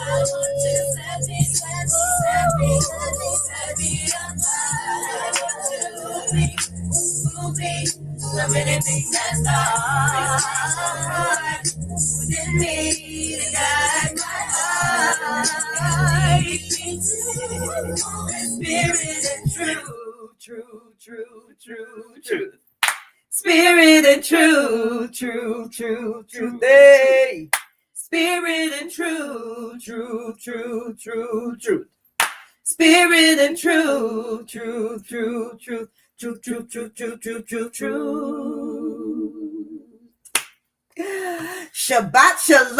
So many things that's hard within me to guide my heart. Spirit and truth. Spirit and truth. Hey. Spirit and truth. Spirit and truth. Shabbat shalom,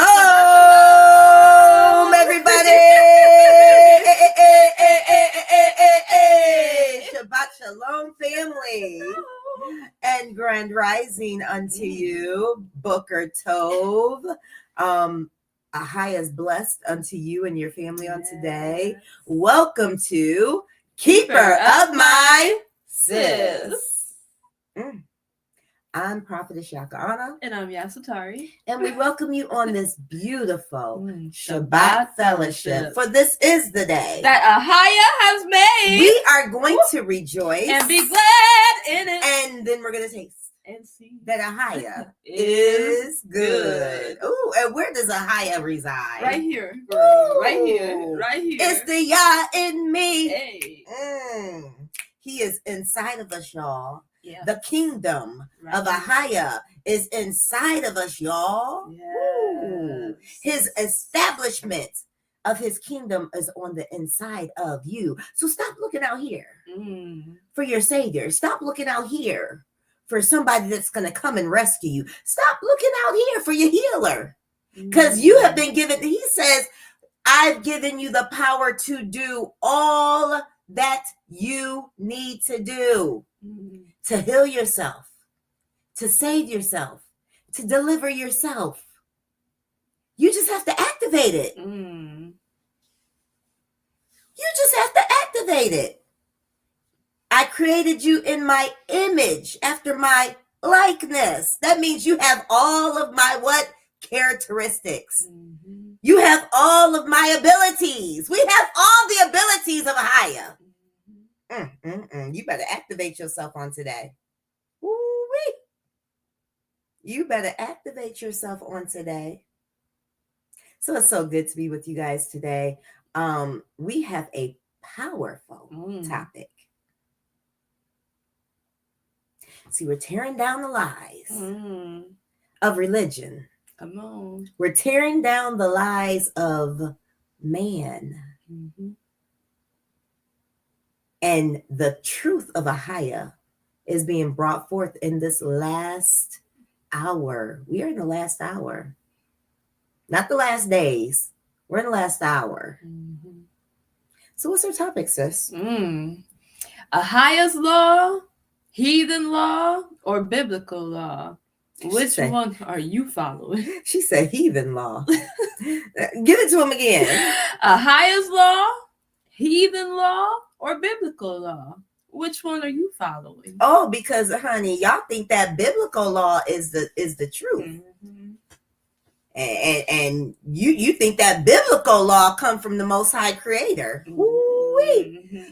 everybody. Shabbat shalom, family. And grand rising unto you, Booker Tov. AAHIYAH is blessed unto you and your family on today. Welcome to Keeper of My Sis. I'm Prophetess Yahca'Anna. And I'm Yasatari. And we welcome you on this beautiful Shabbat fellowship. For this is the day that AAHIYAH has made. We are going to rejoice and be glad in it. And then we're going to taste and see that AAHIYAH is good. Ooh, and where does AAHIYAH reside? Right here. Right here. It's the Yah in me. Hey. He is inside of us, y'all. Yeah. The kingdom of AAHIYAH is inside of us, y'all. Yes. His establishment of his kingdom is on the inside of you. So stop looking out here for your savior. Stop looking out here for somebody that's going to come and rescue you. Stop looking out here for your healer. Because you have been given, he says, I've given you the power to do all that you need to do. To heal yourself, to save yourself, to deliver yourself. You just have to activate it. You just have to activate it. I created you in my image, after my likeness. That means you have all of my what? Characteristics. You have all of my abilities. We have all the abilities of AAHIYAH. You better activate yourself on today. Woo-wee. You better activate yourself on today. So it's so good to be with you guys today. We have a powerful topic. See, we're tearing down the lies of religion. Come on. We're tearing down the lies of man. And the truth of AAHIYAH is being brought forth in this last hour. We are in the last hour. Not the last days. We're in the last hour. So what's our topic, sis? AAHIYAH's law, heathen law, or biblical law? Which one are you following? She said heathen law. Give it to him again. AAHIYAH's law, heathen law, or biblical law? Which one are you following? Oh, because honey, y'all think that biblical law is the truth. And you think that biblical law come from the Most High Creator.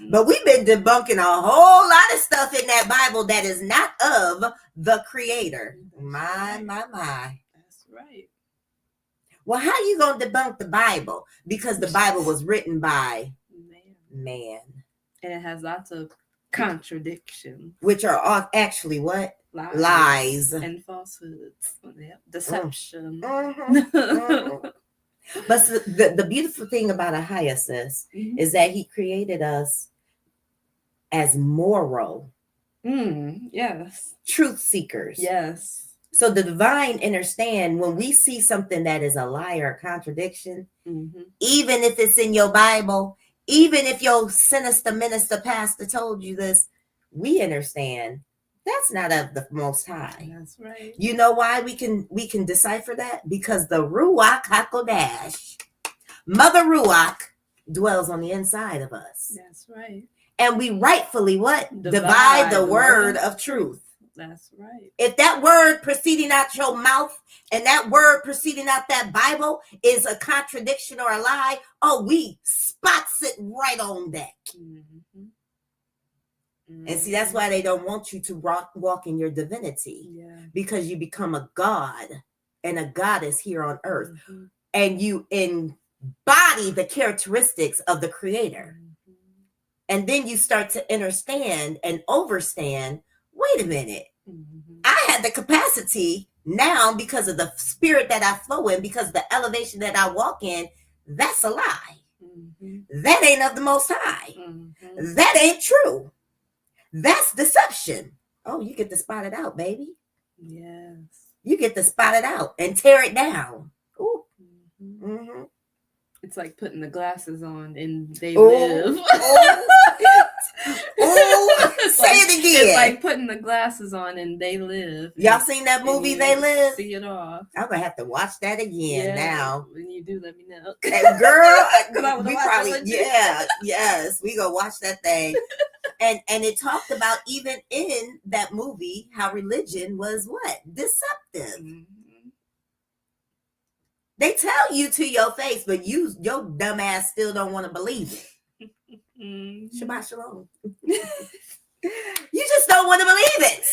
But we've been debunking a whole lot of stuff in that Bible that is not of the Creator. My. That's right. Well, how you going to debunk the Bible? Because the Bible was written by man. And it has lots of contradictions. Which are all actually what? Lies. And falsehoods. Deception. But the beautiful thing about AAHIYAH, sis, is that he created us as moral. Yes. Truth seekers. Yes. So the divine understand when we see something that is a lie or a contradiction, even if it's in your Bible, even if your sinister minister pastor told you this, we understand that's not of the Most High. That's right. You know why we can decipher that? Because the Ruach HaKodesh, Mother Ruach, dwells on the inside of us. That's right. And we rightfully what? Divide the word of truth. That's right. If that word proceeding out your mouth and that word proceeding out that Bible is a contradiction or a lie, we spots it right on that. Mm-hmm. And see, that's why they don't want you to walk in your divinity. Yeah. Because you become a god and a goddess here on earth. Mm-hmm. And you embody the characteristics of the Creator. Mm-hmm. And then you start to understand and overstand, wait a minute. Mm-hmm. I have the capacity now because of the spirit that I flow in, because of the elevation that I walk in. That's a lie. Mm-hmm. That ain't of the Most High. Mm-hmm. That ain't true. That's deception. Oh, you get to spot it out, baby. Yes. You get to spot it out and tear it down. Ooh. Mm-hmm. Mm-hmm. It's like putting the glasses on and they Ooh. live. Say it again. It's like putting the glasses on and they live. Y'all seen that movie, They Live? See it all. I'm going to have to watch that again now. When you do, let me know. Girl, we probably, yes, we go watch that thing. And it talked about, even in that movie, how religion was what? Deceptive. Mm-hmm. They tell you to your face, but your dumb ass still don't want to believe it. Mm-hmm. Shabbat shalom. You just don't want to believe it.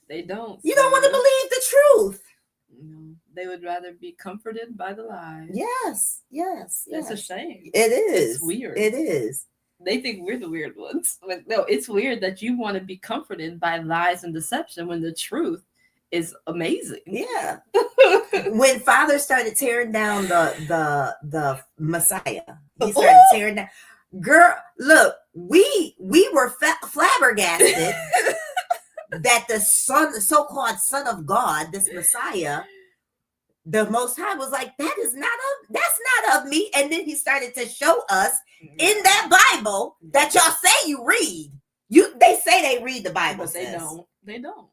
They don't. You don't want to believe the truth. No, they would rather be comforted by the lies. Yes. That's a shame. It is. It's weird. It is. They think we're the weird ones. But no, it's weird that you want to be comforted by lies and deception when the truth is amazing. Yeah. When Father started tearing down the Messiah, he started tearing down. Girl, look, we were flabbergasted that the so-called Son of God, this Messiah, the Most High, was like, that's not of me. And then he started to show us in that Bible that y'all say you read. They say they read the Bible, but they don't. They don't.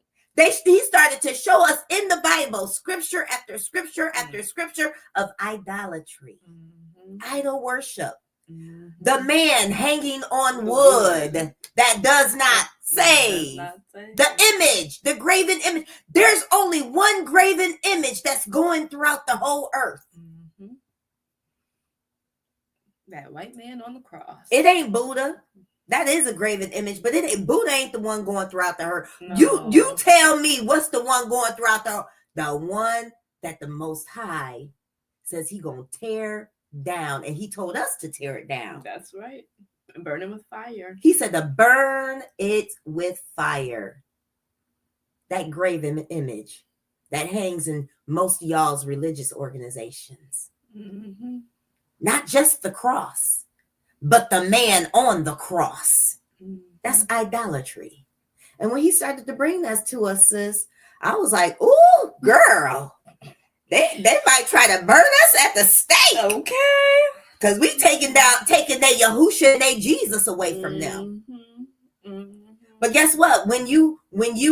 He started to show us in the Bible scripture after scripture after scripture of idolatry, idol worship. Mm-hmm. The man hanging on wood that does not save. The image, the graven image. There's only one graven image that's going throughout the whole earth. Mm-hmm. That white man on the cross. It ain't Buddha. That is a graven image, but Buddha ain't the one going throughout the earth. No. You tell me what's the one going throughout the one that the Most High says he gonna tear down, and he told us to tear it down. That's right. Burn it with fire. He said to burn it with fire. That graven image that hangs in most of y'all's religious organizations. Mm-hmm. Not just the cross, but the man on the cross. Mm-hmm. That's idolatry. And when he started to bring that to us, sis, I was like, ooh, girl. They might try to burn us at the stake. Okay. Because we taking their Yahushua and their Jesus away from them. Mm-hmm. Mm-hmm. But guess what? When you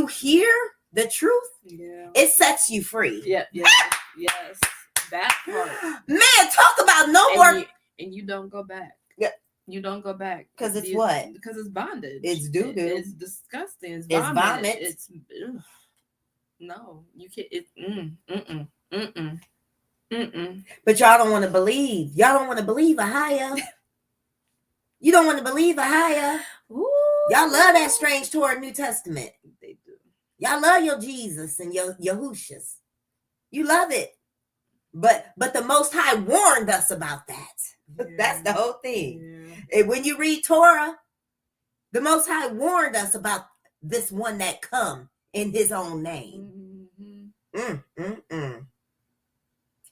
hear the truth, it sets you free. Yes. That part. Man, talk about more. And you don't go back. Yeah. You don't go back. Because it's what? Because it's bondage. It's doo-doo. It's disgusting. It's vomit. It's no, you can't. But y'all don't want to believe. Y'all don't want to believe AAHIYAH. You don't want to believe AAHIYAH. Ooh. Y'all love that strange Torah New Testament. They do. Y'all love your Jesus and your Yahushas. You love it. But the Most High warned us about that. Yeah. That's the whole thing. Yeah. And when you read Torah, the Most High warned us about this one that come in his own name. Mm-hmm.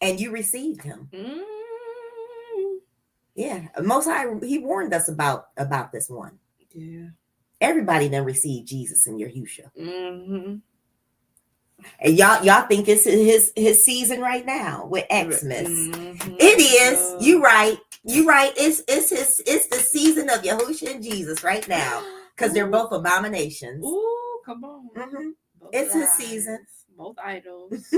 And you received him. Mm-hmm. Yeah. Most High, he warned us about this one. Yeah. Everybody done received Jesus and Yahushua. Mm-hmm. And y'all think it's his season right now with Xmas. Mm-hmm. It is. You right. It's the season of Yahushua and Jesus right now. Because they're both abominations. Ooh, come on. Mm-hmm. It's his season. Both idols.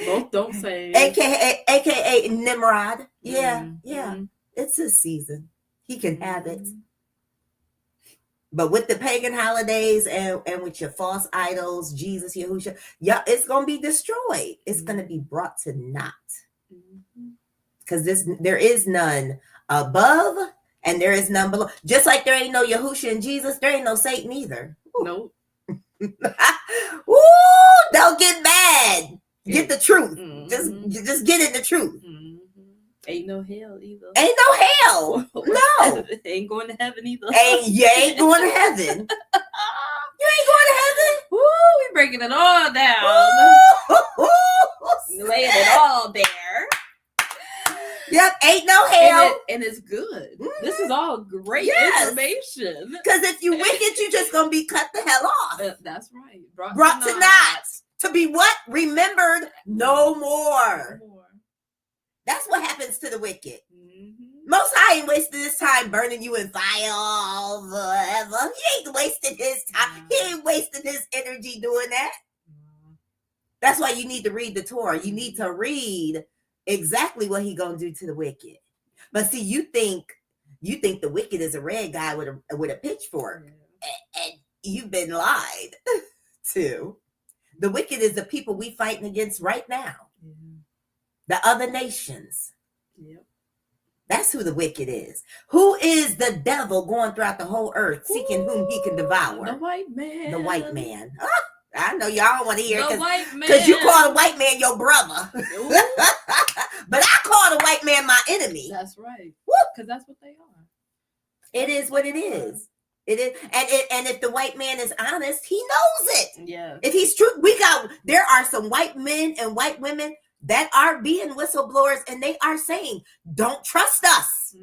Both don't say. AKA Nimrod. Yeah, Mm-hmm. yeah. It's his season. He can have it. But with the pagan holidays and with your false idols, Jesus, Yahushua, yeah, it's going to be destroyed. It's going to be brought to naught. Because there is none above and there is none below. Just like there ain't no Yahushua and Jesus, there ain't no Satan either. Nope. Ooh, don't get mad. Get the truth. Just get in the truth. Ain't no hell either. Ain't no hell. No. Ain't going to heaven either. You ain't going to heaven. You ain't going to heaven. Woo, we breaking it all down. Laying it all bare. Yep, ain't no hell. And it's good. This is all great information. Because if you wicked, you just going to be cut the hell off. That's right. Brought to naught. To be what? Remembered no more. That's what happens to the wicked. Most High ain't wasted his time burning you in fire, whatever. He ain't wasted his time. He ain't wasted his energy doing that. That's why you need to read the Torah. You need to read exactly what he gonna do to the wicked. But see, you think the wicked is a red guy with a pitchfork, and you've been lied to. The wicked is the people we fighting against right now. The other nations. Yep. That's who the wicked is. Who is the devil going throughout the whole earth seeking whom he can devour? The white man. The white man. Oh, I know y'all don't want to hear it because you call the white man your brother. But I call the white man my enemy. That's right. Because that's what they are. It is what it is. It is, and if the white man is honest, he knows it. Yeah. If he's true, there are some white men and white women that are being whistleblowers, and they are saying, "Don't trust us."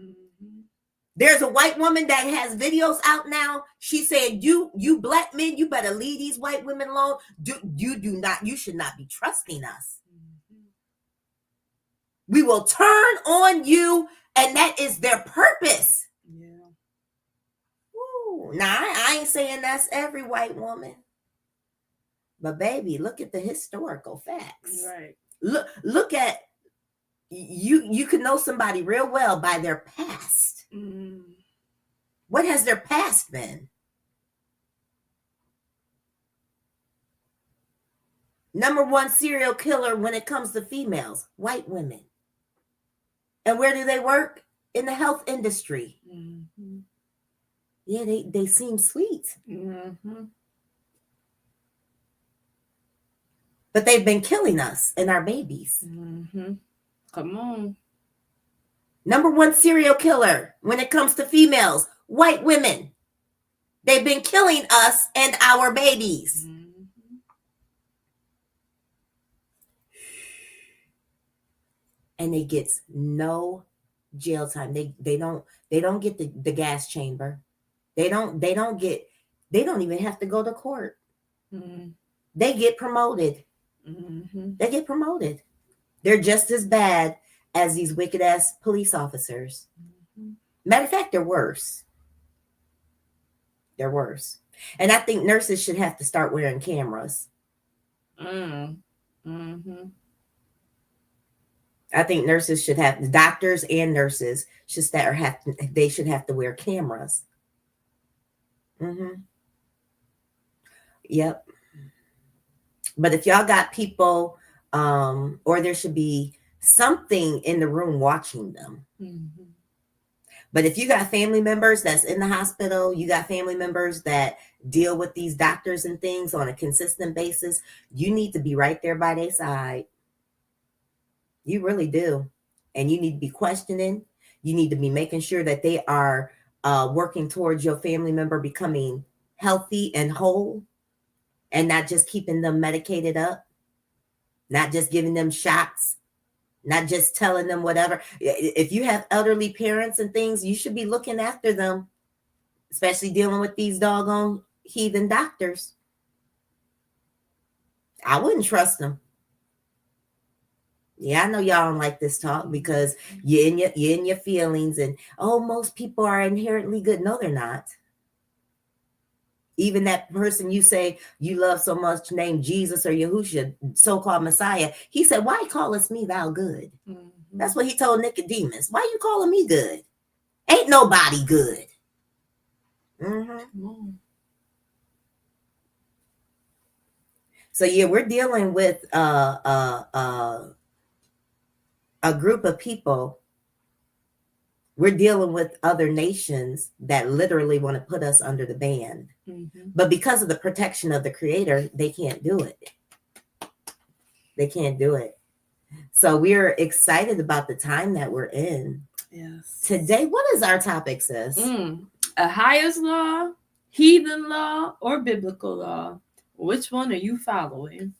There's a white woman that has videos out now. She said, "You black men, you better leave these white women alone. You should not be trusting us. We will turn on you," and that is their purpose. Yeah. Ooh. Now I ain't saying that's every white woman, but baby, look at the historical facts. Right. Look at you can know somebody real well by their past. What has their past been? Number one serial killer when it comes to females, white women. And where do they work? In the health industry. Yeah, they seem sweet. But they've been killing us and our babies. Come on. Number one serial killer when it comes to females, white women. They've been killing us and our babies. And they get no jail time. They don't get the gas chamber. They don't even have to go to court. They get promoted. They get promoted. They're just as bad as these wicked ass police officers. Matter of fact, they're worse. They're worse. And I think nurses should have to start wearing cameras. I think nurses should have, doctors and nurses should have to wear cameras. Yep. But if y'all got people, or there should be something in the room watching them. But if you got family members that's in the hospital, you got family members that deal with these doctors and things on a consistent basis, you need to be right there by their side. You really do. And you need to be questioning. You need to be making sure that they are working towards your family member becoming healthy and whole, and not just keeping them medicated up, not just giving them shots, not just telling them whatever. If you have elderly parents and things, you should be looking after them, especially dealing with these doggone heathen doctors. I wouldn't trust them. Yeah, I know y'all don't like this talk because you're in your feelings and, oh, most people are inherently good. No, they're not. Even that person you say you love so much named Jesus or Yahushua, so-called Messiah, he said, why callest me thou good? That's what he told Nicodemus. Why you calling me good? Ain't nobody good. Come on. So yeah, we're dealing with a group of people. We're dealing with other nations that literally want to put us under the ban. But because of the protection of the Creator, they can't do it. They can't do it. So we're excited about the time that we're in. Yes. Today, what is our topic, sis? AAHIYAH's law, heathen law, or biblical law? Which one are you following?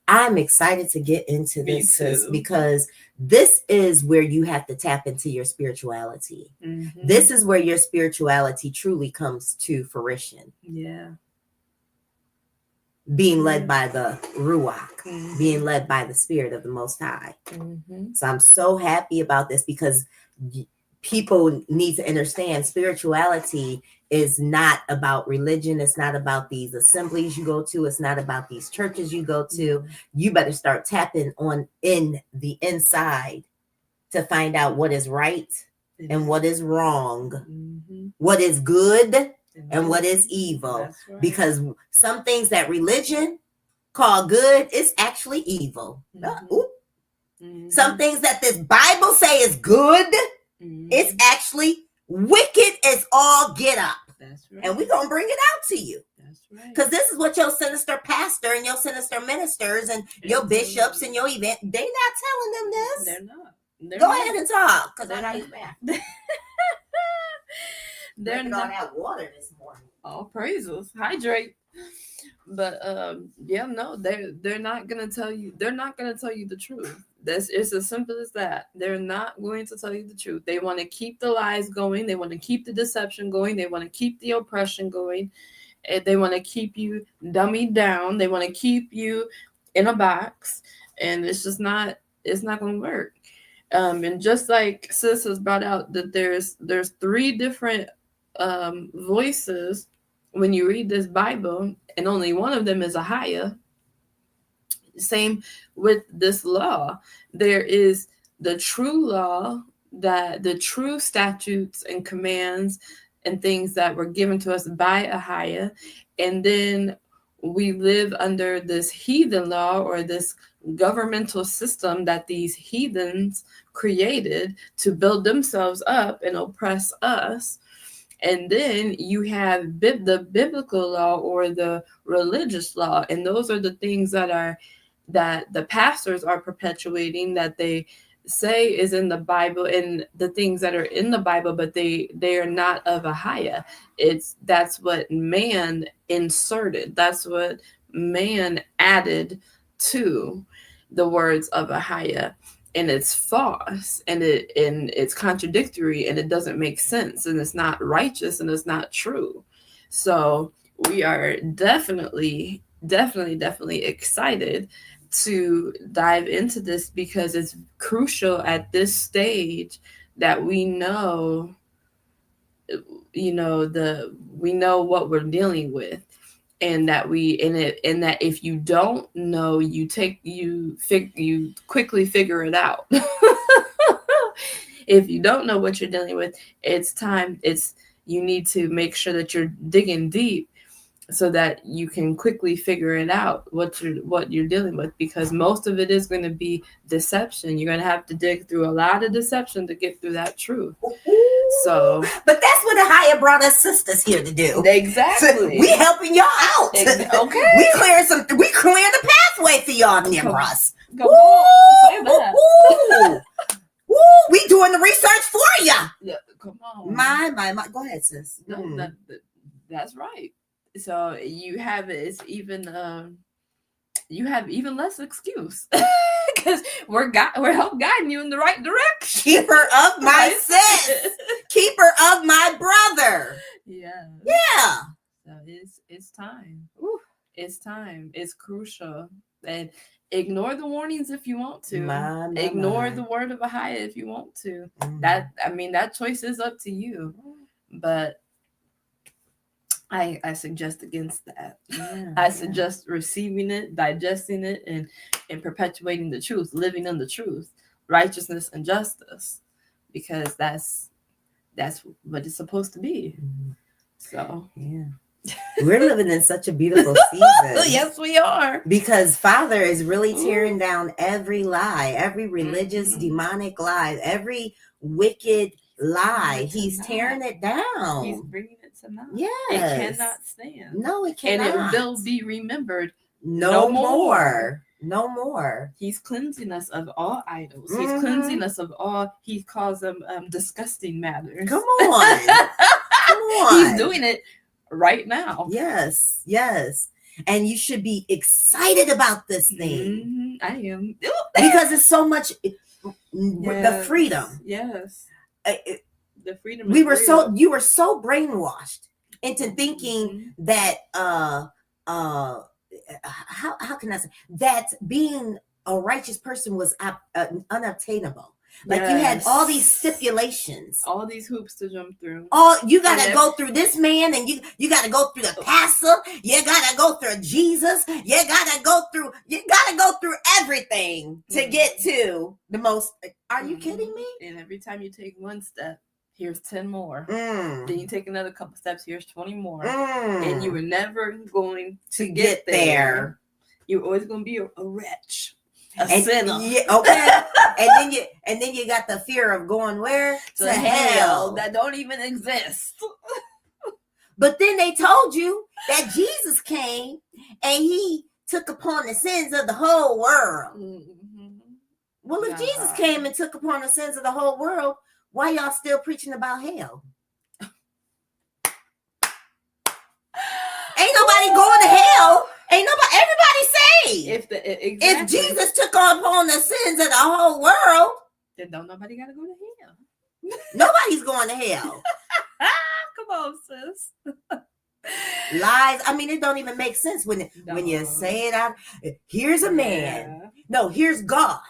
I'm excited to get into Me this, sis, too. because this is where you have to tap into your spirituality. This is where your spirituality truly comes to fruition. Yeah. Being led by the Ruach, being led by the Spirit of the Most High. So I'm so happy about this because people need to understand spirituality is not about religion. It's not about these assemblies you go to. It's not about these churches you go to. You better start tapping on in the inside to find out what is right and what is wrong, what is good and what is evil. Right. Because some things that religion call good is actually evil. Some things that this Bible say is good, it's actually wicked as all get up. That's right. And we're going to bring it out to you. That's right. Because this is what your sinister pastor and your sinister ministers and your bishops and your event, they're not telling them this. They're not. Go ahead and talk, because I know you're back. They're not. All that water this morning. All praises. Hydrate. But yeah, no, they're not gonna tell you. They're not gonna tell you the truth. It's as simple as that. They're not going to tell you the truth. They want to keep the lies going. They want to keep the deception going. They want to keep the oppression going. They want to keep you dummied down. They want to keep you in a box, and it's just not. It's not going to work. And just like Sis has brought out that there's 3 different voices when you read this Bible, and only one of them is AAHIYAH. Same with this law. There is the true law, that the true statutes and commands and things that were given to us by AAHIYAH, and then we live under this heathen law, or this governmental system that these heathens created to build themselves up and oppress us. And then you have the biblical law, or the religious law, and those are the things that the pastors are perpetuating, that they say is in the Bible, and the things that are in the Bible, but they are not of AAHIYAH. That's what man inserted. That's what man added to the words of AAHIYAH. And it's false, and it's contradictory, and it doesn't make sense, and it's not righteous, and it's not true. So we are definitely excited to dive into this, because it's crucial at this stage that we know what we're dealing with. And that that if you don't know, you quickly figure it out. If you don't know what you're dealing with, you need to make sure that you're digging deep, so that you can quickly figure it out what you're dealing with, because most of it is going to be deception. You're going to have to dig through a lot of deception to get through that truth. So, but that's what AAHIYAH brought us sisters here to do. Exactly. So we helping y'all out. Okay. We clearing the pathway for y'all, Nimros. We doing the research for ya. Yeah, come on. My. Go ahead, sis. No, that's right. So you have even less excuse, because we're help guiding you in the right direction. Keeper of my sis, keeper of my brother. Yeah. So it's time. It's time. It's crucial. And ignore the warnings if you want to. Ignore the word of AAHIYAH if you want to. That choice is up to you. But I suggest against that. I suggest receiving it, digesting it, and perpetuating the truth, living in the truth, righteousness and justice, because that's that's what it's supposed to be. So yeah. We're living in such a beautiful season. yes, we are. Because Father is really tearing down every lie, every religious, demonic lie, every wicked lie. He's tearing it down. He's bringing it to naught. Yes. It cannot stand. No, it cannot. And it will be remembered no more. No more. He's cleansing us of all idols. He's cleansing us of all, he calls them disgusting matters. Come on. Come on. He's doing it right now. Yes, yes. And you should be excited about this thing. I am. Because it's so much, the freedom. Yes. The freedom. You were so brainwashed into thinking that how can I say that being a righteous person was unobtainable. Like you had all these stipulations, all these hoops to jump through. You gotta go through this man, and you gotta go through the pastor. You gotta go through Jesus. You gotta go through everything to get to the most. Are you kidding me? And every time you take one step, here's 10 more. Then you take another couple steps, here's 20 more. And you were never going to get there. You're always going to be a wretch, a sinner. Yeah, okay. and then you got the fear of going where? To hell that don't even exist. But then they told you that Jesus came and he took upon the sins of the whole world. Well, if Jesus came and took upon the sins of the whole world, why y'all still preaching about hell? Ain't nobody going to hell. Ain't nobody. Everybody saved. If Jesus took upon the sins of the whole world, then don't nobody got to go to hell. Nobody's going to hell. Come on, sis. Lies. I mean, it don't even make sense when you say it out. Here's a man. Yeah. No, here's God.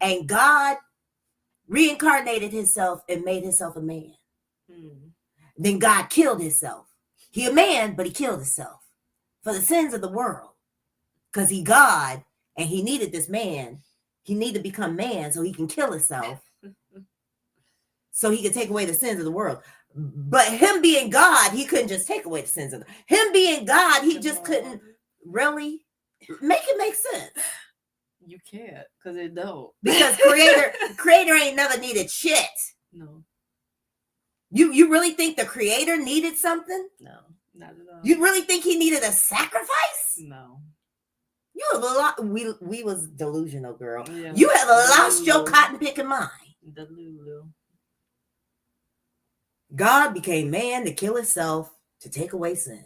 And God reincarnated himself and made himself a man. Then God killed himself. He a man, but he killed himself for the sins of the world. Because he God, and he needed this man. He needed to become man so he can kill himself. So he could take away the sins of the world. But him being God, he couldn't just take away the sins of him being God, he just couldn't really make it make sense. You can't, because it don't. Because creator ain't never needed shit. No. You really think the creator needed something? No, not at all. You really think he needed a sacrifice? No. You have a lot. We was delusional, girl. Yeah. You have lost your cotton picking mind. Delulu. God became man to kill himself to take away sin.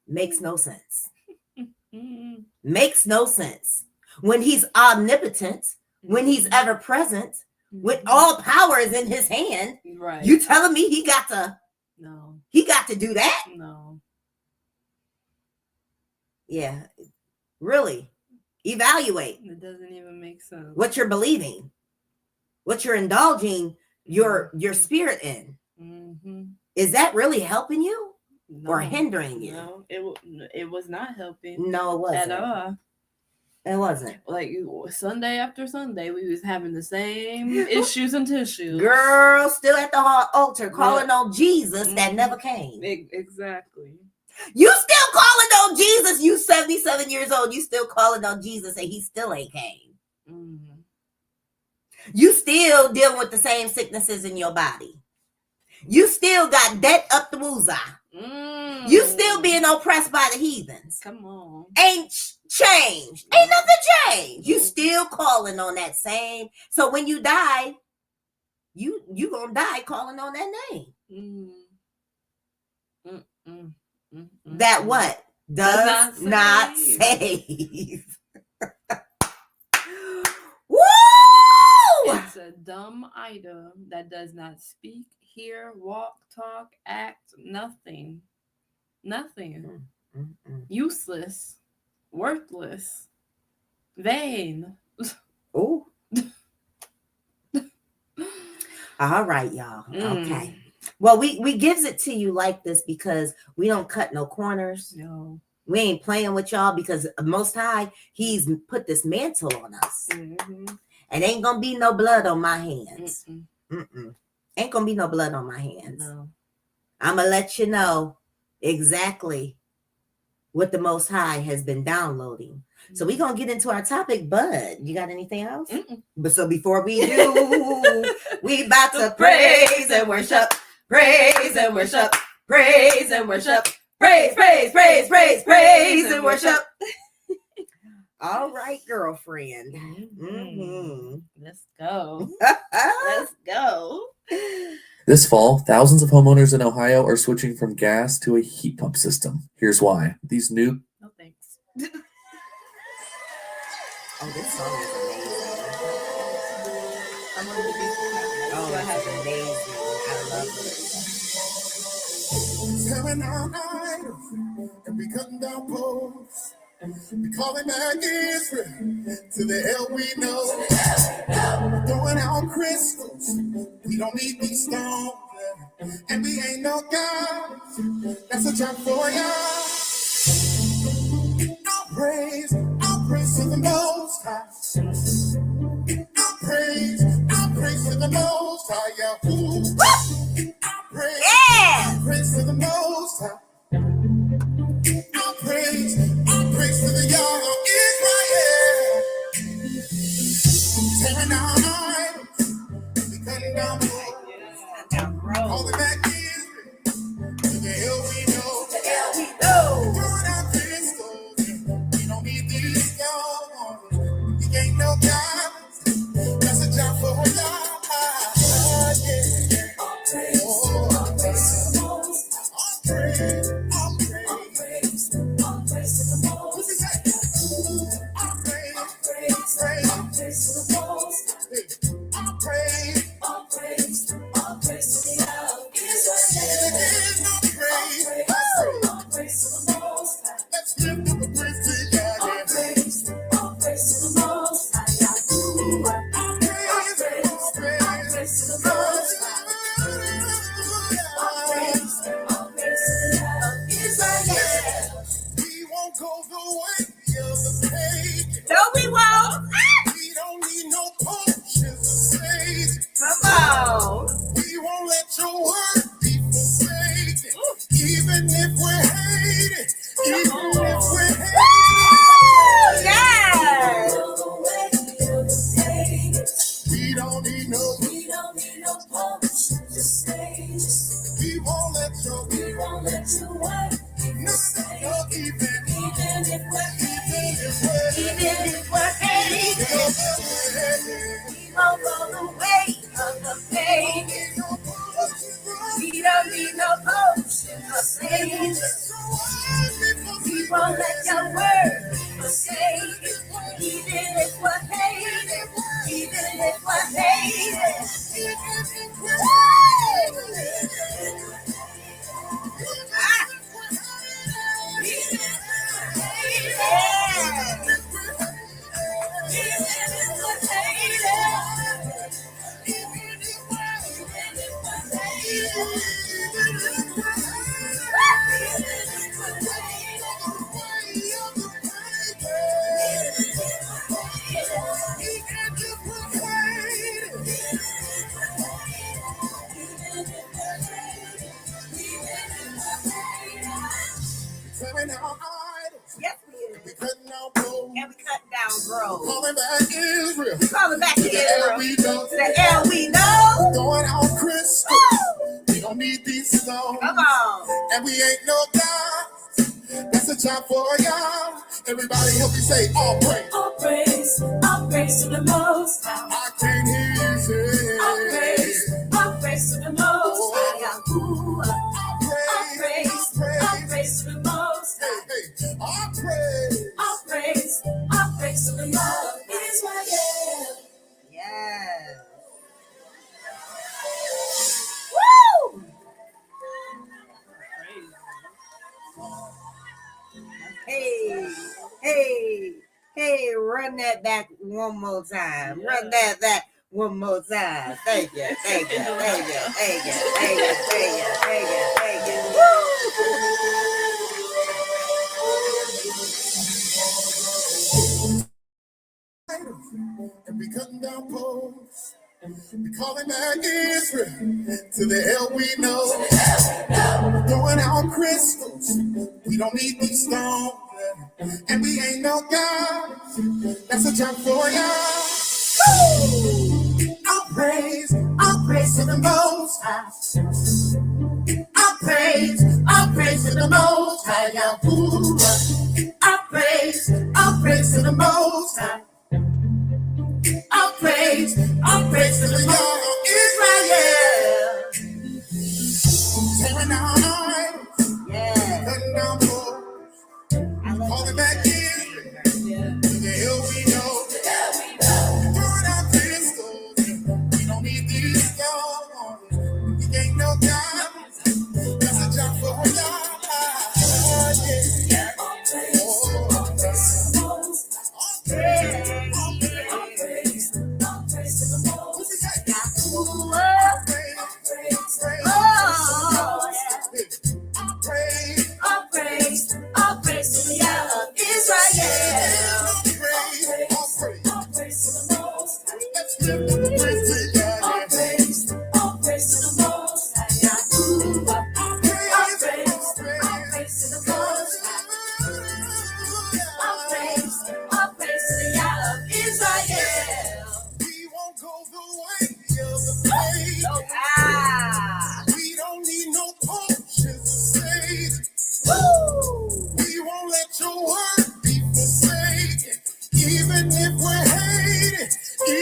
Makes no sense. Makes no sense. When he's omnipotent, when he's ever present, when all power is in his hand, right? You telling me he got to? No. He got to do that? No. Yeah. Really. Evaluate. It doesn't even make sense. What you're believing, what you're indulging your spirit in. Mm-hmm. Is that really helping you or hindering you? No, it was not helping. No, it wasn't. At all. It wasn't. Like Sunday after Sunday, we was having the same issues and tissues. Girl, still at the altar calling on Jesus that never came. Exactly. You still calling on Jesus. You 77 years old. You still calling on Jesus and he still ain't came. Mm-hmm. You still dealing with the same sicknesses in your body. You still got debt up the woozah. You still being oppressed by the heathens. Come on. Ain't changed. Ain't nothing changed. You still calling on that same. So when you die, you gonna die calling on that name. That what? Does not save. Woo! It's a dumb item that does not speak, hear, walk, talk, act, nothing. Nothing. Useless. Worthless. Vain. Oh. All right, y'all. Okay. Well, we gives it to you like this because we don't cut no corners. No. We ain't playing with y'all because Most High, he's put this mantle on us. And ain't gonna be no blood on my hands. Ain't gonna be no blood on my hands. No. I'm gonna let you know exactly what the Most High has been downloading. So we're gonna get into our topic, Bud. You got anything else? But so before we do, we about to praise and worship, praise and worship, praise and worship, praise, praise, praise, praise, praise and worship. All right, girlfriend. Let's go. Let's go. This fall, thousands of homeowners in Ohio are switching from gas to a heat pump system. Here's why. These new No thanks. Oh, this song is amazing. I'm gonna be Oh, it's amazing. I love it. Tearing down idols and we cutting down poles. We calling back Israel to the hell we know. We're throwing out crystals. We don't need these stones. And we ain't no gods. That's a job for y'all. I'll praise to the Most High. I'll praise to the Most High. Yahuwah. I'll praise to the Most High. I'll praise to the Yah Israel. Tearing down idols, we cutting down walls. Calling back Israel to the hell we know. Throwing out crystals, we don't need these stones. We ain't no gods, that's a job for y'all. Yes, we is. We cutting down poles. And we cut down groves. Calling back Israel. We calling back to Israel. We know. To the hell we know. Throwing out crystals. We don't need these stones. Come on. And we ain't no gods. That's a job for y'all. Everybody help me say all praise. All praise to the Most High. I can't hear you say. All praise to the Most High. Yahuwah. All praise to the Most High. Hey, all praise. All praise to the Lord Israel. Yes. Woo! Hey, run that back one more time. Run that back one more time. Thank you. And we cutting down poles. We calling back Israel to the hell we know. Throwing out crystals, we don't need these stones. And we ain't no God, that's a job for y'all. I'll praise to the Most High. I'll praise to the Most High, Yahuwah. I'll praise to the Most High. I'll praise to the Lord of Israel. Tearing down idols, cutting down doors, calling back Israel to the hell we know. Throwing out pistols, we don't need these stones. We ain't no God, that's a job for y'all. All praise to the Yah of Israel. Let's give them a praise to Yah. All praise to the Most High, Yahuwah. All praise to the Most High. All praise to the Yah of Israel. We won't go the way of the faith. We don't need no potions to save. We won't let your word be forsaken. Even if we're hated, we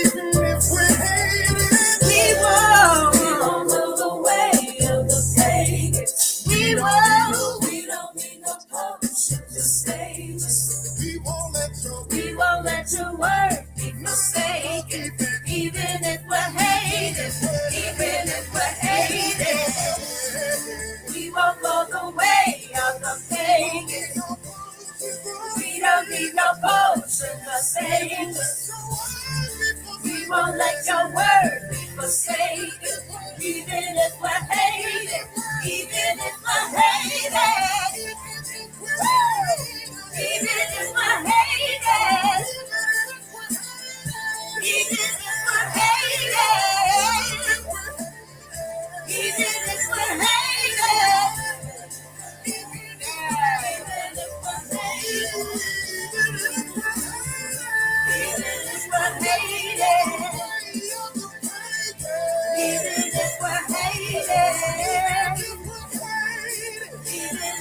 won't go the way of the pagan. We don't need no potion to save us. We won't let your word be forsaken. Even if we're hated, we won't go the way of the pagan. We don't need no potion to save us. We won't let your word be forsaken. Even if we're hated, even if we're hated, even if we're hated, even if we're hated, even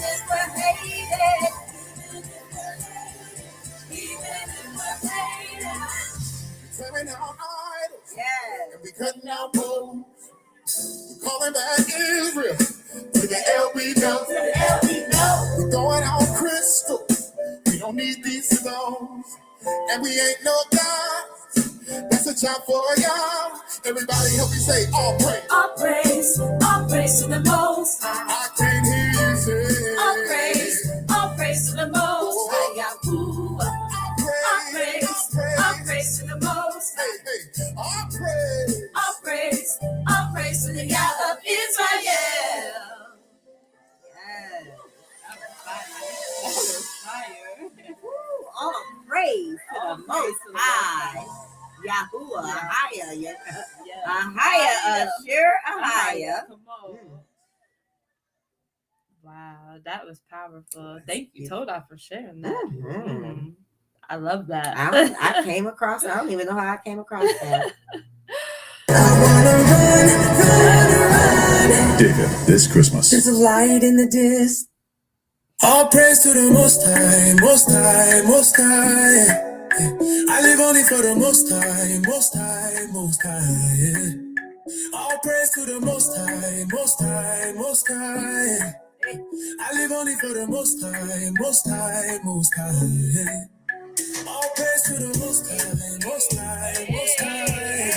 if we're hated. Tearing down idols, and we cutting out poles. We're calling back Israel to the hell we know. We're throwing out crystals, we don't need these stones. And we ain't no God, that's a job for y'all. Everybody help me say all praise. All praise to the Most High. I can't hear you say all praise to the Most High, Yahuwah. All praise to the Most High. All praise to the Yah of Israel. All praise to the Most High. YAHUAH, AAHIYAH. Come on. Wow, that was powerful. Thank you, Toda, for sharing that. I love that. I came across, I don't even know how I came across that. Digger this Christmas. There's a light in the distance. All praise to the Most High, Most High, Most High. I live only for the Most High, Most High, Most High. Yeah. All praise to the Most High, Most High, Most High. I live only for the Most High, Most High, Most High. Yeah. All praise to the Most High, Most High, Most High.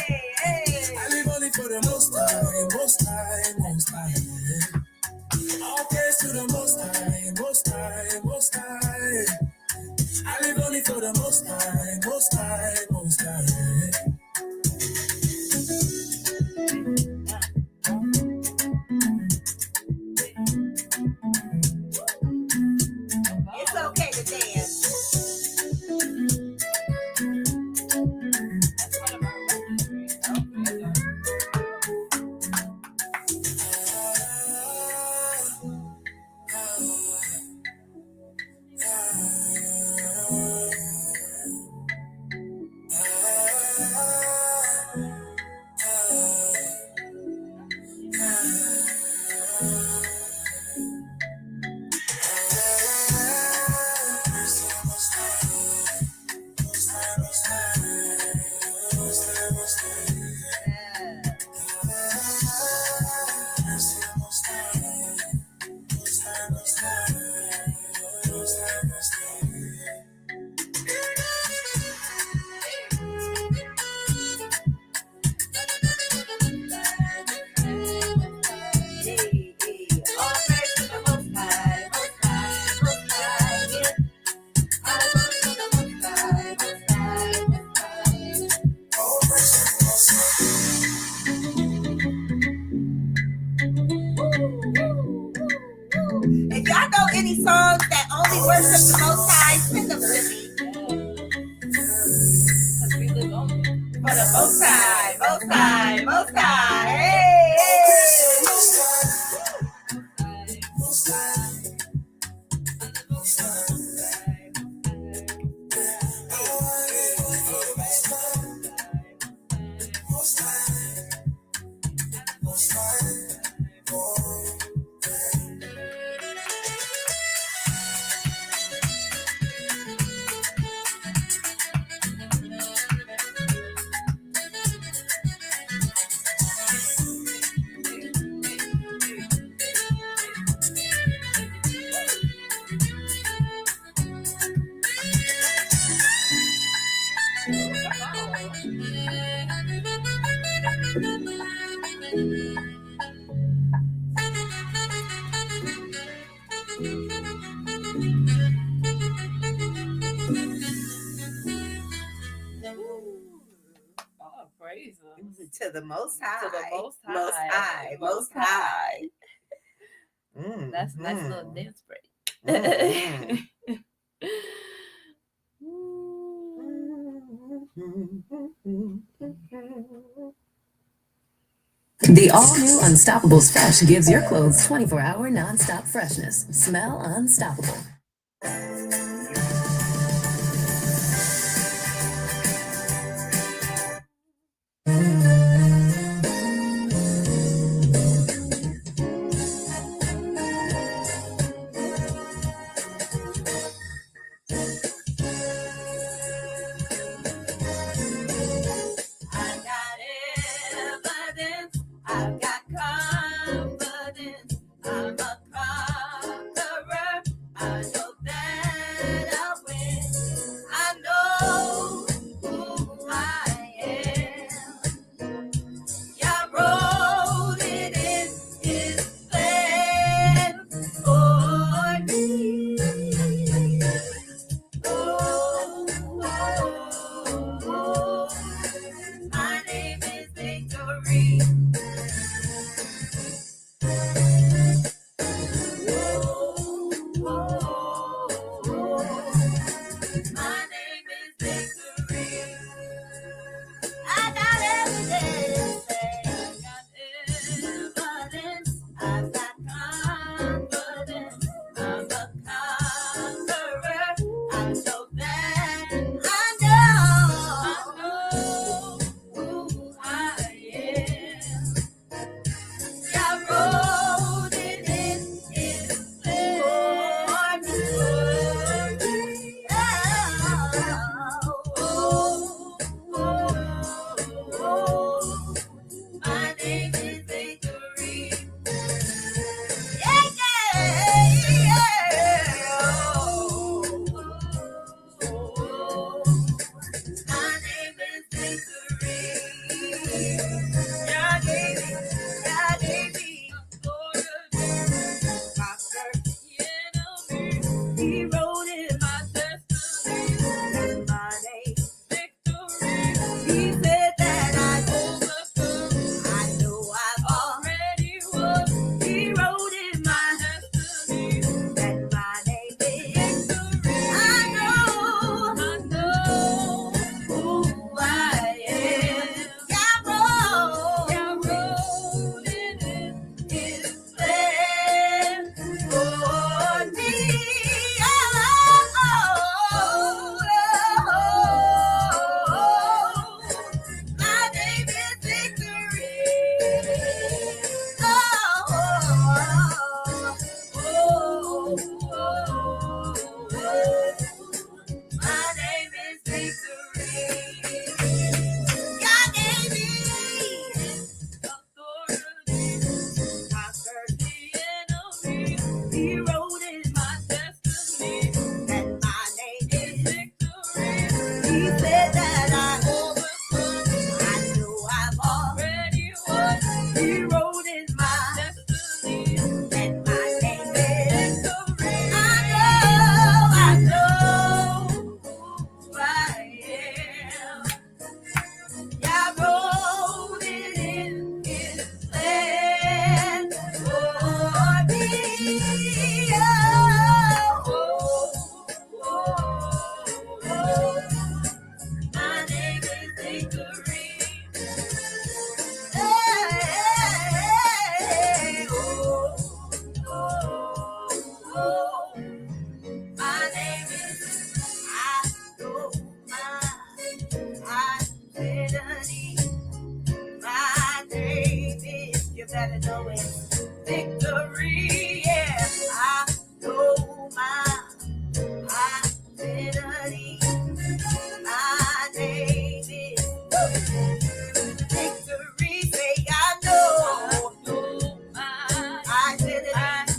I live only for the Most High, Most High, Most High. Yeah. All praise to the Most High, Most High, Most High. I live only for the Most High, Most High, Most High. It's okay to dance. That's one of our records, right? Oh, praise him. To the Most High. To the Most High. Most High. Most High. That's a nice little dance break. The all-new Unstoppable Fresh gives your clothes 24-hour non-stop freshness. Smell unstoppable. I got evidence. I've got confidence. I'm a conqueror. I know that I'll win. I know who I am. Yah wrote it in His plan for me. Oh, oh, oh. My name is Victory. My name is Victory. I got evidence. I've got confidence. I'm a conqueror. I know that. I know who I am. Yah wrote it in His plan for me. My name is Victory. Yeah, yeah, yeah. My name is Victory. Yah gave me authority. Conquer the enemy. He wrote in my destiny. My name Victory. He said that I overcome. I know I've already won. He wrote in my destiny that my name is Victory. I know who I am. Yah wrote it in His plan for me. My name is Victory. My name is Victory. God gave me authority. Conquered the enemy. He wrote in my destiny that my name is Victory. He said that I overcome. I know I've already won. He wrote in my destiny that my name is Victory. I know who I am. Yah wrote it in His plan for me. My name is Victory. My name is I know my identity. My name is, you better know it, Victory. Yeah, I know my identity. My name is Victory. Say I know my identity.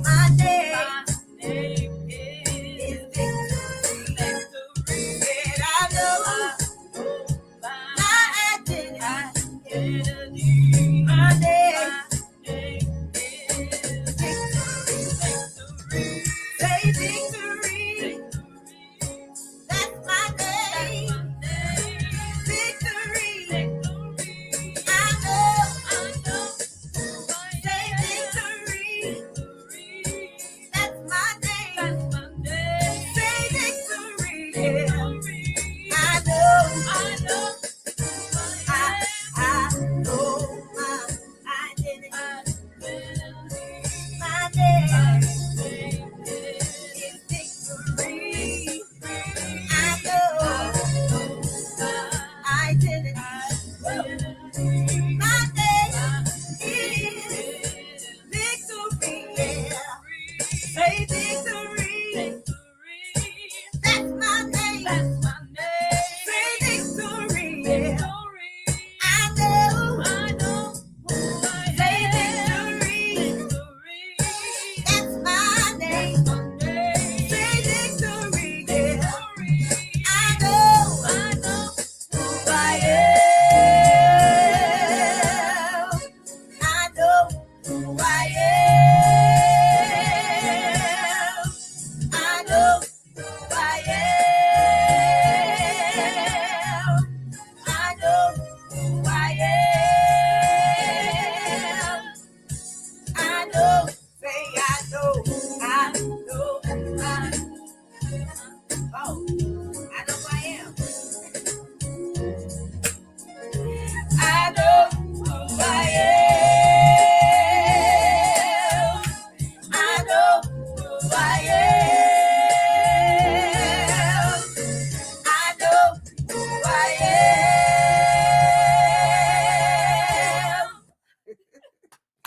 My name is Victory. Said I know my identity.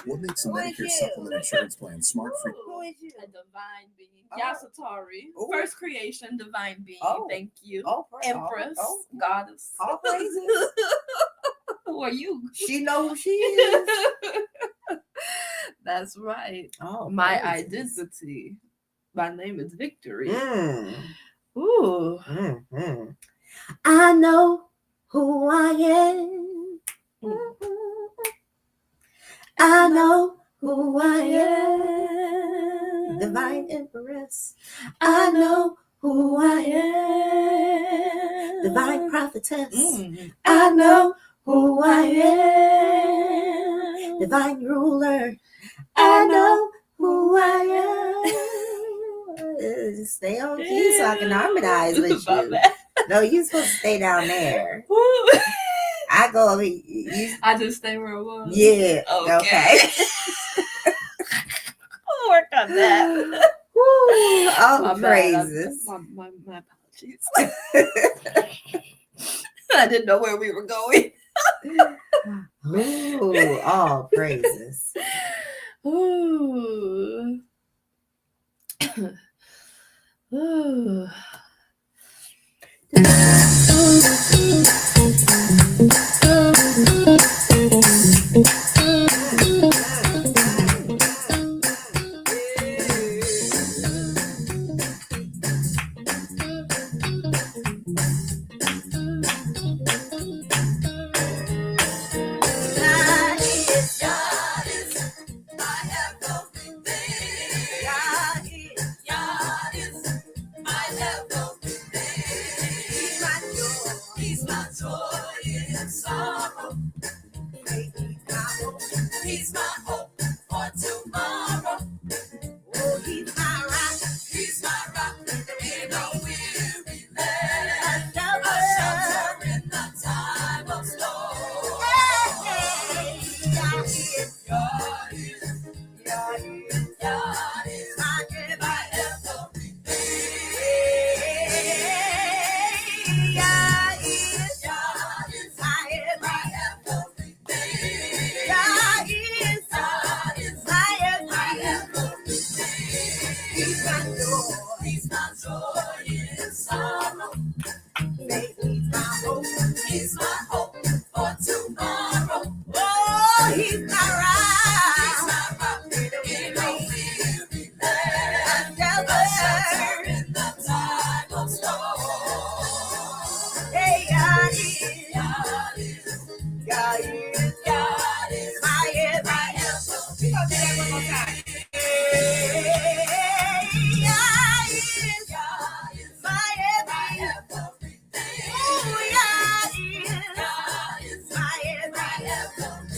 What makes a Who is Medicare you? supplement insurance plan smart for Who is you? A divine being. Oh. Yasatari. Ooh. First creation, divine being. Oh. Thank you. Oh, Empress. Oh, Goddess. all praises. Who are you? She know who she is. That's right. Oh, My praises. identity. My name is Victory. Mm, Ooh. mm. I know who I am. I know who I am. Divine Empress. I know who I am. Divine Prophetess. Mm. I know who I am. Divine Ruler. I know who I am. Just stay on key so I can harmonize with My you. bad. No, you're supposed to stay down there. Ooh. I go over. You, I just stay where it was. yeah. Okay. I'll work on that. Woo, all My bad. praises. My apologies. I didn't know where we were going. Ooh, all praises. Ooh. Ooh. He's my joy in sorrow. He's my hope for tomorrow. Oh, he's my rock. He's my rock in a weary land. A shelter in the time of storm. Hey, God is God is God is God is my everything. God is God is my everything. God is my everything. He's my joy. He's my joy in sorrow. He's my hope. He's my hope for tomorrow. Oh, he's my rock. He's my rock in a weary land. A shelter in the time of storm. Hey, God is God is God is God is my everything. We gonna do that one more time. God is my everything. Oh, God is my everything.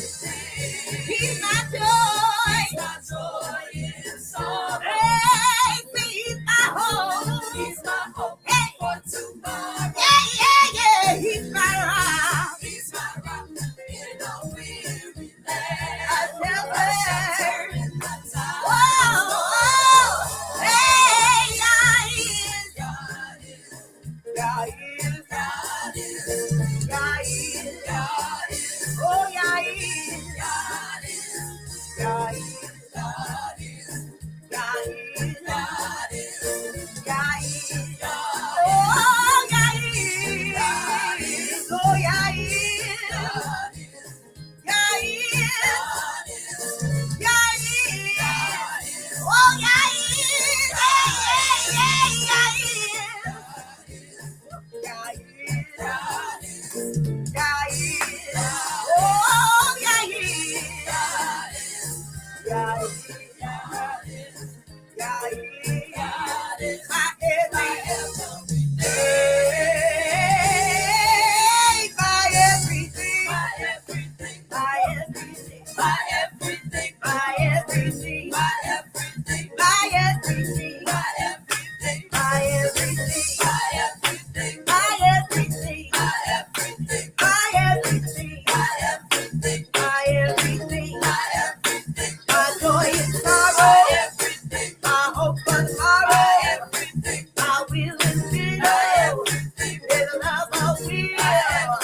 He's my joy. He's my joy in sorrow. Hey, he's my hope. He's my hope for tomorrow. Yeah. He's my rock. He's my rock in a weary land. A shelter in the time. Whoa. Hey, God is God is God is God is God is God is. Oh, God is God is God is God is God is God is God is God. Oh, God is God is. Oh, God is God is God is God is. Oh, God is God is God is. God is. Oh, God is God is. God is my everything. My everything. My everything. My everything. My everything. My everything. My everything. My everything. My everything. My everything. My everything. My everything. My everything. My everything. My everything. My everything. My everything. My joy and sorrow. Everything. My hope for tomorrow. Everything. My will and will. With love I will.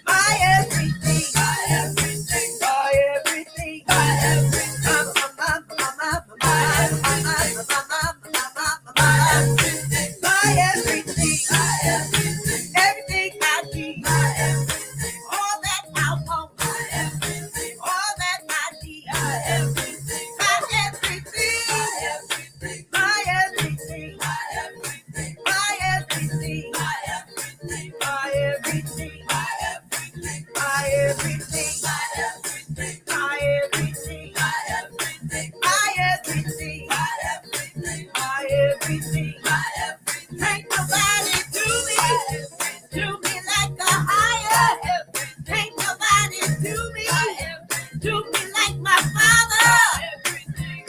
My everything. My everything. My everything. My everything. to be like my Father.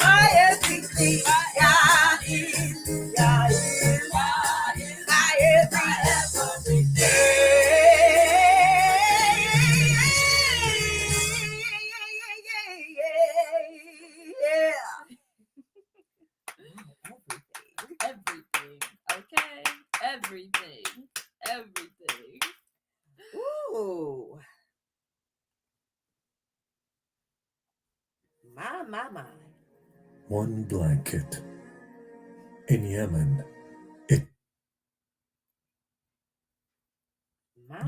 My everything. God is. God is. My everything. Yeah. Everything. Okay. Everything. Everything. Ooh. My. One blanket. In Yemen, My.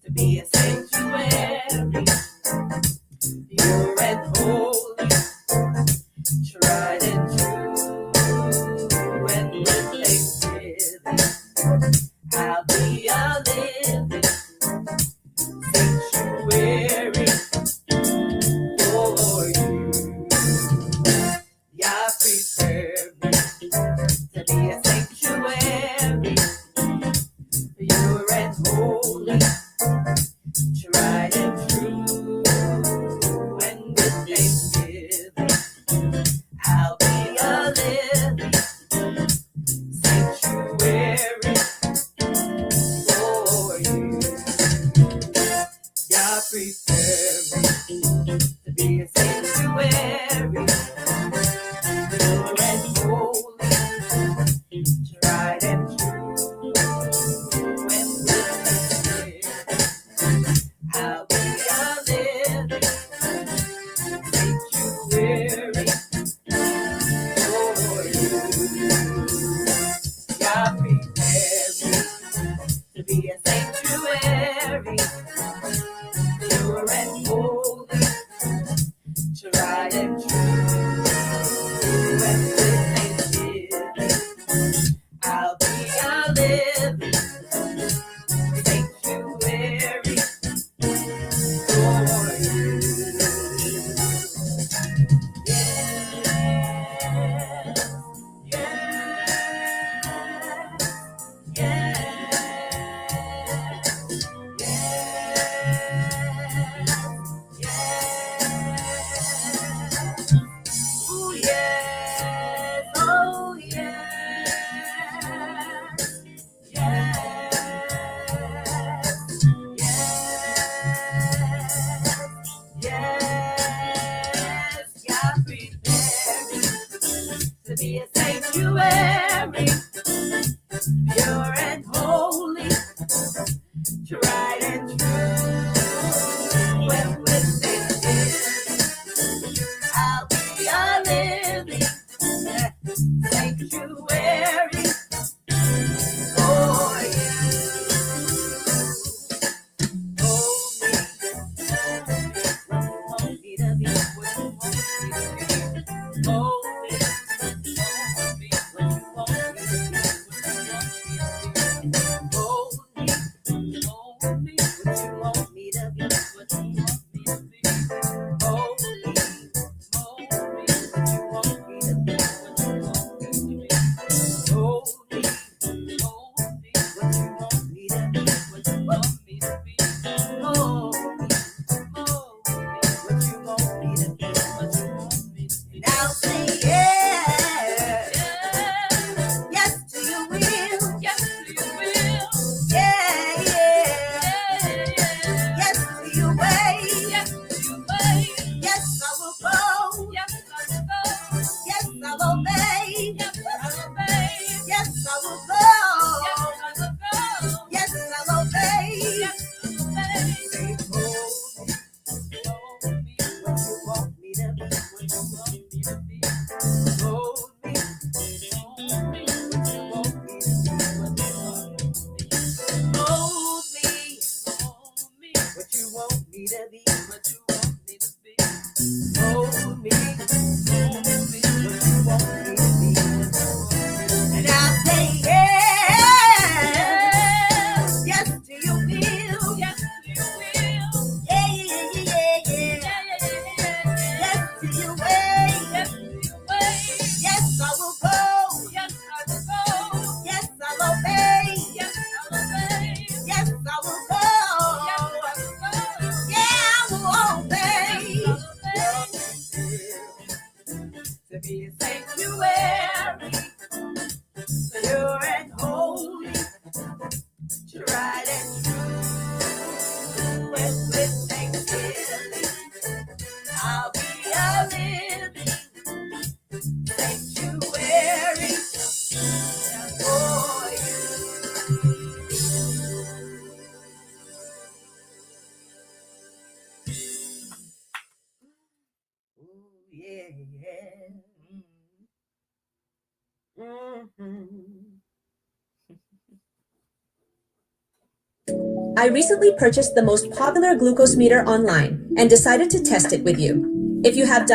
To be a sanctuary, pure and holy, tried and true, and with thanksgiving, I'll be a living sanctuary for you. Yah prepared me to be a sanctuary, pure and holy, tried and true, and with thanksgiving, I'll be a living sanctuary for you. Yah prepare me to be a sanctuary, pure and holy, tried and true, and with thanksgiving, I'll be a living sanctuary for you. God prepare me to be a sanctuary, pure and holy, tried and true, and with thanksgiving, I'll be a living sanctuary for you. Oh yes, oh yes, God prepare me to be a sanctuary, pure and holy, tried and true, and with thanksgiving, I'll be a living sanctuary for you. Want me to be what you want me to be. Hold me, hold me what you want me to be. Hold me, hold me what you want me to be. What you want me to be. Hold me what you want me to be. What you want me to be. Hold I recently purchased the most popular glucose meter online and decided to test it with you. If you have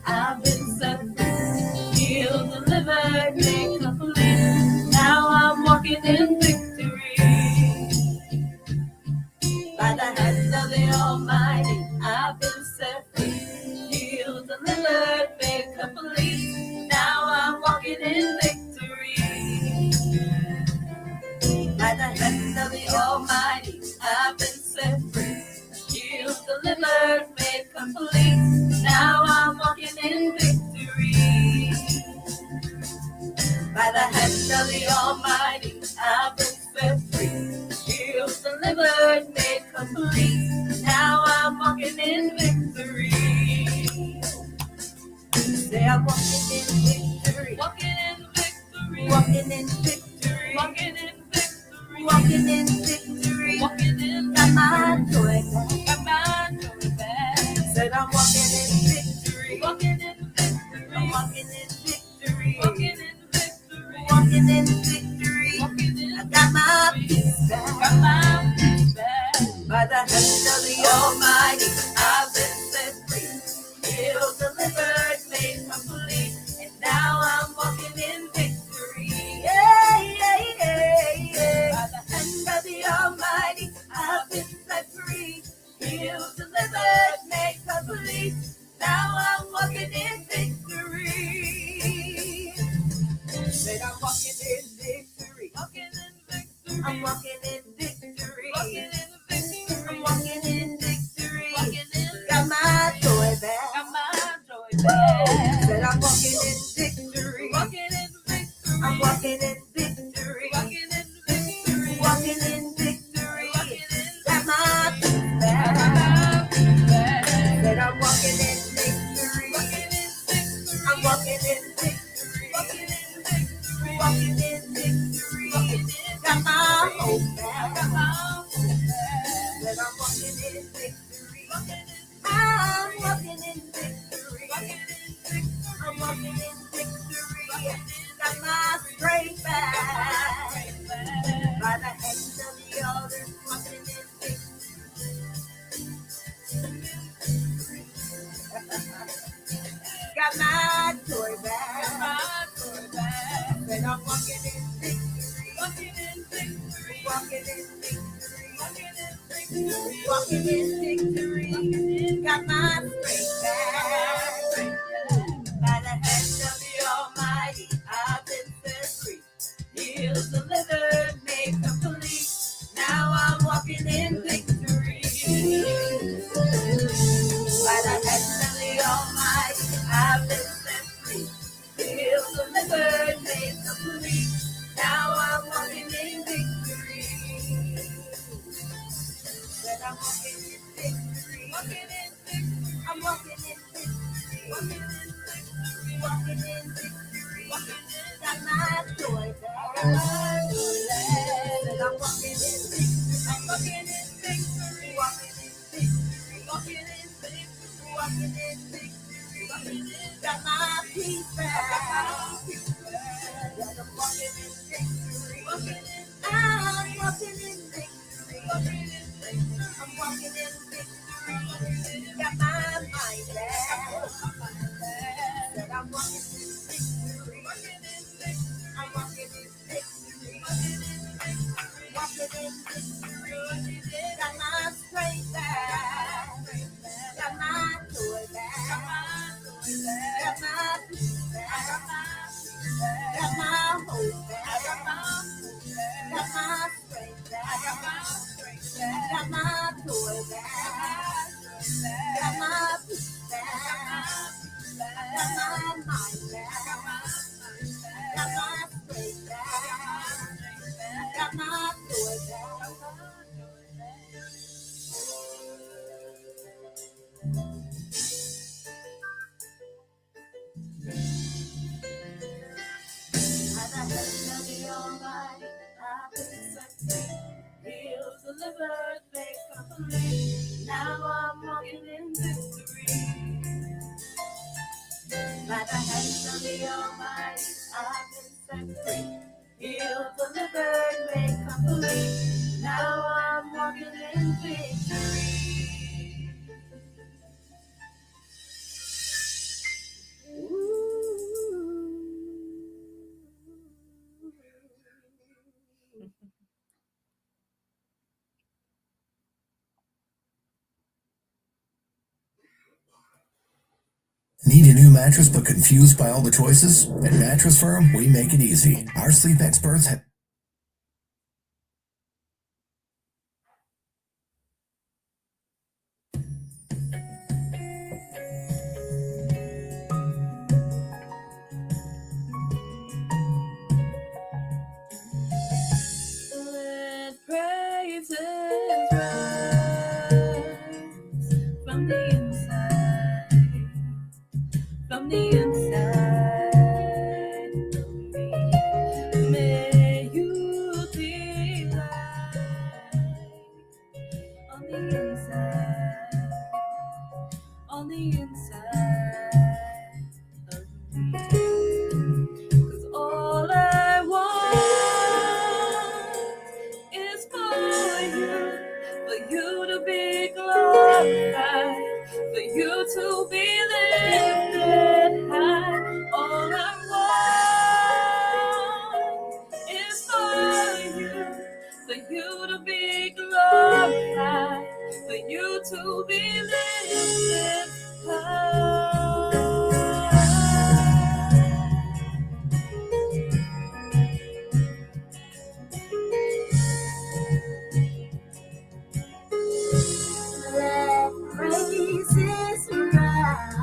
I've been set free, healed, delivered, made complete. Now I'm walking in victory. By the hand of the Almighty, I've been set free, healed, delivered, made complete. Now I'm walking in victory. By the hand of the Almighty, I've been set free, healed, delivered, made complete. Now I'm walking in victory. By the hand of the Almighty, I've been set free, healed, delivered, made complete. Now I'm walking in victory. Say I'm walking in victory. Walking in victory. Walking in victory. Walking in victory. Walking in victory. Walking in. Got my joy back. Got my joy back. Said I'm walking in victory. Walking in victory. I'm walking in victory. Walking in victory. Walking in victory. Walking in. I got my peace back. Got my peace back. By the hand of the Almighty, I've been set free, healed, delivered, made complete, and now I'm walking in victory. Yeah, yeah, yeah, yeah. By the hand of the Almighty, I've been set free, healed, delivered, made complete. Now I'm walking in victory. Said I'm walking in victory. Walking in victory. I'm walking in victory. Walking in victory. I'm walking in victory. Walking in. Got my joy back. Got my joy back. Said I'm walking in victory. Walking in victory. I'm walking in victory. Walking in victory. Walking in victory. Walking in. Got my peace back. Got my peace back. Said I'm walking in victory. Walking in victory. I'm walking in victory. Walking in victory. Walking in victory. Walking in. Got my hope back. Got my hope back. Said I'm walking in victory. I'm walking in victory. I'm walking in victory. Got my strength back. By the hand of the altar, walking in victory. Got my joy back. Got my joy back. Said I'm walking in victory. Walking in victory. Walking in victory. Walking in victory. Walking in victory. Got my strength back. By the hand of the Almighty, I've been set free, healed, delivered, made complete. Now I'm walking in victory. By the hand of the Almighty, I've been set free, healed, delivered, made complete. Now I'm walking in victory. That I'm walking in victory. Walking in victory. I'm walking in victory. Walking in victory. Walking in victory. Walking in. Got my joy back. Got my joy back. That I'm walking in victory. I'm walking in victory. Walking in victory. Walking in victory. Walking in victory. Walking in. Got my peace back. That I'm walking in victory. Walking in. I'm walking in victory. Walking in. I'm walking in victory. Got my mind back. Said I'm walking in victory. I'm walking in victory. Walking in victory. Got my strength back. Got my joy back. Got my peace back. Got my hope back. Got my strength back. Got my joy back. Got my peace back. Got my mind back. Got my strength back. Got my joy back. By the hand of the Almighty, I've been set free, healed, delivered, made complete. Now I'm walking in victory. By the hand of the Almighty, I've been set free, healed, delivered, made complete. Now I'm walking in victory. Need a new mattress but confused by all the choices? At Mattress Firm, we make it easy. Our sleep experts have Let praises rise from the inside of me. May you delight on the inside of me. 'Cause all I want is for you to be glorified, for you to be lifted high. All I want is for you to be glorified, for you to be lifted high. Let praises rise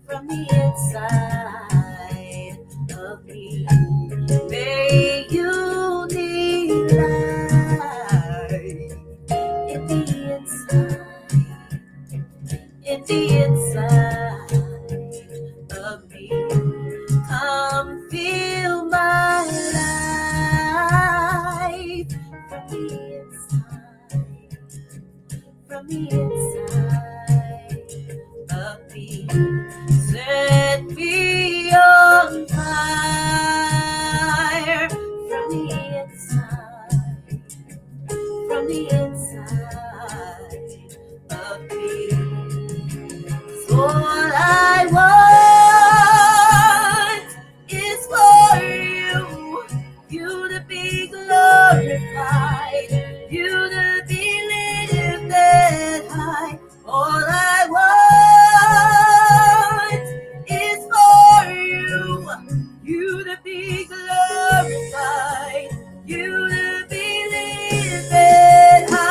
from the inside of me. May you delight in the inside of me. Come feel my life from the inside of me. Set me on fire from the inside of me. So all I want is for you to be glorified, you to be lifted high. All I want is for you to be glorified, you to be lifted high.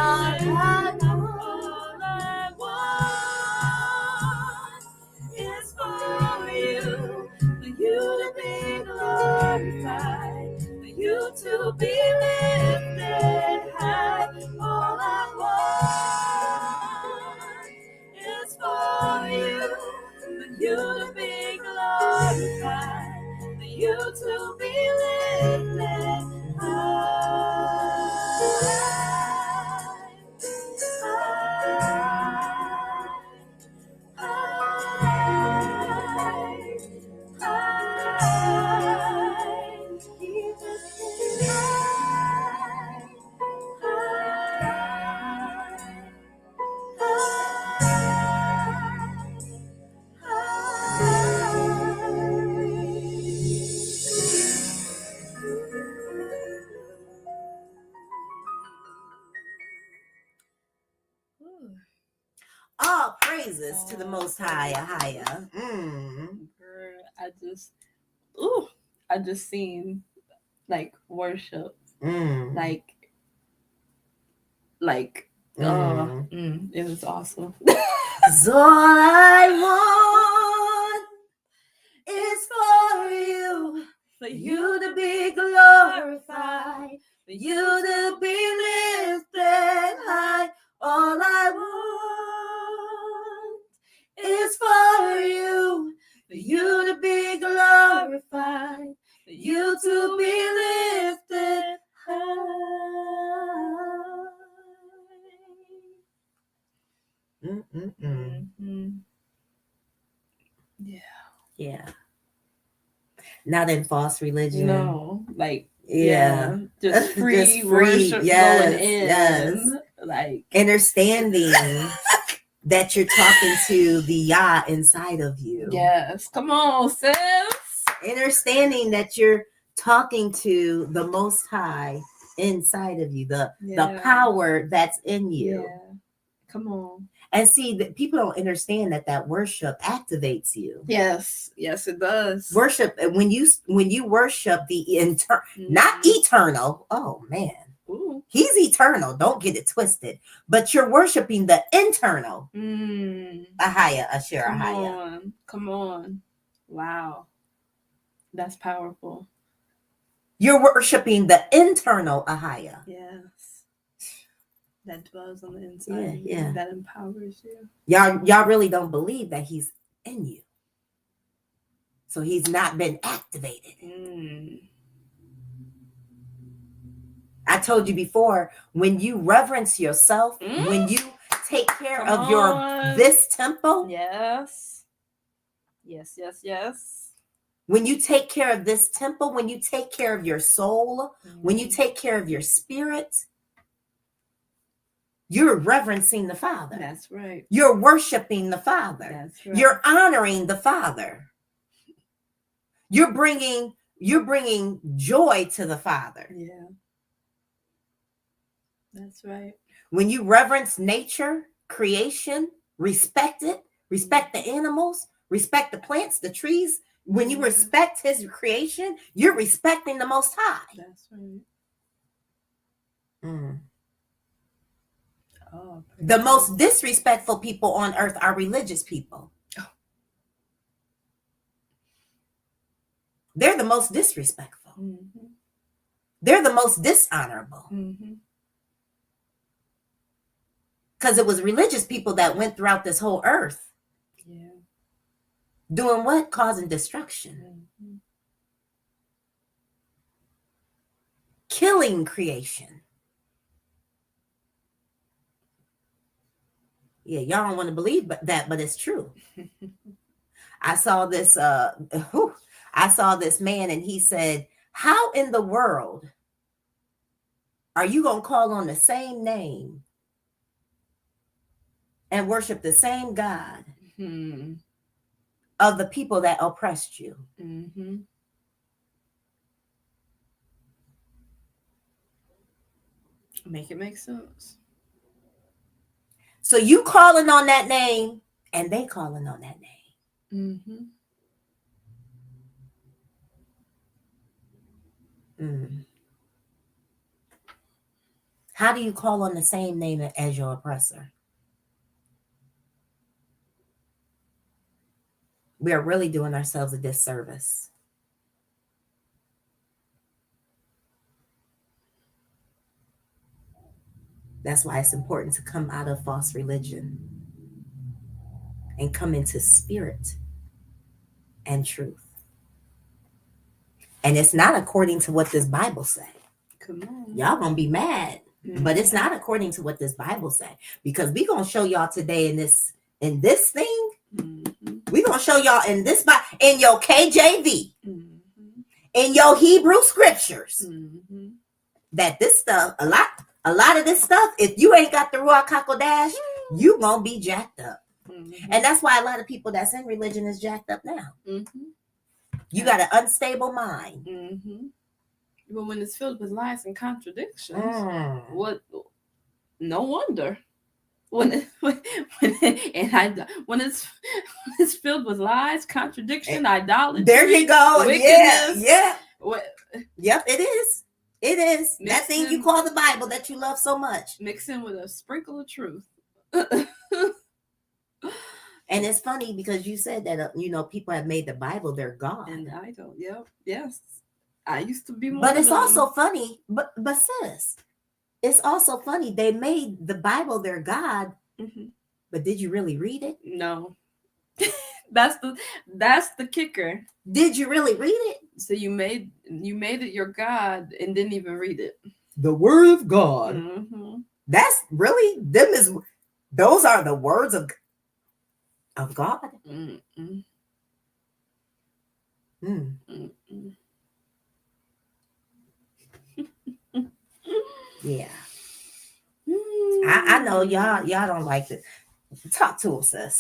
want is for you to be glorified, for you to be lifted high. All I want is for you to be glorified, for you to be lifted All praises to the Most High, AAHIYAH. Girl, I just seen like worship, like it was awesome. 'Cause all I want is for you to be glorified, for you to be lifted high. All I want is for you to be glorified, for you to be lifted high. Yeah. Not in false religion. No, like Just just free free, worship yes, going in. yes. Like Understanding that you're talking to the Yah inside of you. yes, come on, sis. Understanding that you're talking to the Most High inside of you, the power that's in you. Yeah. Come on. And see that people don't understand that worship activates you. Yes, it does. Worship, when you worship the not eternal. Oh man. Ooh. He's eternal. Don't get it twisted. But you're worshiping the internal. AAHIYAH, Asher AAHIYAH. Come on. Wow. That's powerful. You're worshiping the internal AAHIYAH. Yes. That dwells on the inside. Yeah. That empowers you. Y'all really don't believe that he's in you. So he's not been activated. I told you before, when you reverence yourself, when you take care of this temple. Yes. When you take care of this temple, when you take care of your soul, when you take care of your spirit, you're reverencing the Father. That's right. You're worshiping the Father. That's right. You're honoring the Father. You're bringing joy to the Father. Yeah. That's right. When you reverence nature, creation, respect it, respect the animals, respect the plants, the trees. When you respect his creation, you're respecting the Most High. That's right. Oh, the most disrespectful people on earth are religious people. Oh. They're the most disrespectful. They're the most dishonorable. Because it was religious people that went throughout this whole earth. Yeah. Doing what? Causing destruction. Killing creation. Yeah, y'all don't want to believe that, but it's true. I saw this man and he said, how in the world are you going to call on the same name and worship the same God of the people that oppressed you? Make it make sense. So you calling on that name and they calling on that name. How do you call on the same name as your oppressor? We are really doing ourselves a disservice. That's why it's important to come out of false religion and come into spirit and truth. And it's not according to what this Bible say. Come on. Y'all gonna be mad, but it's not according to what this Bible say, because we gonna show y'all today in this thing. Mm-hmm. We gonna show y'all in this in your KJV, Mm-hmm. in your Hebrew scriptures, Mm-hmm. that this stuff, a lot of this stuff, if you ain't got the Ruach HaKodesh, you gonna be jacked up. Mm-hmm. And that's why a lot of people that's in religion is jacked up now. Mm-hmm. You got an unstable mind. Mm-hmm. But when it's filled with lies and contradictions, Mm. what? No wonder. When it's filled with lies, contradiction, idolatry. There you go. Wickedness. Yeah. What? Yep, it is. It is. That Mixed thing you in- call the Bible that you love so much. Mix in with a sprinkle of truth. And it's funny because you said that, people have made the Bible their God. And I don't. Yep. Yes. I used to be one. But of it's them. also funny, but sis, it's also funny. They made the Bible their God, Mm-hmm. but did you really read it? No. That's the kicker. Did you really read it? So you made it your God and didn't even read it. The Word of God. Mm-hmm. That's really those are the words of God. Mm-mm. Mm. Mm-mm. Yeah. I know y'all don't like to talk to us, sis.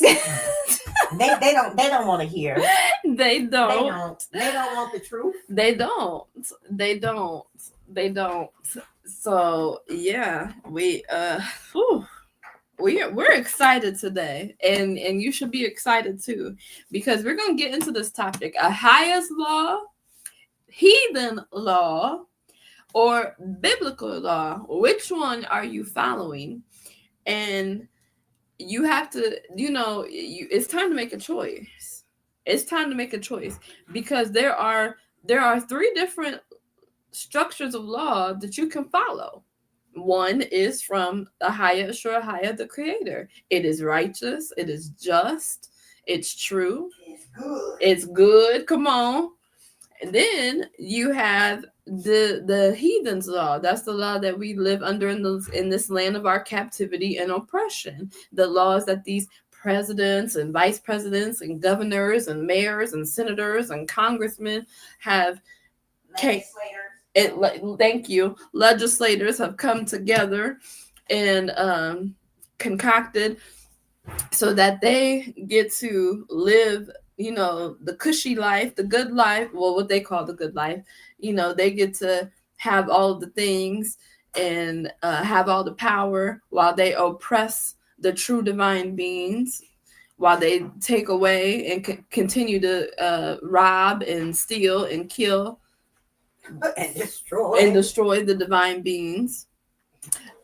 they don't want to hear. They don't. They don't want the truth. They don't. So yeah, we're excited today, and you should be excited too, because we're gonna get into this topic: AAHIYAH's law, heathen law, or biblical law. Which one are you following? And you have to, it's time to make a choice. It's time to make a choice, because there are 3 different structures of law that you can follow. One is from AAHIYAH, the Creator. It is righteous. It is just. It's true. It's good. It's good. Come on. And then you have the heathen's law. That's the law that we live under in this land of our captivity and oppression. The laws that these presidents and vice presidents and governors and mayors and senators and congressmen have. Thank you. Legislators have come together and concocted so that they get to live, the cushy life, the good life. Well, what they call the good life. They get to have all the things and have all the power while they oppress the true divine beings, while they take away and continue to rob and steal and kill And destroy the divine beings.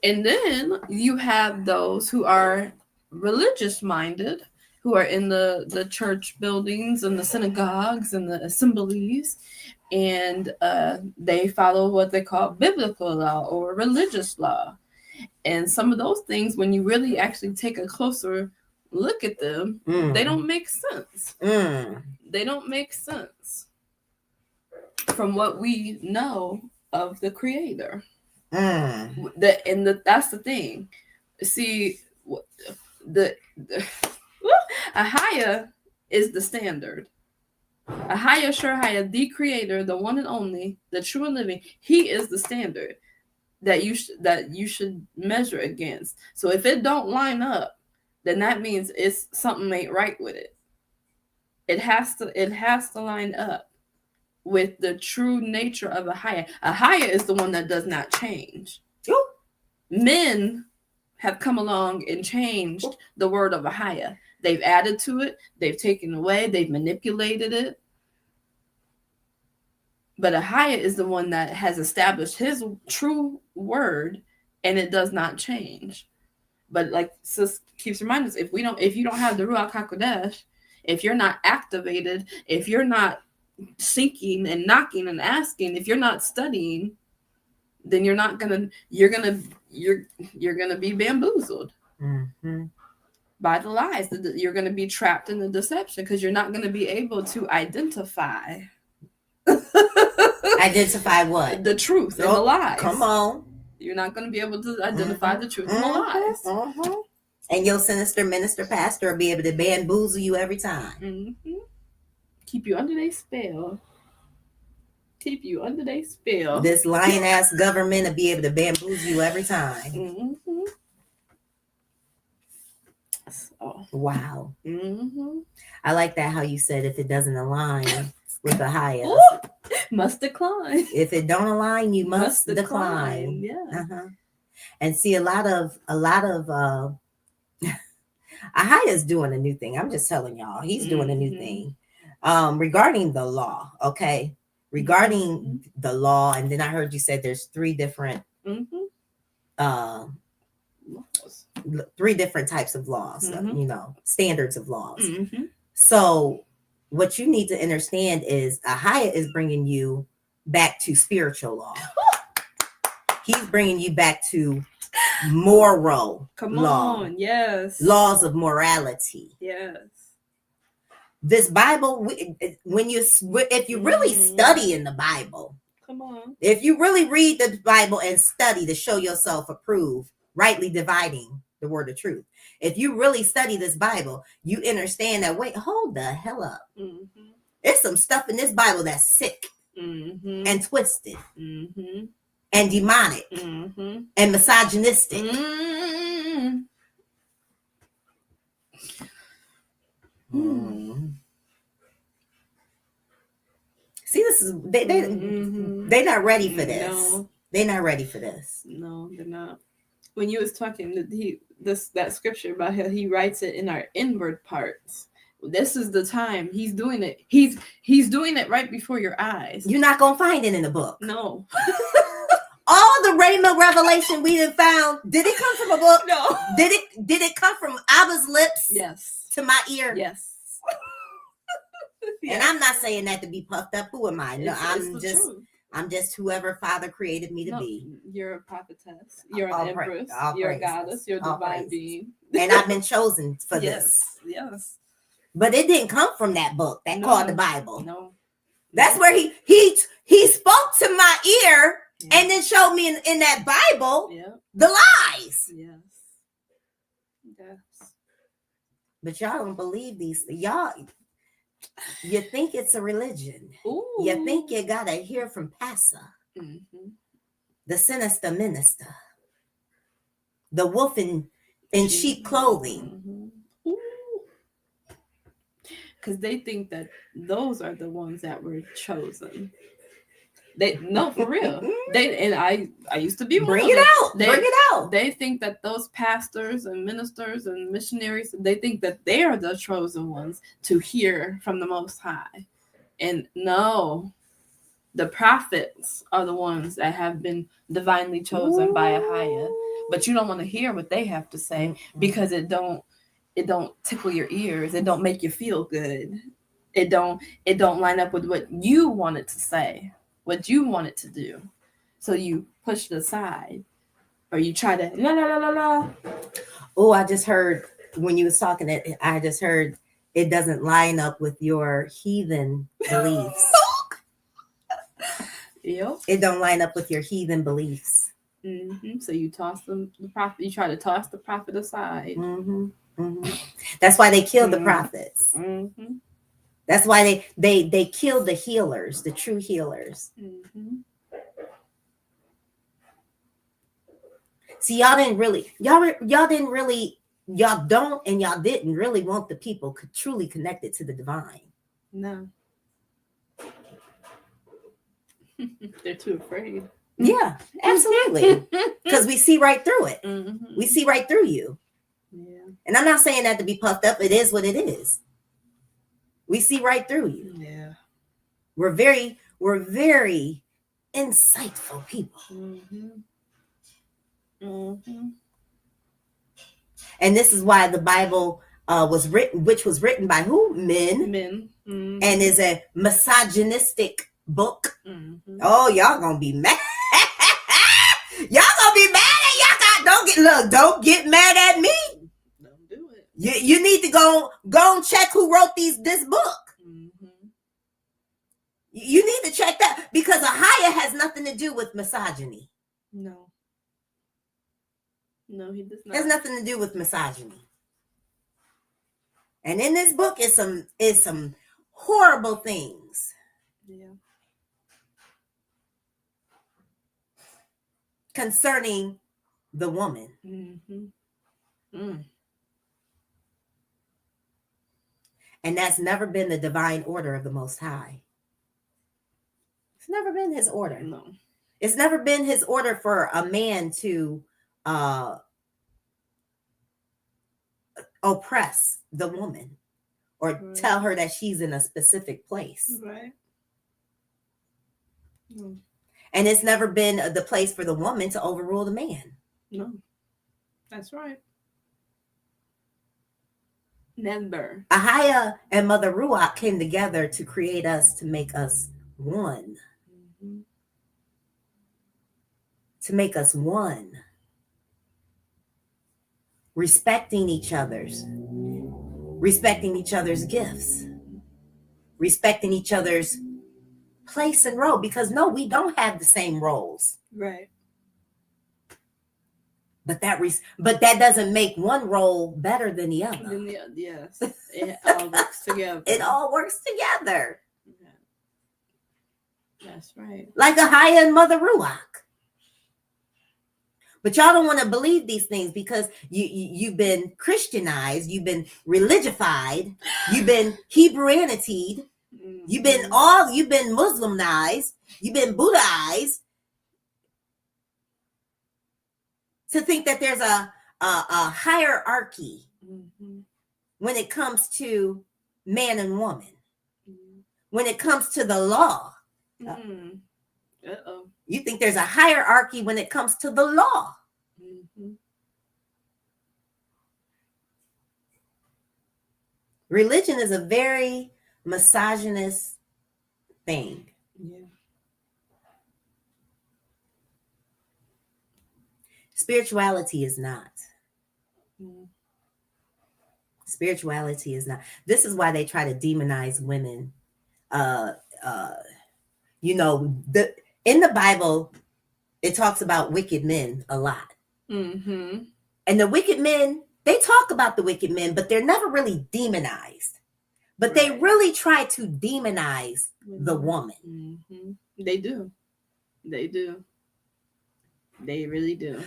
And then you have those who are religious minded, who are in the church buildings and the synagogues and the assemblies, and they follow what they call biblical law or religious law. And some of those things, when you really actually take a closer look at them, they don't make sense. They don't make sense from what we know of the Creator. That's the thing. See, AAHIYAH is the standard. AAHIYAH, the Creator, the one and only, the true and living. He is the standard that you should measure against. So if it don't line up, then that means it's something ain't right with it. It has to line up with the true nature of AAHIYAH. AAHIYAH is the one that does not change. Men have come along and changed the word of AAHIYAH. They've added to it, they've taken away, they've manipulated it. But AAHIYAH is the one that has established his true word and it does not change. But like sis keeps reminding us, if you don't have the Ruach HaKodesh, if you're not activated, if you're not seeking and knocking and asking, if you're not studying, then you're gonna be bamboozled by the lies. You're gonna be trapped in the deception because you're not gonna be able to identify what? the truth and the lies. Come on. You're not gonna be able to identify the truth and the lies. And your sinister minister pastor will be able to bamboozle you every time. Keep you under their spell. Keep you under their spell. This lying ass government will be able to bamboozle you every time. Oh. Wow. I like that how you said if it doesn't align with the higher, must decline. if it don't align, you must decline. Yeah. And see, a lot of AAHIYAH's doing a new thing. I'm just telling y'all, he's doing a new thing regarding the law. Okay, regarding the law, and then I heard you said there's three different types of laws. Standards of laws. So what you need to understand is AAHIYAH is bringing you back to spiritual law. He's bringing you back to moral law. Yes. Laws of morality. Yes. This Bible, if you really study in the Bible, come on. If you really read the Bible and study to show yourself approved, rightly dividing the word of truth. If you really study this Bible, you understand that, wait, hold the hell up. There's some stuff in this Bible that's sick and twisted and demonic and misogynistic. See, this is they're not ready for this. No. They're not ready for this. No, they're not. When you was talking, that scripture about how he writes it in our inward parts. This is the time he's doing it. He's doing it right before your eyes. You're not gonna find it in the book. No. All the Rhema revelation we done found, did it come from a book? No. Did it come from Abba's lips? Yes. To my ear? Yes. And I'm not saying that to be puffed up. Who am I? No, It's I'm just whoever Father created me to be. You're a prophetess. You're All an empress. all You're a praises. goddess. You're a All divine praises. being. And I've been chosen for this. Yes. But it didn't come from that book that called the Bible. No. That's where he spoke to my ear and then showed me in that Bible the lies. Yes. But y'all don't believe these. Y'all, you think it's a religion. Ooh. You think you gotta hear from Pastor, the sinister minister, the wolf in sheep clothing. Because they think that those are the ones that were chosen. No, for real. I used to be one. Bring it out. Bring it out. They think that those pastors and ministers and missionaries, they think that they are the chosen ones to hear from the Most High. And no, the prophets are the ones that have been divinely chosen by AAHIYAH. But you don't want to hear what they have to say because it don't tickle your ears. It don't make you feel good. It don't line up with what you want it to say, what you want it to do. So you push it aside, or you try to la la la la la. Oh, I just heard when you was talking it. I just heard it doesn't line up with your heathen beliefs. Yep. It don't line up with your heathen beliefs. So you toss the prophet. You try to toss the prophet aside. That's why they killed the prophets. Mm-hmm. That's why they killed the healers, the true healers. Mm-hmm. See, y'all don't and y'all didn't really want the people truly connected to the divine. No. They're too afraid. Yeah, absolutely. Because we see right through it. Mm-hmm. We see right through you. Yeah. And I'm not saying that to be puffed up. It is what it is. We see right through you. Yeah. We're very insightful people. Mm-hmm. Mm-hmm. And this is why the Bible was written, which was written by who? Men. Men. Mm-hmm. And is a misogynistic book. Mm-hmm. Oh, y'all gonna be mad. Y'all gonna be mad at y'all. Don't get mad at me. Don't do it. You need to go and check who wrote this book. Mm-hmm. You need to check that, because AAHIYAH has nothing to do with misogyny. No. No, he does It not. has nothing to do with misogyny. And in this book is some horrible things Yeah. concerning the woman. Mm-hmm. Mm. And that's never been the divine order of the Most High. It's never been his order. No. It's never been his order for a man to oppress the woman or Right. tell her that she's in a specific place. Right. No. And it's never been the place for the woman to overrule the man. No. That's right. Never. AAHIYAH and Mother Ruach came together to create us, to make us one. Mm-hmm. To make us one. Respecting each other's gifts, respecting each other's place and role, because no, we don't have the same roles. Right. But that doesn't make one role better than the other. Then yes. It all works together. It all works together. Yeah. That's right. Like AAHIYAH and Mother Ruach. But y'all don't want to believe these things because you've been Christianized, you've been religified, you've been Hebrewanitied, Mm-hmm. you've been Muslimized, you've been Buddhized, to think that there's a hierarchy Mm-hmm. when it comes to man and woman, Mm-hmm. when it comes to the law. Mm-hmm. Uh-oh. You think there's a hierarchy when it comes to the law. Mm-hmm. Religion is a very misogynist thing. Yeah. Spirituality is not. Mm. Spirituality is not. This is why they try to demonize women. In the Bible, it talks about wicked men a lot. Mm-hmm. And the wicked men, they talk about the wicked men, but they're never really demonized. But they Right. really try to demonize the woman. Mm-hmm. They do. They do. They really do.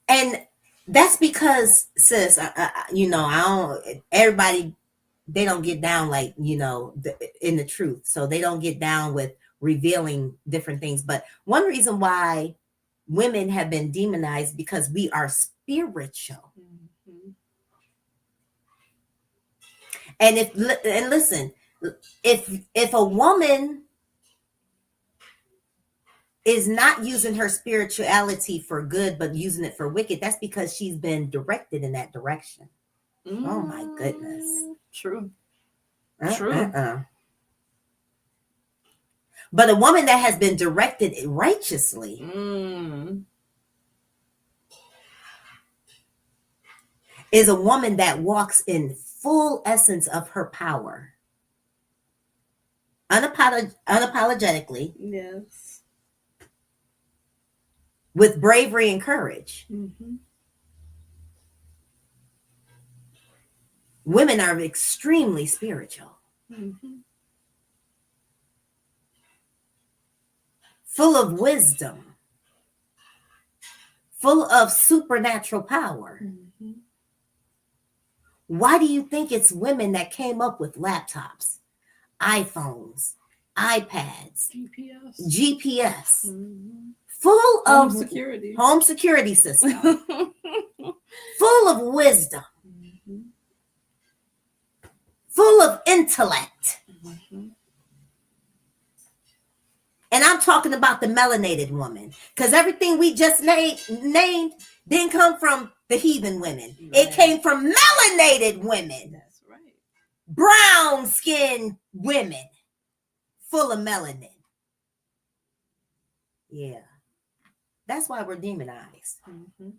And that's because, sis, everybody, they don't get down like, in the truth. So they don't get down with revealing different things. But one reason why women have been demonized, because we are spiritual. Mm-hmm. And listen, if a woman is not using her spirituality for good, but using it for wicked, that's because she's been directed in that direction. Oh my goodness. True. True. But a woman that has been directed righteously is a woman that walks in full essence of her power. Unapologetically. Yes. With bravery and courage. Mm-hmm. Women are extremely spiritual. Mm-hmm. Full of wisdom. Full of supernatural power. Mm-hmm. Why do you think it's women that came up with laptops, iPhones, iPads, GPS, Mm-hmm. full Home of security. home security system, full of wisdom, Mm-hmm. full of intellect? Mm-hmm. And I'm talking about the melanated woman, because everything we just named didn't come from the heathen women. Right. It came from melanated women, That's right. brown skinned women, full of melanin. Yeah. That's why we're demonized. Mm-hmm.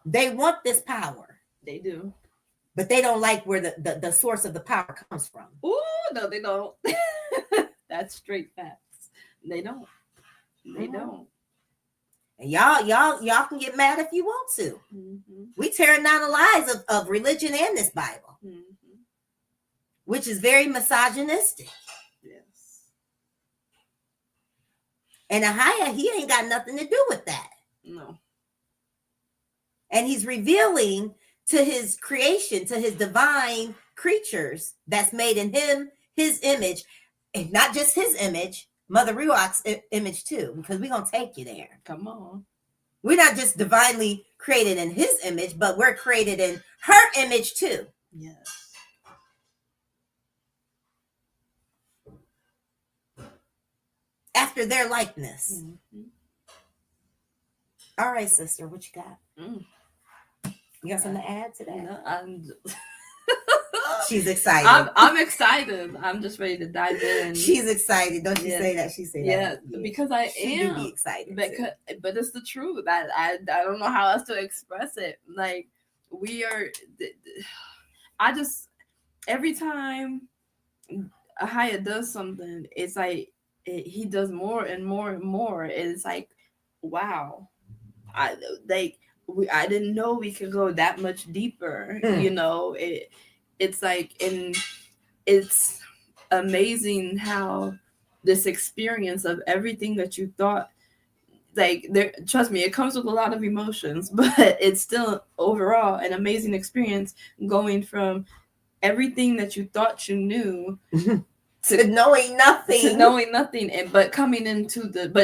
They want this power, They do. but they don't like where the source of the power comes from. Ooh, no, they don't. That's straight facts. They don't. They don't. And y'all can get mad if you want to. Mm-hmm. We tearing down the lies of religion and this Bible, Mm-hmm. which is very misogynistic. Yes. And AAHIYAH, he ain't got nothing to do with that. No. And he's revealing to his creation, to his divine creatures that's made in him, his image, and not just his image, Mother Ruach's image too, because we're going to take you there. Come on. We're not just divinely created in his image, but we're created in her image too. Yes. After their likeness. Mm-hmm. All right, sister, what you got? Mm. You got something to add to that? No, I'm just... She's excited. I'm excited. I'm just ready to dive in. She's excited. Don't you Yeah. say that? She say Yeah, that. because I She do am. be excited. Because, too. but it's the truth. I don't know how else to express it. Like, we are. I just, every time AAHIYAH does something, it's like he does more and more and more. It's like, wow, I didn't know we could go that much deeper. You know, it's like, and it's amazing how this experience of everything that you thought, like, there, trust me, it comes with a lot of emotions, but it's still overall an amazing experience, going from everything that you thought you knew to knowing nothing. but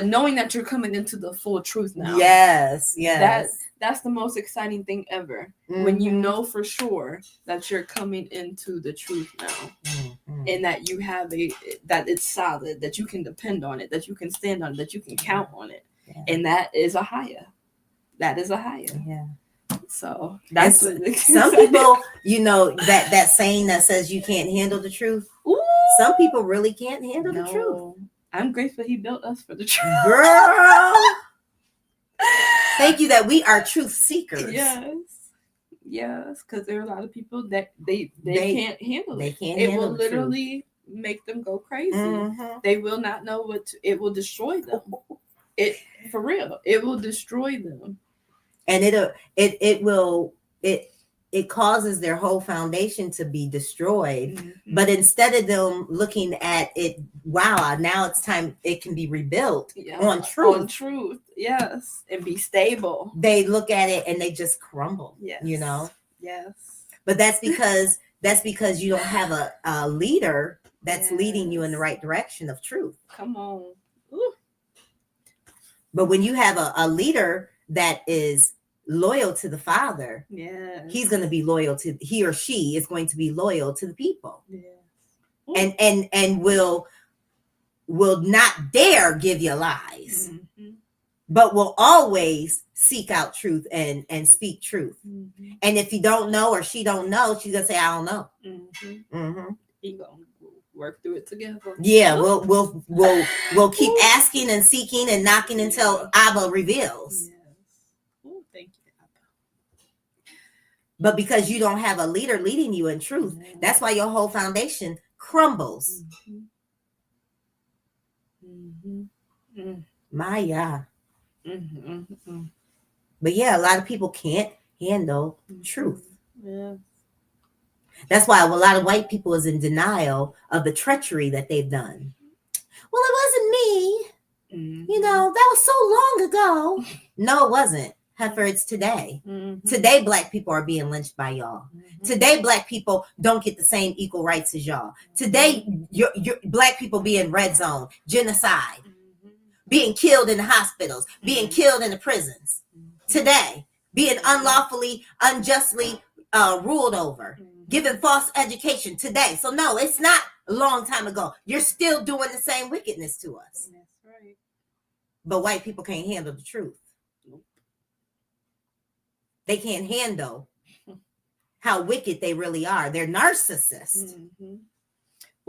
knowing that you're coming into the full truth now. Yes. That's the most exciting thing ever. When you know for sure that you're coming into the truth now, and that you have that it's solid, that you can depend on it, that you can stand on it, that you can count on it. Yeah. And that is AAHIYAH. That is AAHIYAH. Yeah. So that's what some people, you know, that saying that says you can't handle the truth. Ooh, Some people really can't handle the truth. I'm grateful he built us for the truth. Girl. Thank you that we are truth seekers. Yes, because there are a lot of people that they can't handle They it. can't It handle will the truth. literally make them go crazy. Mhm. They will not know it will destroy them. It, for real, it will destroy them. And it causes their whole foundation to be destroyed. Mm-hmm. But instead of them looking at it, wow, now it's time, it can be rebuilt on truth. On truth, yes, and be stable. They look at it and they just crumble. Yes. You know. Yes. But that's because you don't have a leader that's leading you in the right direction of truth. Come on. Ooh. But when you have a leader that is loyal to the Father, he's going to be loyal to, he or she is going to be loyal to the people. Yes. And will not dare give you lies, but will always seek out truth and speak truth. And if you don't know or she don't know, she's gonna say, I don't know. He gonna work through it together. Yeah, we'll keep asking and seeking and knocking until Abba reveals. Yes. Oh, thank you, Abba. But because you don't have a leader leading you in truth, that's why your whole foundation crumbles. Maya. But yeah, a lot of people can't handle truth. Yeah. That's why a lot of white people is in denial of the treachery that they've done. Well, it wasn't me. You know, that was so long ago. No, it wasn't. Heifer, it's today. Today, Black people are being lynched by y'all. Today, Black people don't get the same equal rights as y'all. Today, your Black people being red zone, genocide, being killed in the hospitals, being killed in the prisons. Today, being unlawfully, unjustly ruled over, given false education today. So no, it's not a long time ago. You're still doing the same wickedness to us. That's right. But white people can't handle the truth. They can't handle how wicked they really are. They're narcissists.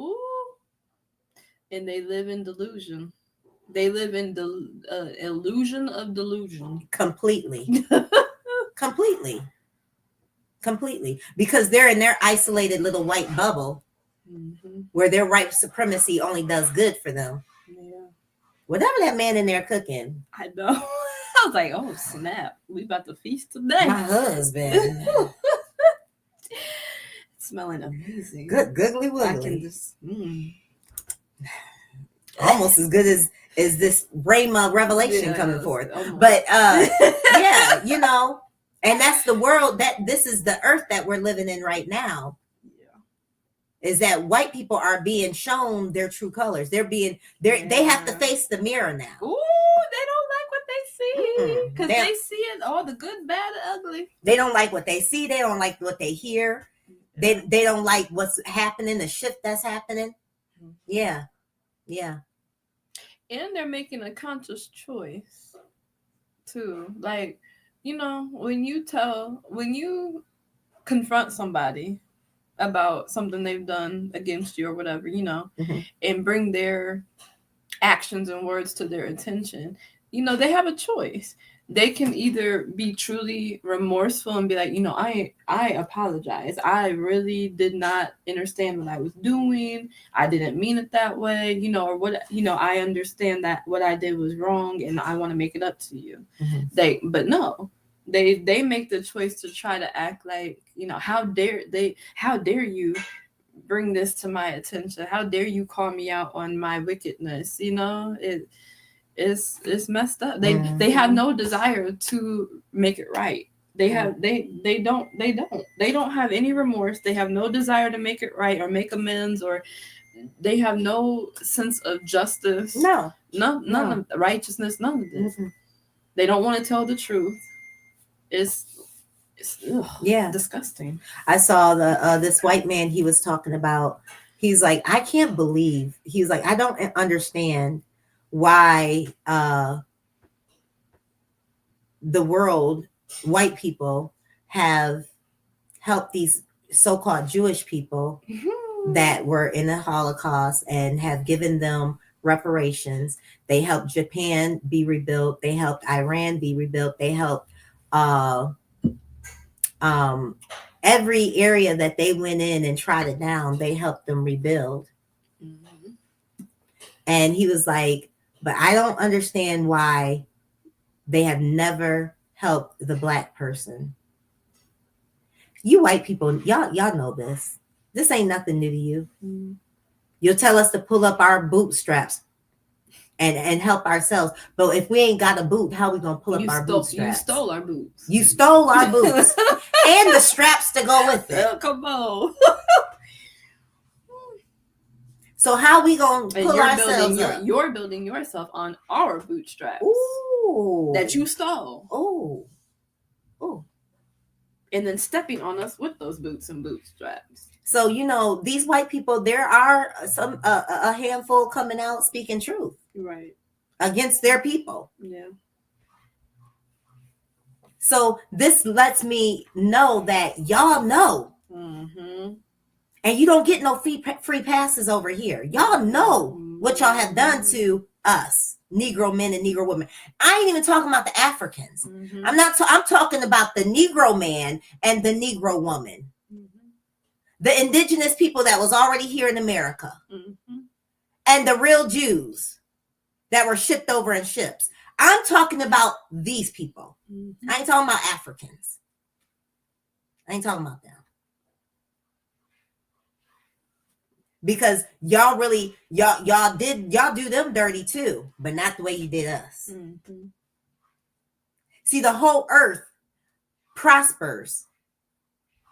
Ooh. And they live in delusion. They live in the illusion of delusion. Completely. Completely. Because they're in their isolated little white bubble where their white supremacy only does good for them. Yeah. Whatever that man in there cooking. I know. I was like, oh, snap. We about to feast today. My husband. Smelling amazing. Good googly I woogly. can just... Almost as good as this Rhema revelation coming forth. Oh But yeah, you know, and that's the world, that this is the earth that we're living in right now. Is that white people are being shown their true colors. They have to face the mirror now. Ooh, they don't like what they see. Because they see it all, the good, bad, and ugly. They don't like what they see. They don't like what they hear. They don't like what's happening, the shift that's happening. Yeah. And they're making a conscious choice too. Like, you know, when you confront somebody about something they've done against you or whatever, you know, and bring their actions and words to their attention, you know, they have a choice. They can either be truly remorseful and be like, you know, I apologize. I really did not understand what I was doing. I didn't mean it that way, you know, or what, you know, I understand that what I did was wrong and I want to make it up to you. But no, they make the choice to try to act like, you know, how dare you bring this to my attention? How dare you call me out on my wickedness? You know, it's messed up. They have no desire to make it right. They don't have any remorse. They have no desire to make it right or make amends, or they have no sense of justice. None of righteousness, none of this. They don't want to tell the truth. It's disgusting. I saw this white man, he was talking about, he's like, I can't believe, he's like, I don't understand why the world, white people, have helped these so-called Jewish people that were in the Holocaust and have given them reparations. They helped Japan be rebuilt. They helped Iran be rebuilt. They helped every area that they went in and trod it down, they helped them rebuild. And he was like, but I don't understand why they have never helped the Black person. You white people, y'all know this. This ain't nothing new to you. You'll tell us to pull up our bootstraps and help ourselves. But if we ain't got a boot, how we gonna pull up our bootstraps? You stole our boots. You stole our boots and the straps to go with it. Oh, come on. So how we gonna pull ourselves up? You're building yourself on our bootstraps. Ooh. That you stole. Oh. And then stepping on us with those boots and bootstraps. So, you know, these white people, there are some a handful coming out speaking truth. Right. Against their people. Yeah. So this lets me know that y'all know. And you don't get no free passes over here. Y'all know what y'all have done to us, Negro men and Negro women. I ain't even talking about the Africans. I'm talking about the Negro man and the Negro woman. The indigenous people that was already here in America. And the real Jews that were shipped over in ships. I'm talking about these people. I ain't talking about Africans. I ain't talking about them. Because y'all really, y'all do them dirty too, but not the way you did us. See, the whole earth prospers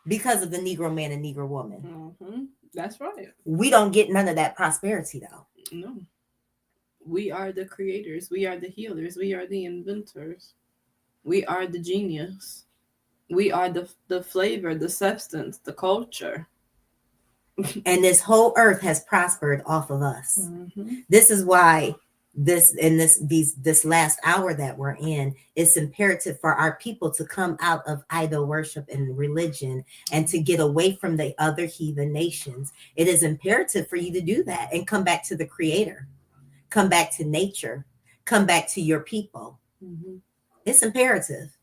because of the Negro man and Negro woman. That's right. We don't get none of that prosperity though. No. We are the creators. We are the healers. We are the inventors. We are the genius. We are the flavor, the substance, the culture. And this whole earth has prospered off of us. This is why this last hour that we're in, it's imperative for our people to come out of idol worship and religion and to get away from the other heathen nations. It is imperative for you to do that and come back to the Creator, come back to nature, come back to your people. It's imperative.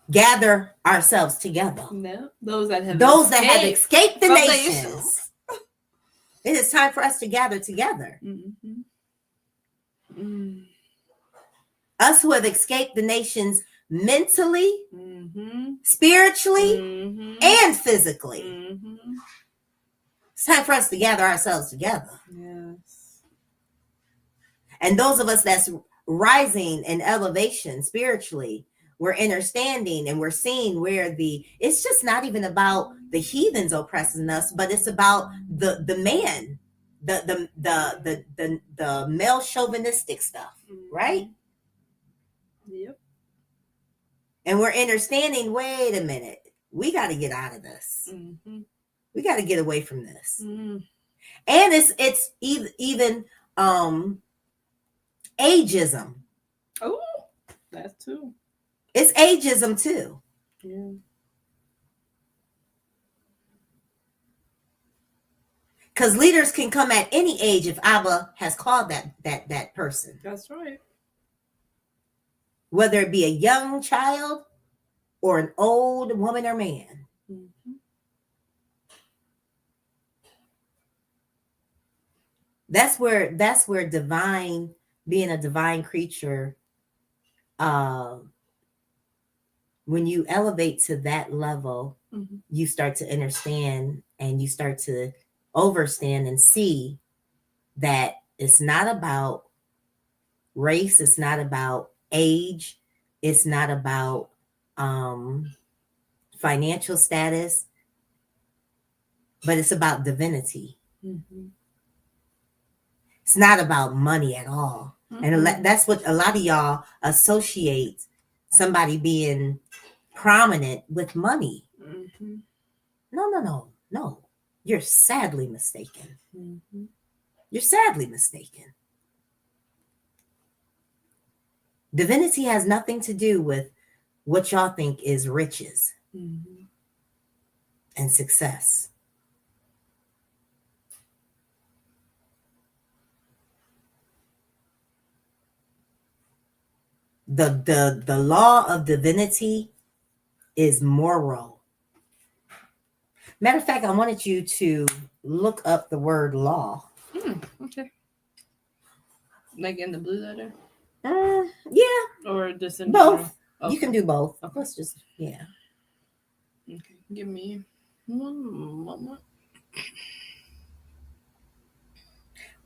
Gather ourselves together. No, those that have escaped the from the nations. It is time for us to gather together. Us who have escaped the nations mentally, spiritually, and physically. It's time for us to gather ourselves together. Yes. And those of us that's rising in elevation spiritually, we're understanding and we're seeing where it's just not even about the heathens oppressing us, but it's about the man, the male chauvinistic stuff, right? Yep. And we're understanding, wait a minute, we got to get out of this. We got to get away from this. And it's even ageism. Oh, that too. It's ageism too. Yeah. Because leaders can come at any age if Abba has called that person. That's right. Whether it be a young child or an old woman or man. That's where divine, being a divine creature, when you elevate to that level, you start to understand and you start to overstand and see that it's not about race, it's not about age, it's not about financial status, but it's about divinity. It's not about money at all. And that's what a lot of y'all associate somebody being prominent with money. No. You're sadly mistaken. You're sadly mistaken. Divinity has nothing to do with what y'all think is riches and success. The law of divinity is moral. Matter of fact, I wanted you to look up the word law. Okay. Like in the blue letter? Yeah. Or just in both. Okay. You can do both. Okay. Let's just, yeah. Okay. Give me one moment.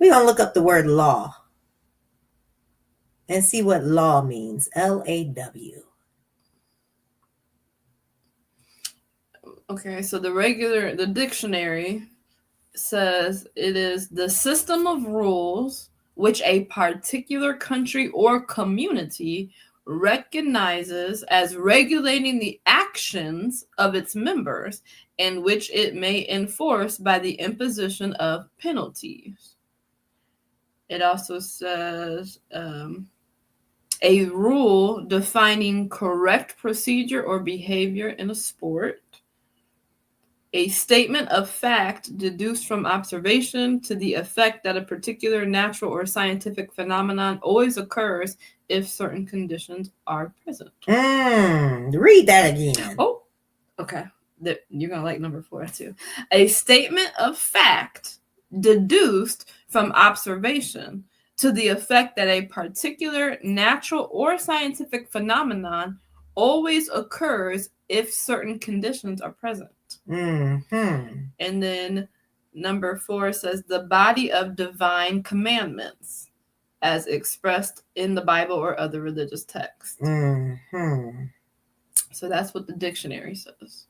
We're going to look up the word law and see what law means. L-A-W. Okay, so the dictionary says it is the system of rules which a particular country or community recognizes as regulating the actions of its members and which it may enforce by the imposition of penalties. It also says a rule defining correct procedure or behavior in a sport. A statement of fact deduced from observation to the effect that a particular natural or scientific phenomenon always occurs if certain conditions are present. Read that again. Oh, okay. You're going to like number 4 too. A statement of fact deduced from observation to the effect that a particular natural or scientific phenomenon always occurs if certain conditions are present. And then number 4 says the body of divine commandments as expressed in the Bible or other religious texts. So that's what the dictionary says.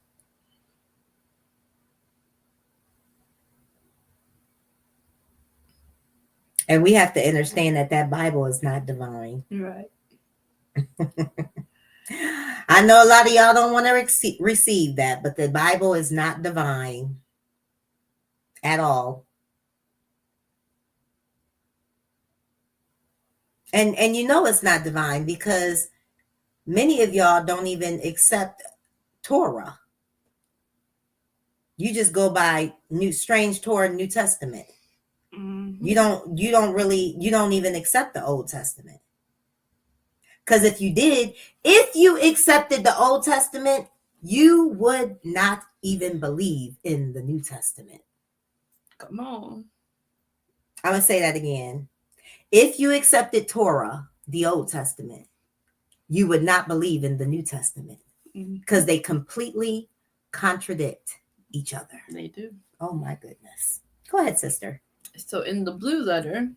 And we have to understand that Bible is not divine. Right. I know a lot of y'all don't want to receive that, but the Bible is not divine at all. And you know it's not divine because many of y'all don't even accept Torah. You just go by strange Torah, New Testament. Mhm. You don't even accept the Old Testament. Because if you accepted the Old Testament, you would not even believe in the New Testament. Come on. I'm going to say that again. If you accepted Torah, the Old Testament, you would not believe in the New Testament because they completely contradict each other. They do. Oh my goodness. Go ahead, sister. So in the blue letter,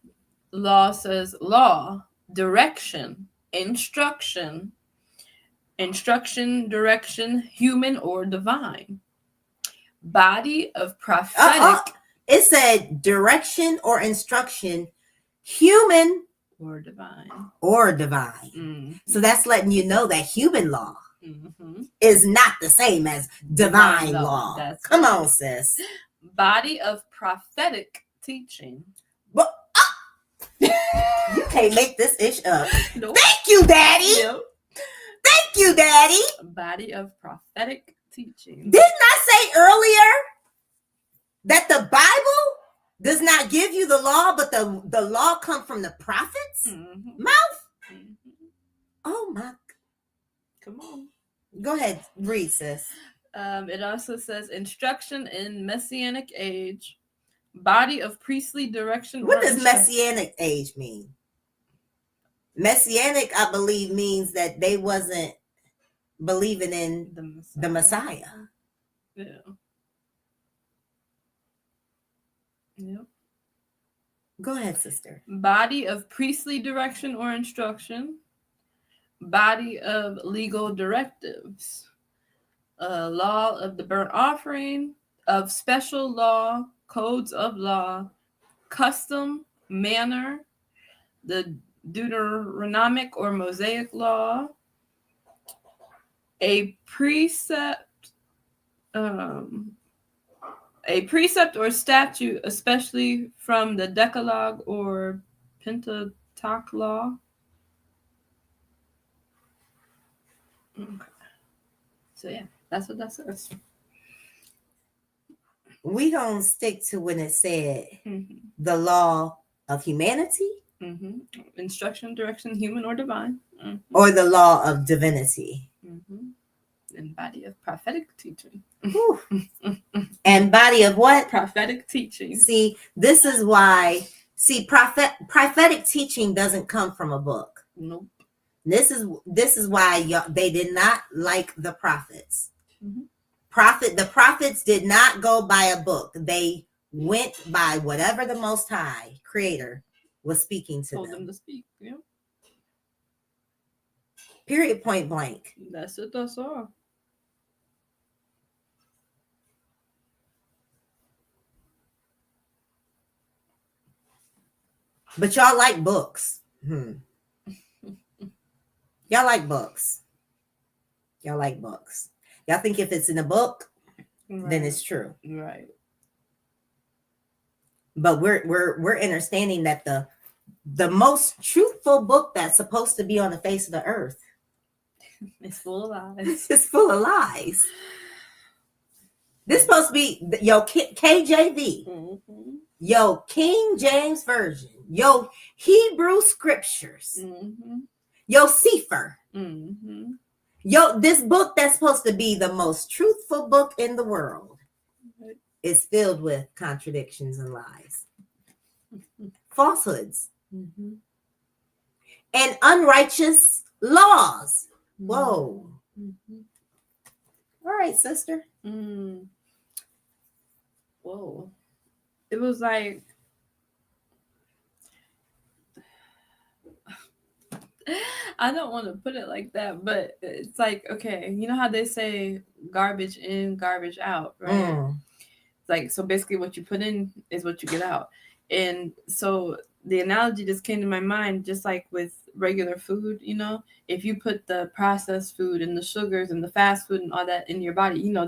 law says law, direction, instruction, direction, human or divine. Body of prophetic It said direction or instruction, human or divine. Mm. So that's letting you know that human law Mm-hmm. is not the same as divine law. That's Come right. on, sis. Body of prophetic teaching. But, you can't make this ish up. Nope. Thank you, Daddy. Yep. Thank you, Daddy. Body of prophetic teaching. Didn't I say earlier that the Bible does not give you the law, but the law comes from the prophets' mouth? Mm-hmm. Oh my. Come on. Go ahead, read, sis. It also says instruction in Messianic age, body of priestly direction. What does Messianic age mean? Messianic, I believe, means that they wasn't believing in the Messiah. Yeah. Yep. Go ahead, sister. Body of priestly direction or instruction, body of legal directives, law of the burnt offering, of special law, codes of law, custom, manner, the Deuteronomic or Mosaic law, a precept or statute, especially from the Decalogue or Pentateuch law. Okay. So yeah, that's what that says. We don't stick to when it said the law of humanity, instruction, direction, human or divine, or the law of divinity, and body of prophetic teaching. And body of what? Prophetic teaching. See, this is why. See, prophetic teaching doesn't come from a book. Nope. This is why they did not like the prophets. The prophets did not go by a book. They went by whatever the Most High Creator was speaking to Told them to speak. Yeah. Period. Point blank. That's it. That's all. But y'all like books. Y'all like books. Y'all like books. Y'all think if it's in a book, then it's true. Right. But we're understanding that the most truthful book that's supposed to be on the face of the earth is full of lies. It's full of lies. This supposed to be your KJV, your King James Version, your Hebrew Scriptures, your Sefer. This book that's supposed to be the most truthful book in the world is filled with contradictions and lies, falsehoods, and unrighteous laws. Whoa. All right, sister. Whoa. It was like, I don't want to put it like that, but it's like, okay, you know how they say garbage in, garbage out, right? Like, so basically what you put in is what you get out. And so the analogy just came to my mind, just like with regular food, you know, if you put the processed food and the sugars and the fast food and all that in your body, you know,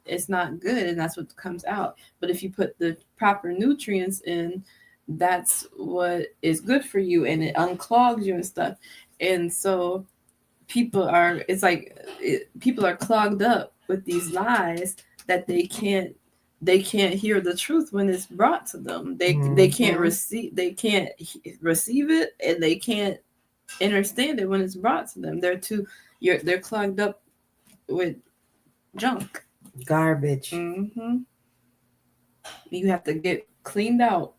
it's not good, and that's what comes out. But if you put the proper nutrients in, that's what is good for you, and it unclogs you and stuff. And so people are clogged up with these lies that they can't hear the truth when it's brought to them. They can't receive it, and they can't understand it when it's brought to them. They're clogged up with junk, Garbage. You have to get cleaned out.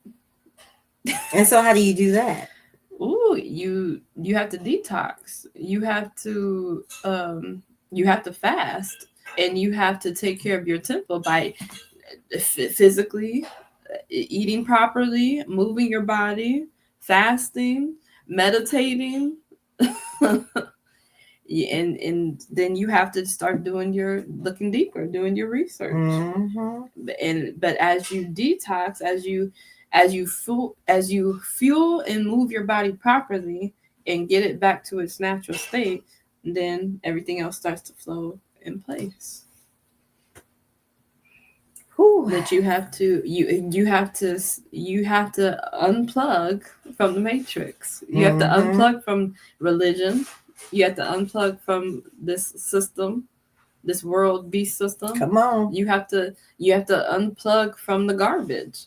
And so how do you do that? Ooh, you have to detox. You have to fast, and you have to take care of your temple by physically eating properly, moving your body, fasting, meditating. And then you have to start looking deeper, doing your research. But as you detox, as you fuel and move your body properly and get it back to its natural state, then everything else starts to flow in place. But you have to unplug from the matrix. You have to unplug from religion. You have to unplug from this system, this world beast system. Come on. You have to unplug from the garbage.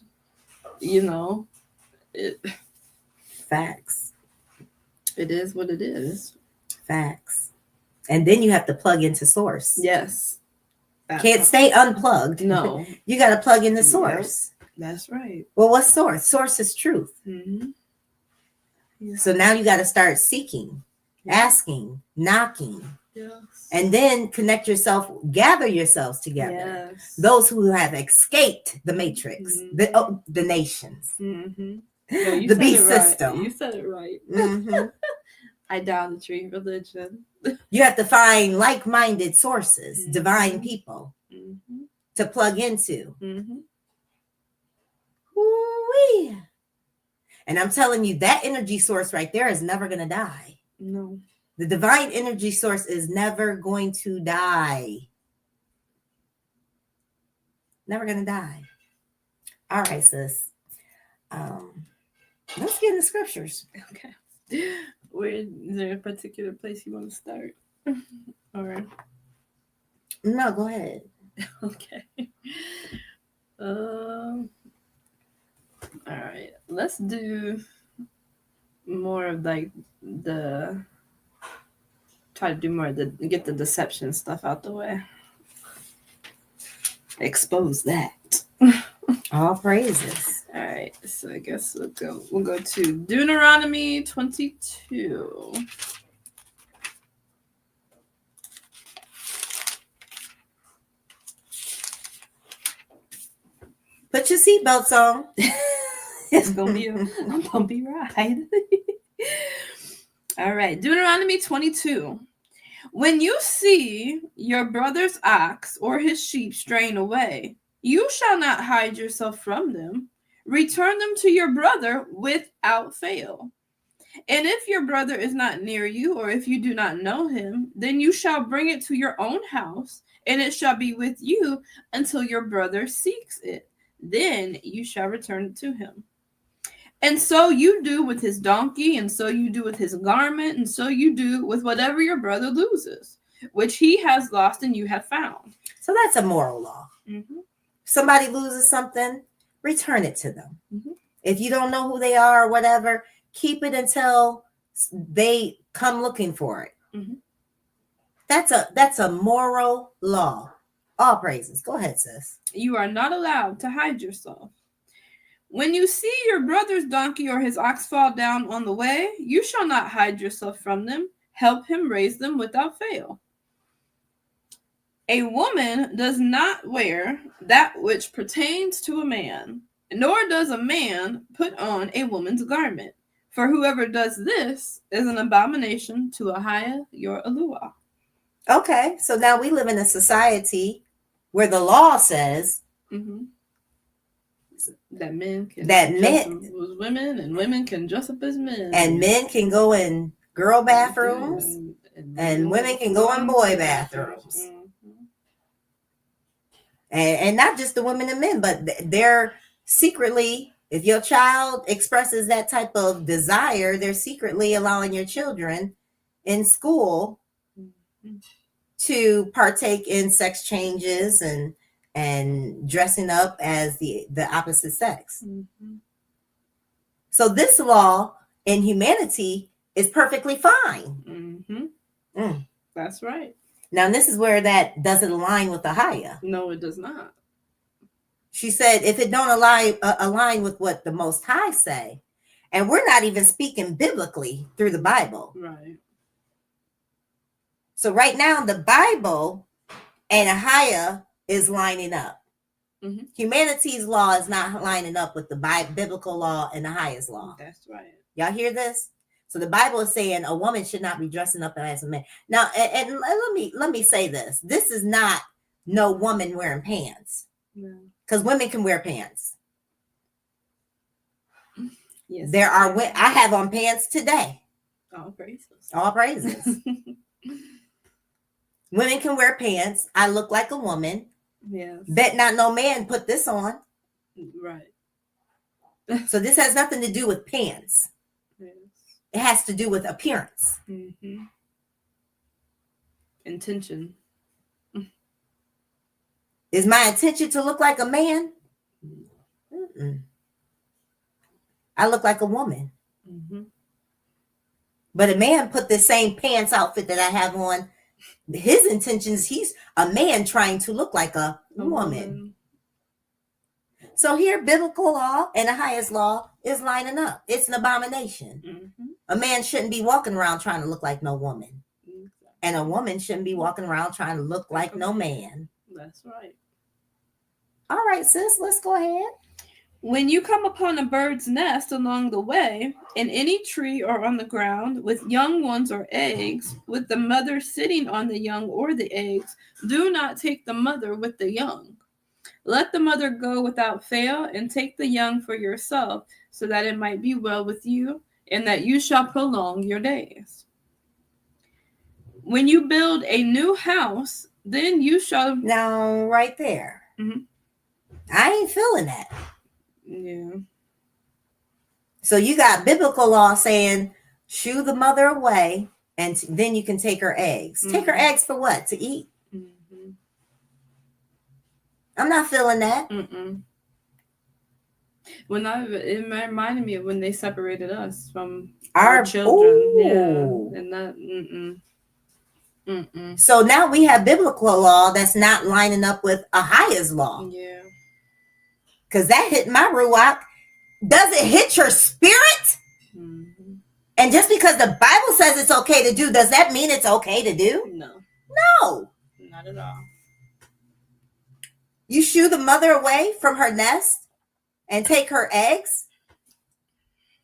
Facts. It is what it is. Facts. And then you have to plug into source. Yes. Can't stay unplugged. No. You got to plug in the source. Yep. That's right. Well, what's source? Source is truth. Yes. So now you got to start seeking, asking, knocking, Yes. and then connect yourself, gather yourselves together. Yes. Those who have escaped the matrix, the nations, No, the beast right. system. You said it right. Idolatry, religion. You have to find like-minded sources, divine people to plug into. Ooh-wee. And I'm telling you, that energy source right there is never going to die. No. The divine energy source is never going to die. Never going to die. All right, sis. Let's get in the scriptures. Okay. Is there a particular place you want to start? Or No, go ahead. okay. All right. Let's do more of like get the deception stuff out the way. Expose that. All praises. All right. So I guess we'll go to Deuteronomy 22. Put your seatbelts on. It's gonna be a bumpy ride. All right, Deuteronomy 22. When you see your brother's ox or his sheep straying away, you shall not hide yourself from them. Return them to your brother without fail. And if your brother is not near you, or if you do not know him, then you shall bring it to your own house, and it shall be with you until your brother seeks it. Then you shall return it to him. And so you do with his donkey, and so you do with his garment, and so you do with whatever your brother loses, which he has lost and you have found. So that's a moral law. Somebody loses something, return it to them. If you don't know who they are or whatever, keep it until they come looking for it. That's a moral law. All praises. Go ahead, sis. You are not allowed to hide yourself. When you see your brother's donkey or his ox fall down on the way, you shall not hide yourself from them. Help him raise them without fail. A woman does not wear that which pertains to a man, nor does a man put on a woman's garment. For whoever does this is an abomination to AAHIYAH, your YAHUAH. Okay, so now we live in a society where the law says that men can that dress as women, and women can dress up as men, and men can go in girl bathrooms, and women can go in boy bathrooms. And not just the women and men, but they're secretly, If your child expresses that type of desire, they're secretly allowing your children in school to partake in sex changes and dressing up as the opposite sex. Mm-hmm. So this law in humanity is perfectly fine. Mm-hmm. That's right. Now, this is where that doesn't align with the AAHIYAH. No, it does not. She said, if it don't align with what the Most High say, and we're not even speaking biblically through the Bible. Right. So right now, the Bible and AAHIYAH is lining up. Mm-hmm. Humanity's law is not lining up with the biblical law and AAHIYAH's law. That's right. Y'all hear this? So the Bible is saying a woman should not be dressing up as a man. Now, and let me say this. This is not no woman wearing pants. No. Because women can wear pants. Yes. There are, I have on pants today. All praises. All praises. Women can wear pants. I look like a woman. Yes. Bet not no man put this on. Right. So this has nothing to do with pants. Yes. It has to do with appearance. Mm-hmm. Intention. Is my intention to look like a man? Mm-mm. I look like a woman. Mm-hmm. But a man put the same pants outfit that I have on. His intentions, he's a man trying to look like a woman. So here, biblical law and AAHIYAH's law is lining up. It's an abomination. Mm-hmm. A man shouldn't be walking around trying to look like no woman. Exactly. And a woman shouldn't be walking around trying to look like no man. That's right. All right, sis, let's go ahead. When you come upon a bird's nest along the way, in any tree or on the ground, with young ones or eggs, with the mother sitting on the young or the eggs, do not take the mother with the young. Let the mother go without fail, and take the young for yourself, so that it might be well with you, and that you shall prolong your days. When you build a new house, then you shall... Now, right there. Mm-hmm. I ain't feeling that. Yeah. So you got biblical law saying, shoo the mother away, and then you can take her eggs. Mm-hmm. Take her eggs for what? To eat? Mm-hmm. I'm not feeling that. Mm-mm. It reminded me of when they separated us from our children. Ooh. Yeah. And that, Mm-mm. So now we have biblical law that's not lining up with AAHIYAH's law. Yeah. Because that hit my Ruach. Does it hit your spirit? Mm-hmm. And just because the Bible says it's okay to do, does that mean it's okay to do? No. No. Not at all. You shoo the mother away from her nest and take her eggs?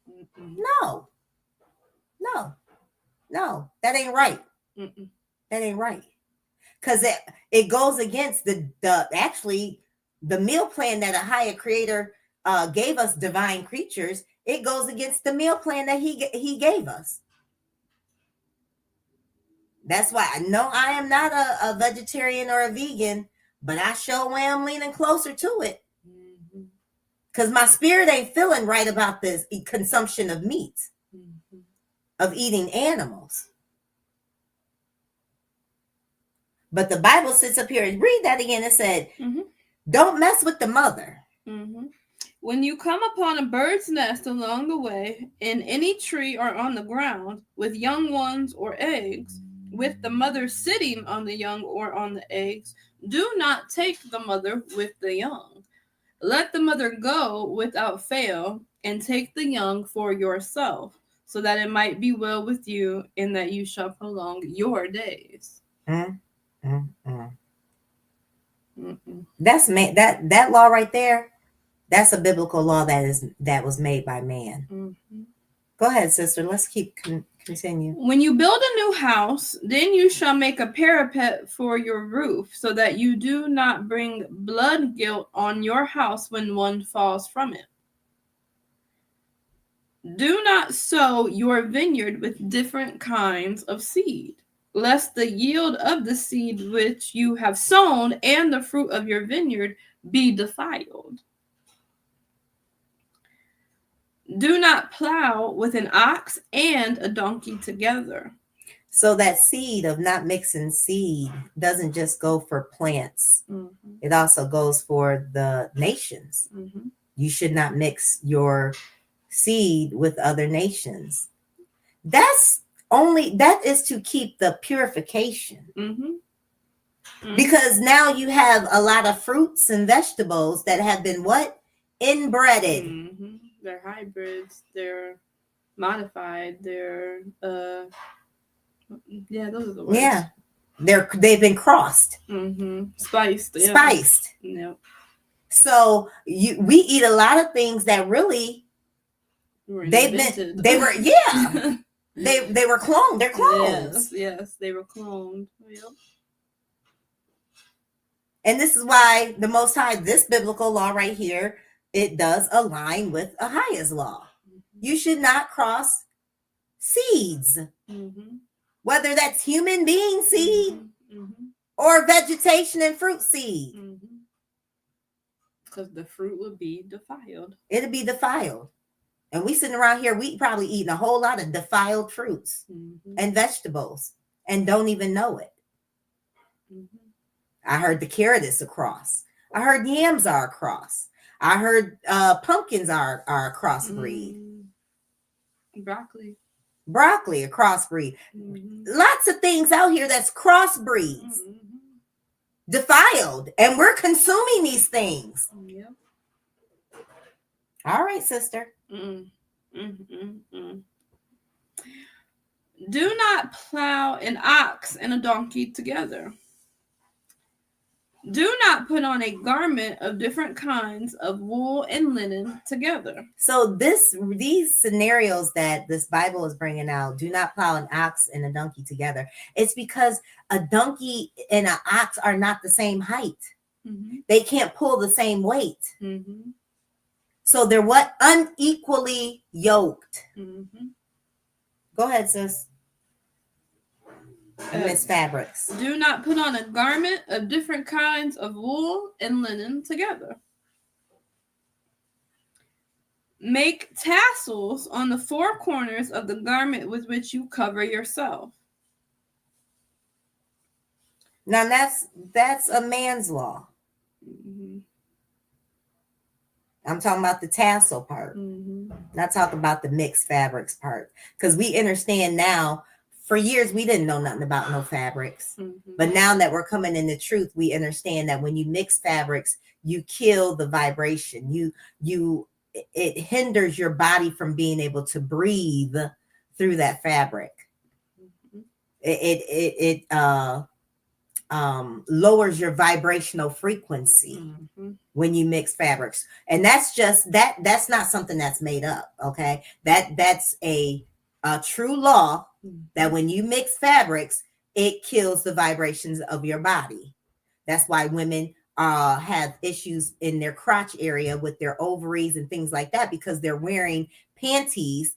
Mm-mm. No. No. No. That ain't right. Mm-mm. That ain't right. Because it goes against the meal plan that AAHIYAH creator gave us, divine creatures. It goes against the meal plan that he gave us. That's why I am not a vegetarian or a vegan, but I sure am leaning closer to it. Because my spirit ain't feeling right about this consumption of meat, of eating animals. But the Bible sits up here and read that again. It said, don't mess with the mother. Mm-hmm. When you come upon a bird's nest along the way, in any tree or on the ground, with young ones or eggs, with the mother sitting on the young or on the eggs, do not take the mother with the young. Let the mother go without fail, and take the young for yourself, so that it might be well with you, and that you shall prolong your days. That's that law right there. That's a biblical law that was made by man. Mm-hmm. Go ahead, sister. Let's keep continue. When you build a new house, then you shall make a parapet for your roof, so that you do not bring blood guilt on your house when one falls from it. Do not sow your vineyard with different kinds of seed, lest the yield of the seed which you have sown and the fruit of your vineyard be defiled. Do not plow with an ox and a donkey together. So that seed of not mixing seed doesn't just go for plants. Mm-hmm. It also goes for the nations. Mm-hmm. You should not mix your seed with other nations. That is to keep the purification. Mm-hmm. Mm-hmm. Because now you have a lot of fruits and vegetables that have been what? Inbreded. Mm-hmm. They're hybrids. They're modified. They're yeah, those are the words. Yeah. They've been crossed. Mm-hmm. Spiced. Yeah. Spiced. Yep. So we eat a lot of things that really they were they were cloned. They're clones. Yes, they were cloned. Yep. And this is why the Most High, this biblical law right here, it does align with AAHIYAH's law. Mm-hmm. You should not cross seeds, Mm-hmm. whether that's human being seed Mm-hmm. or vegetation and fruit seed. Because the fruit would be defiled. It'll be defiled. And we sitting around here, we probably eating a whole lot of defiled fruits Mm-hmm. and vegetables and don't even know it. Mm-hmm. I heard the carrot is a cross. I heard yams are a cross. I heard pumpkins are a crossbreed. Mm-hmm. Broccoli, a crossbreed. Mm-hmm. Lots of things out here that's crossbreeds. Mm-hmm. Defiled. And we're consuming these things. Yep. All right, sister. Mm-hmm. Do not plow an ox and a donkey together. Do not put on a garment of different kinds of wool and linen together. So these scenarios that this Bible is bringing out, do not plow an ox and a donkey together. It's because a donkey and an ox are not the same height. Mm-hmm. They can't pull the same weight. Mm-hmm. So they're what? Unequally yoked. Mm-hmm. Go ahead, sis. Miss Fabrics. Do not put on a garment of different kinds of wool and linen together. Make tassels on the four corners of the garment with which you cover yourself. Now that's a man's law. Mm-hmm. I'm talking about the tassel part. Mm-hmm. Not talking about the mixed fabrics part. Because we understand now, for years we didn't know nothing about no fabrics. Mm-hmm. But now that we're coming in the truth, we understand that when you mix fabrics, you kill the vibration. It hinders your body from being able to breathe through that fabric. Mm-hmm. It lowers your vibrational frequency Mm-hmm. when you mix fabrics. And that's just that's not something that's made up. Okay. That's a true law that when you mix fabrics, it kills the vibrations of your body. That's why women have issues in their crotch area with their ovaries and things like that, because they're wearing panties,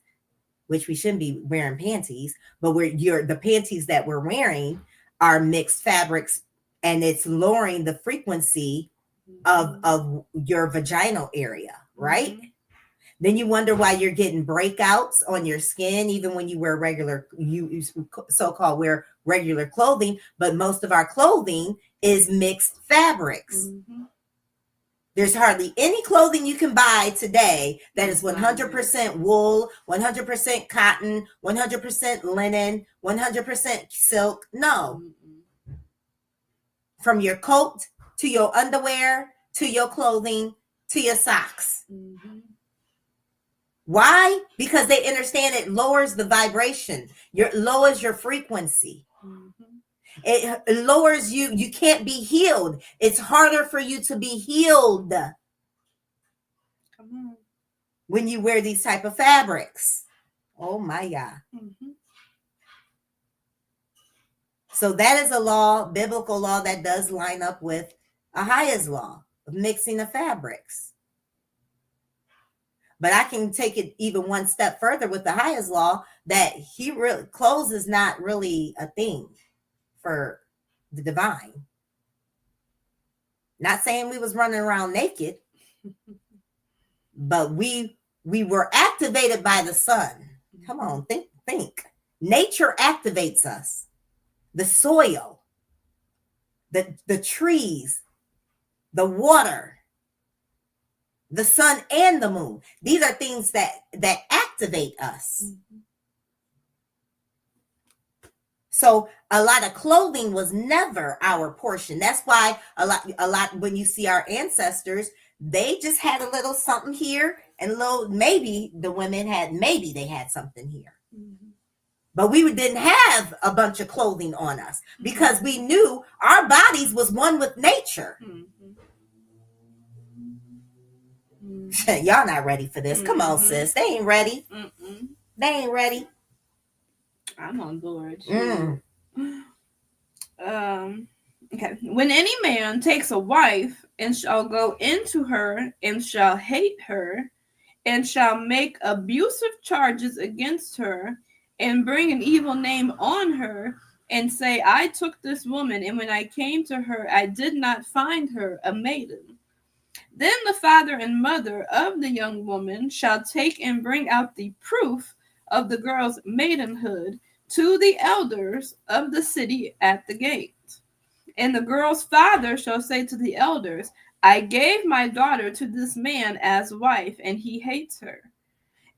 which we shouldn't be wearing panties, but the panties that we're wearing are mixed fabrics, and it's lowering the frequency of your vaginal area, right? Mm-hmm. Then you wonder why you're getting breakouts on your skin, even when you wear you so-called wear regular clothing, but most of our clothing is mixed fabrics. Mm-hmm. There's hardly any clothing you can buy today that is 100% wool, 100% cotton, 100% linen, 100% silk. No. Mm-hmm. From your coat to your underwear to your clothing to your socks. Mm-hmm. Why? Because they understand it lowers the vibration. Lowers your frequency. Mm-hmm. It lowers you. You can't be healed. It's harder for you to be healed Come on. when you wear these type of fabrics. Oh my God. Mm-hmm. So that is a law, biblical law, that does line up with AAHIYAH's law of mixing the fabrics. But I can take it even one step further with AAHIYAH's law, that clothes is not really a thing for the divine. Not saying we was running around naked, but we We were activated by the sun. Come on, think. Nature activates us. The soil, the trees, the water, the sun and the moon. These are things that activate us. So a lot of clothing was never our portion. That's why a lot when you see our ancestors, they just had a little something here and a little, maybe the women had, maybe they had something here. But we didn't have a bunch of clothing on us because we knew our bodies was one with nature. Y'all not ready for this. Come on, sis. They ain't ready. They ain't ready. I'm on board. Okay. When any man takes a wife and shall go into her and shall hate her and shall make abusive charges against her and bring an evil name on her and say, I took this woman, and when I came to her, I did not find her a maiden. Then the father and mother of the young woman shall take and bring out the proof of the girl's maidenhood to the elders of the city at the gate. And the girl's father shall say to the elders, I gave my daughter to this man as wife, and he hates her.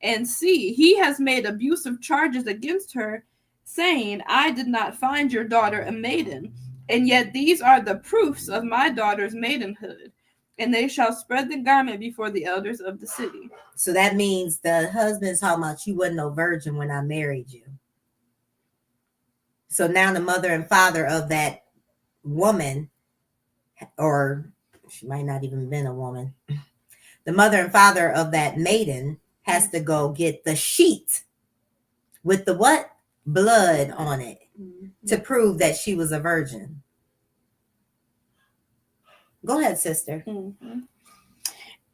And see, he has made abusive charges against her, saying, I did not find your daughter a maiden, and yet these are the proofs of my daughter's maidenhood. And they shall spread the garment before the elders of the city. So that means the husband's talking about, you wasn't no virgin when I married you. So now the mother and father of that woman, or she might not even been a woman, the mother and father of that maiden has to go get the sheet with the what? Blood on it to prove that she was a virgin. Go ahead, sister.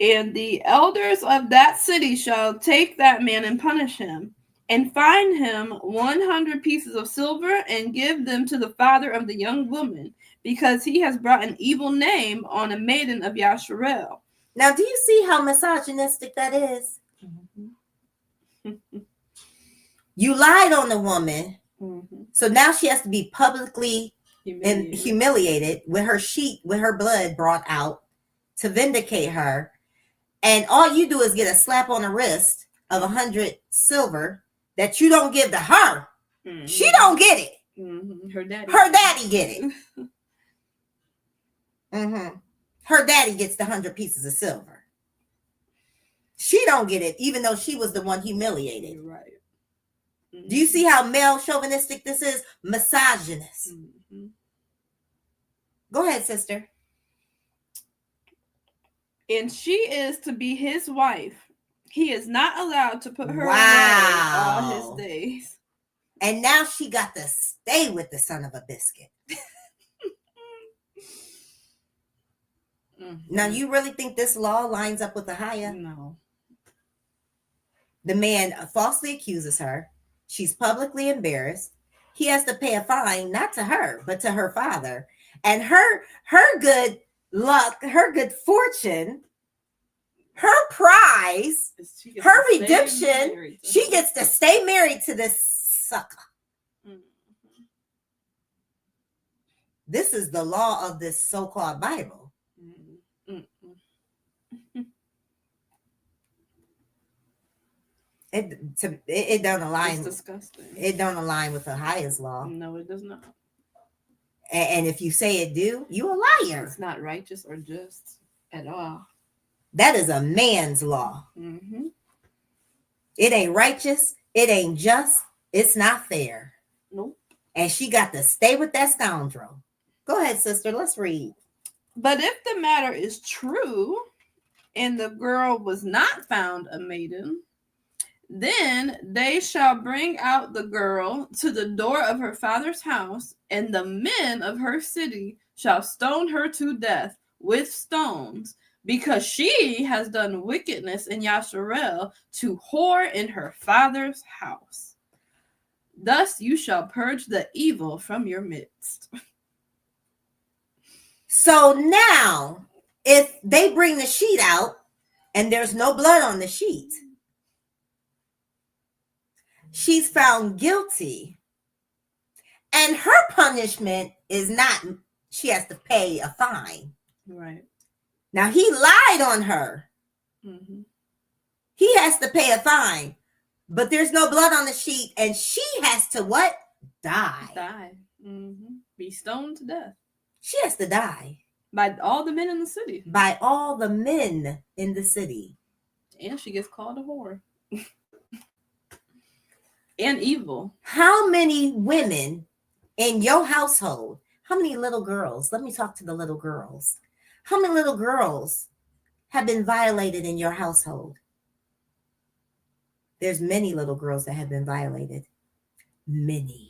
And the elders of that city shall take that man and punish him, and fine him 100 pieces of silver, and give them to the father of the young woman, because he has brought an evil name on a maiden of Yasharel. Now, do you see how misogynistic that is? You lied on the woman, so now she has to be publicly humiliated with her sheet, with her blood brought out to vindicate her. And all you do is get a slap on the wrist of 100 silver that you don't give to her. She don't get it. Her daddy get it. Her daddy gets the 100 pieces of silver. She don't get it, even though she was the one humiliated. You're right. Do you see how male chauvinistic this is? Misogynist. Go ahead, sister. And she is to be his wife. He is not allowed to put her away all his days. And now she got to stay with the son of a biscuit. Now, you really think this law lines up with AAHIYAH? No. The man falsely accuses her. She's publicly embarrassed. He has to pay a fine, not to her, but to her father. And her good luck, her good fortune, her prize, her redemption, she gets to stay married to this sucker. This is the law of this so-called Bible. It don't align. It's disgusting. It don't align with AAHIYAH's law. No, it does not. And if you say it do, you a liar. It's not righteous or just at all. That is a man's law. It ain't righteous. It ain't just. It's not fair. Nope. And she got to stay with that scoundrel. Go ahead, sister. Let's read. But if the matter is true, and the girl was not found a maiden, then they shall bring out the girl to the door of her father's house, and the men of her city shall stone her to death with stones, because she has done wickedness in Yasharel to whore in her father's house. Thus you shall purge the evil from your midst. So now, if they bring the sheet out and there's no blood on the sheet, she's found guilty, and her punishment is not, she has to pay a fine. Right. Now, he lied on her. Mm-hmm. He has to pay a fine, but there's no blood on the sheet, and she has to what? Die. Die. Mm-hmm. Be stoned to death She has to die by all the men in the city. by all the men in the city. And she gets called a whore. And evil. How many women in your household? How many little girls? Let me talk to the little girls. How many little girls have been violated in your household? There's many little girls that have been violated. Many.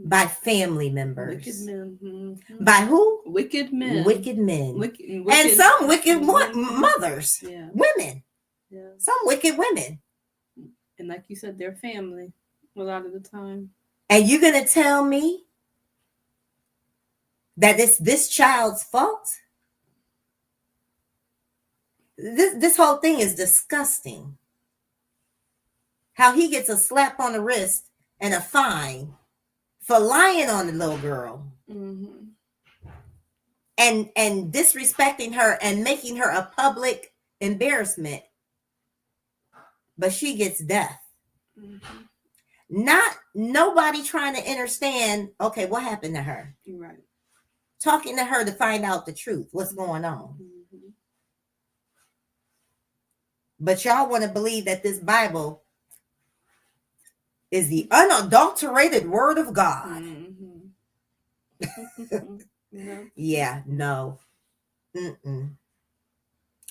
By family members. Wicked men. Mm-hmm. By who? Wicked men. Wicked men. Wicked, And some wicked Mhm. mothers. Yeah. Women. Yeah. Some wicked women. And like you said, they're family a lot of the time. And you're going to tell me that it's this child's fault? This whole thing is disgusting. How he gets a slap on the wrist and a fine for lying on the little girl. Mm-hmm. And disrespecting her and making her a public embarrassment. But she gets death. Mm-hmm. Not nobody trying to understand, okay, what happened to her? Right. Talking to her to find out the truth, what's going on. Mm-hmm. But y'all want to believe that this Bible is the unadulterated word of God. Mm-hmm. Yeah. Yeah, no. Mm-mm.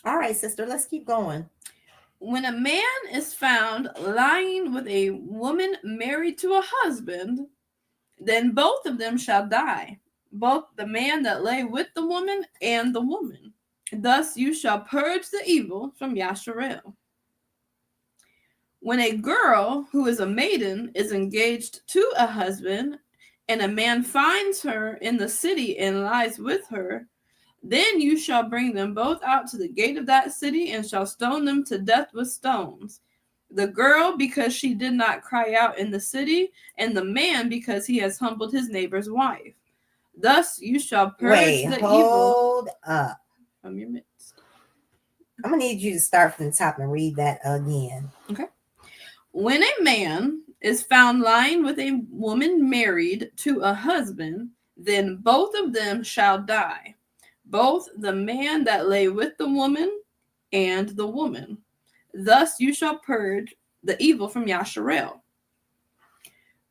All right, sister, let's keep going. When a man is found lying with a woman married to a husband, then both of them shall die, both the man that lay with the woman and the woman. Thus you shall purge the evil from Yasharel. When a girl who is a maiden is engaged to a husband, and a man finds her in the city and lies with her, then you shall bring them both out to the gate of that city and shall stone them to death with stones. The girl because she did not cry out in the city, and the man because he has humbled his neighbor's wife. Thus you shall purge the evil Hold up. from your midst. I'm going to need you to start from the top and read that again. When a man is found lying with a woman married to a husband, then both of them shall die, both the man that lay with the woman and the woman. Thus you shall purge the evil from Yasharel.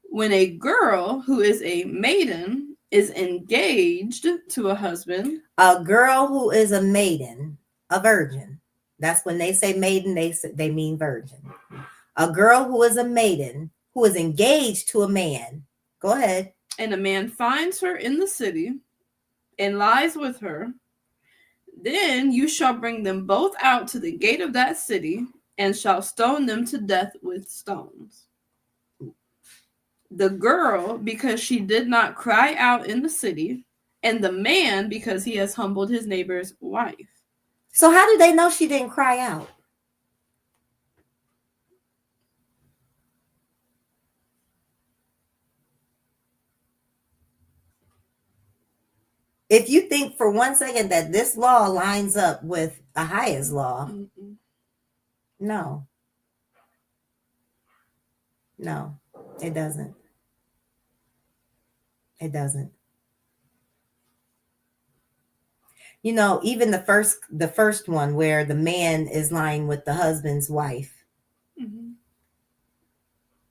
When a girl who is a maiden is engaged to a husband. A girl who is a maiden, a virgin. That's when they say maiden, they mean virgin. A girl who is a maiden, who is engaged to a man. Go ahead. And a man finds her in the city and lies with her. Then you shall bring them both out to the gate of that city and shall stone them to death with stones. The girl, because she did not cry out in the city, and the man, because he has humbled his neighbor's wife. So how do they know she didn't cry out? If you think for 1 second that this law lines up with AAHIYAH's law, no. No, it doesn't. It doesn't. You know, even the first one where the man is lying with the husband's wife,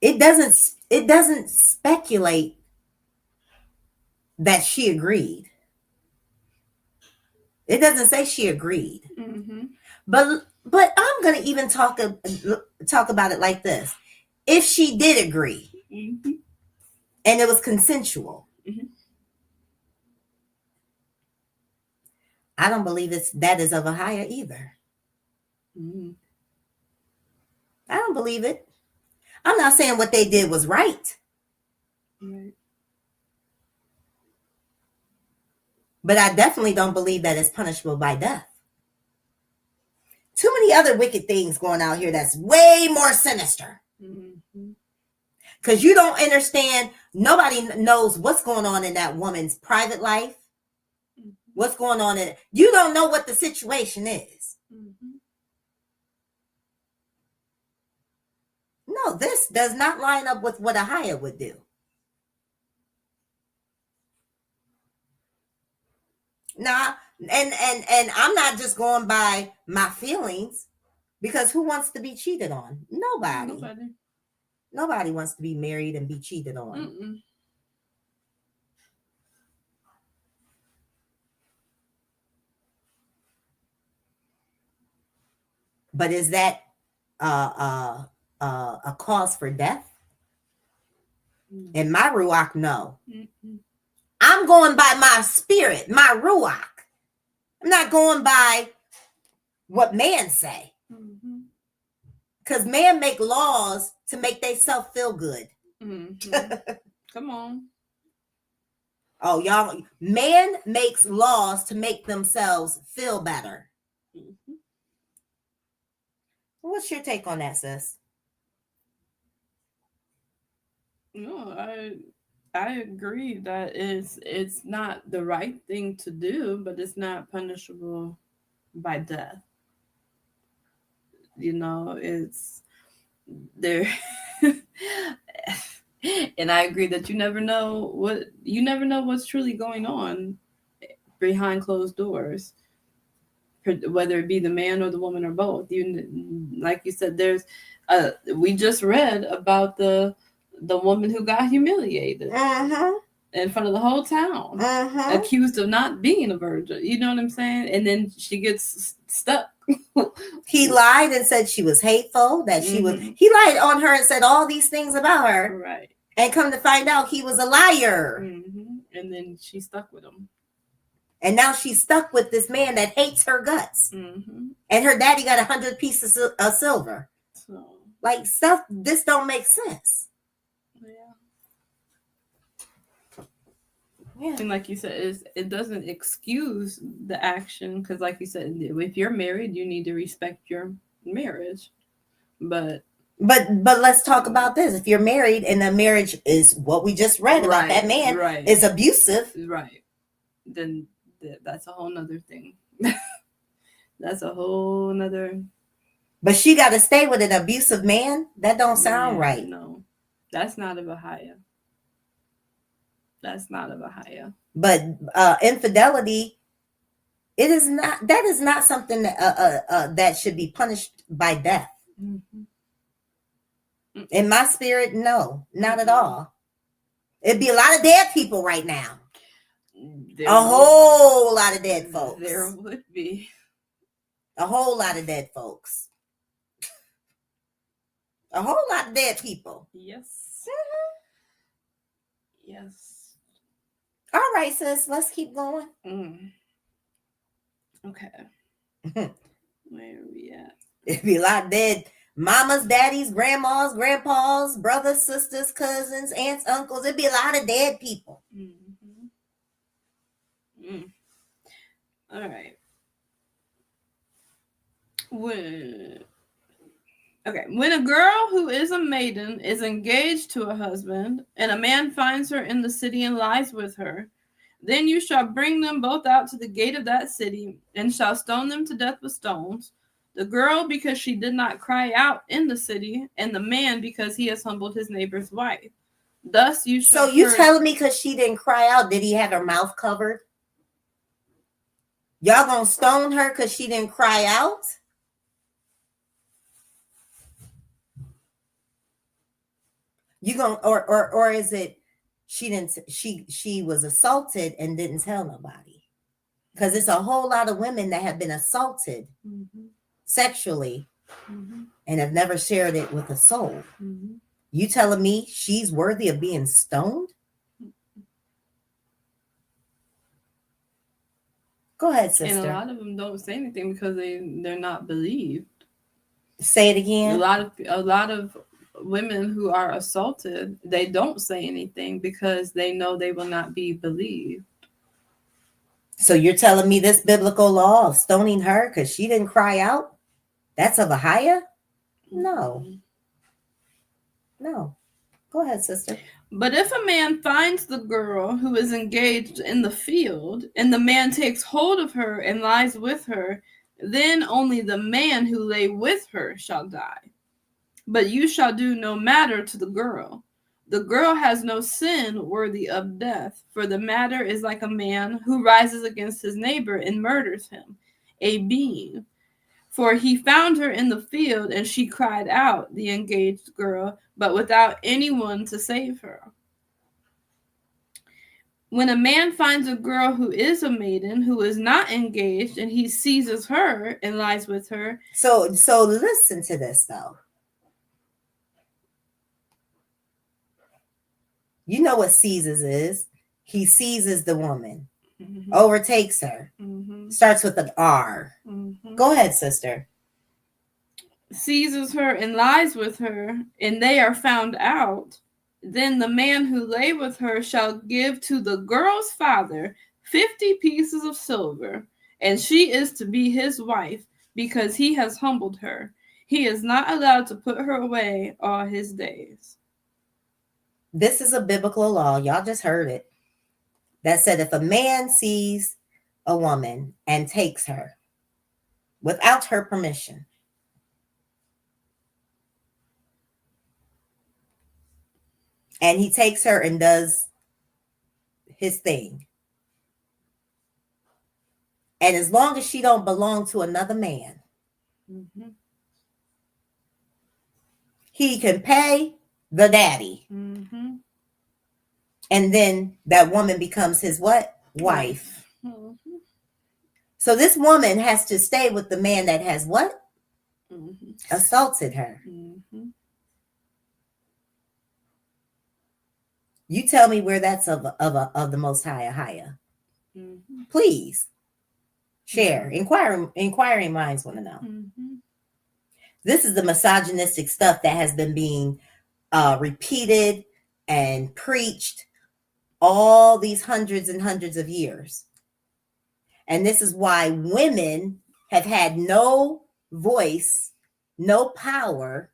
it doesn't speculate that she agreed. It doesn't say she agreed. But I'm going to even talk about it like this. If she did agree and it was consensual, I don't believe that is of AAHIYAH either. I don't believe it. I'm not saying what they did was right. But I definitely don't believe that it's punishable by death. Too many other wicked things going out here that's way more sinister. Mm-hmm. Because you don't understand, nobody knows what's going on in that woman's private life. What's going on in it. You don't know what the situation is. Mm-hmm. No, this does not line up with what AAHIYAH would do. Nah, and I'm not just going by my feelings, because who wants to be cheated on? Nobody. Nobody wants to be married and be cheated on. Mm-mm. But is that a cause for death? In my Ruach, no. Mm-mm. I'm going by my spirit, my Ruach. I'm not going by what man say. Mm-hmm. Because man make laws to make themselves feel good. Mm-hmm. Come on. Oh, y'all, man makes laws to make themselves feel better. Mm-hmm. What's your take on that, sis? No, I agree that it's not the right thing to do, but it's not punishable by death. You know, it's there. And I agree that you never know what's truly going on behind closed doors, whether it be the man or the woman or both. Like you said, we just read about the woman who got humiliated in front of the whole town, accused of not being a virgin. You know what I'm saying? And then she gets stuck. He lied and said she was hateful, that she was. He lied on her and said all these things about her. Right. And come to find out he was a liar. Mm-hmm. And then she stuck with him. And now she's stuck with this man that hates her guts. Mm-hmm. And her daddy got 100 pieces of silver. So, like, stuff, this don't make sense. Yeah. And like you said, it doesn't excuse the action, because like you said, if you're married, you need to respect your marriage. But let's talk about this. If you're married and the marriage is what we just read about, that man is abusive, right? Then that's a whole nother thing. That's a whole nother. But she got to stay with an abusive man. That don't sound right. No, that's not a YAHUAH. That's not a YAHUAH. But infidelity, it is not. That is not something that that should be punished by death. Mm-hmm. In my spirit, no, not at all. It'd be a lot of dead people right now. Whole lot of dead folks. There would be a whole lot of dead folks. A whole lot of dead people. Yes. Yes. All right, sis. Let's keep going. Okay. Where are we at? It'd be a lot of dead mamas, daddies, grandmas, grandpas, brothers, sisters, cousins, aunts, uncles. It'd be a lot of dead people. All right. When a girl who is a maiden is engaged to a husband, and a man finds her in the city and lies with her, then you shall bring them both out to the gate of that city, and shall stone them to death with stones. The girl, because she did not cry out in the city, and the man, because he has humbled his neighbor's wife. Thus you shall. So you telling me because she didn't cry out, did he have her mouth covered? Y'all gonna stone her because she didn't cry out? You gonna or is it she was assaulted and didn't tell nobody? Because it's a whole lot of women that have been assaulted sexually and have never shared it with a soul. You telling me she's worthy of being stoned? Go ahead, sister. And a lot of them don't say anything because they're not believed. Say it again. A lot of women who are assaulted, they don't say anything because they know they will not be believed. So you're telling me this biblical law of stoning her because she didn't cry out? That's of AAHIYAH? No. No. Go ahead, sister. But if a man finds the girl who is engaged in the field, and the man takes hold of her and lies with her, then only the man who lay with her shall die. But you shall do no matter to the girl. The girl has no sin worthy of death, for the matter is like a man who rises against his neighbor and murders him, a being. For he found her in the field, and she cried out, the engaged girl, but without anyone to save her. When a man finds a girl who is a maiden, who is not engaged, and he seizes her and lies with her. So listen to this, though. You know what seizes is. He seizes the woman, overtakes her, starts with an R. Go ahead, sister. Seizes her and lies with her, and they are found out. Then the man who lay with her shall give to the girl's father 50 pieces of silver, and she is to be his wife, because he has humbled her. He is not allowed to put her away all his days. This is a biblical law. Y'all just heard it. That said, if a man sees a woman and takes her without her permission, and he takes her and does his thing, and as long as she don't belong to another man, he can pay the daddy. And then that woman becomes his what? Wife. So this woman has to stay with the man that has what? Assaulted her. You tell me where that's of the Most High AAHIYAH. Please share. Inquiring minds want to know. This is the misogynistic stuff that has been being repeated and preached all these hundreds and hundreds of years. And this is why women have had no voice, no power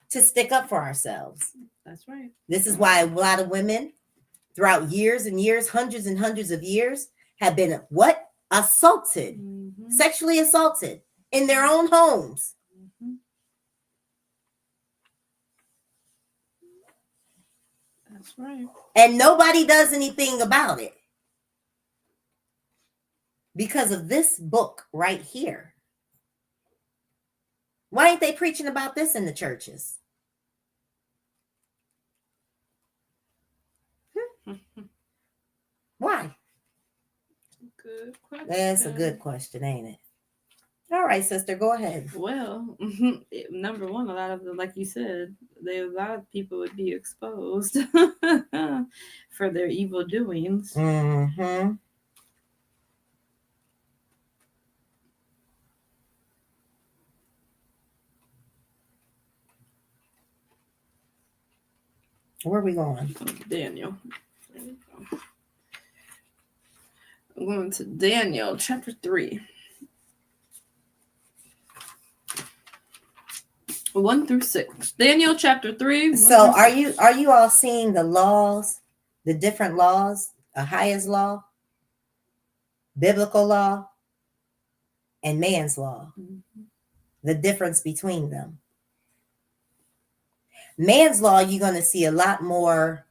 to stick up for ourselves. That's right. This is why a lot of women throughout years and years, hundreds and hundreds of years, have been what? Assaulted, sexually assaulted in their own homes. That's right. And nobody does anything about it because of this book right here. Why ain't they preaching about this in the churches? Why? Good question. That's a good question, ain't it? All right, sister, go ahead. Well, number one, a lot of them, like you said, a lot of people would be exposed for their evil doings. Where are we going? Daniel. There we go. I'm going to Daniel chapter 3. 1-6. Daniel chapter 3. So are you all seeing the laws, the different laws, AAHIYAH's law, biblical law, and man's law? The difference between them. Man's law, you're going to see a lot more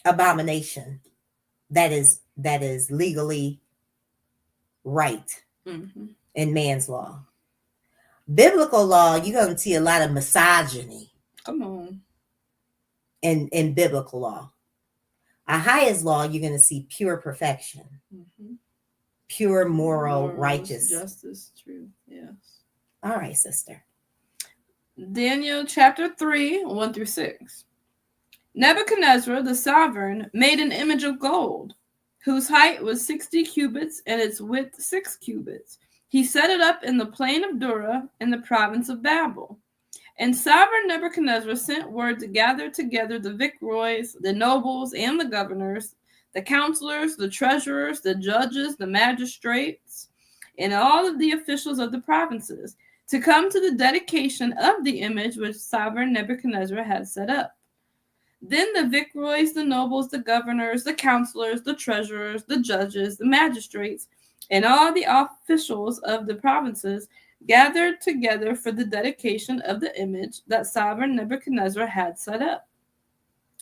abomination that is legally right in man's law. Biblical law, you're going to see a lot of misogyny. Come on. In biblical law. AAHIYAH's law, you're going to see pure perfection. Pure moral righteous. Justice, truth, yes. All right, sister. Daniel chapter 3, 1-6. Nebuchadnezzar the sovereign made an image of gold, whose height was 60 cubits and its width 6 cubits. He set it up in the plain of Dura in the province of Babel. And sovereign Nebuchadnezzar sent word to gather together the viceroys, the nobles, and the governors, the counselors, the treasurers, the judges, the magistrates, and all of the officials of the provinces to come to the dedication of the image which sovereign Nebuchadnezzar had set up. Then the viceroys, the nobles, the governors, the counselors, the treasurers, the judges, the magistrates, and all the officials of the provinces gathered together for the dedication of the image that sovereign Nebuchadnezzar had set up.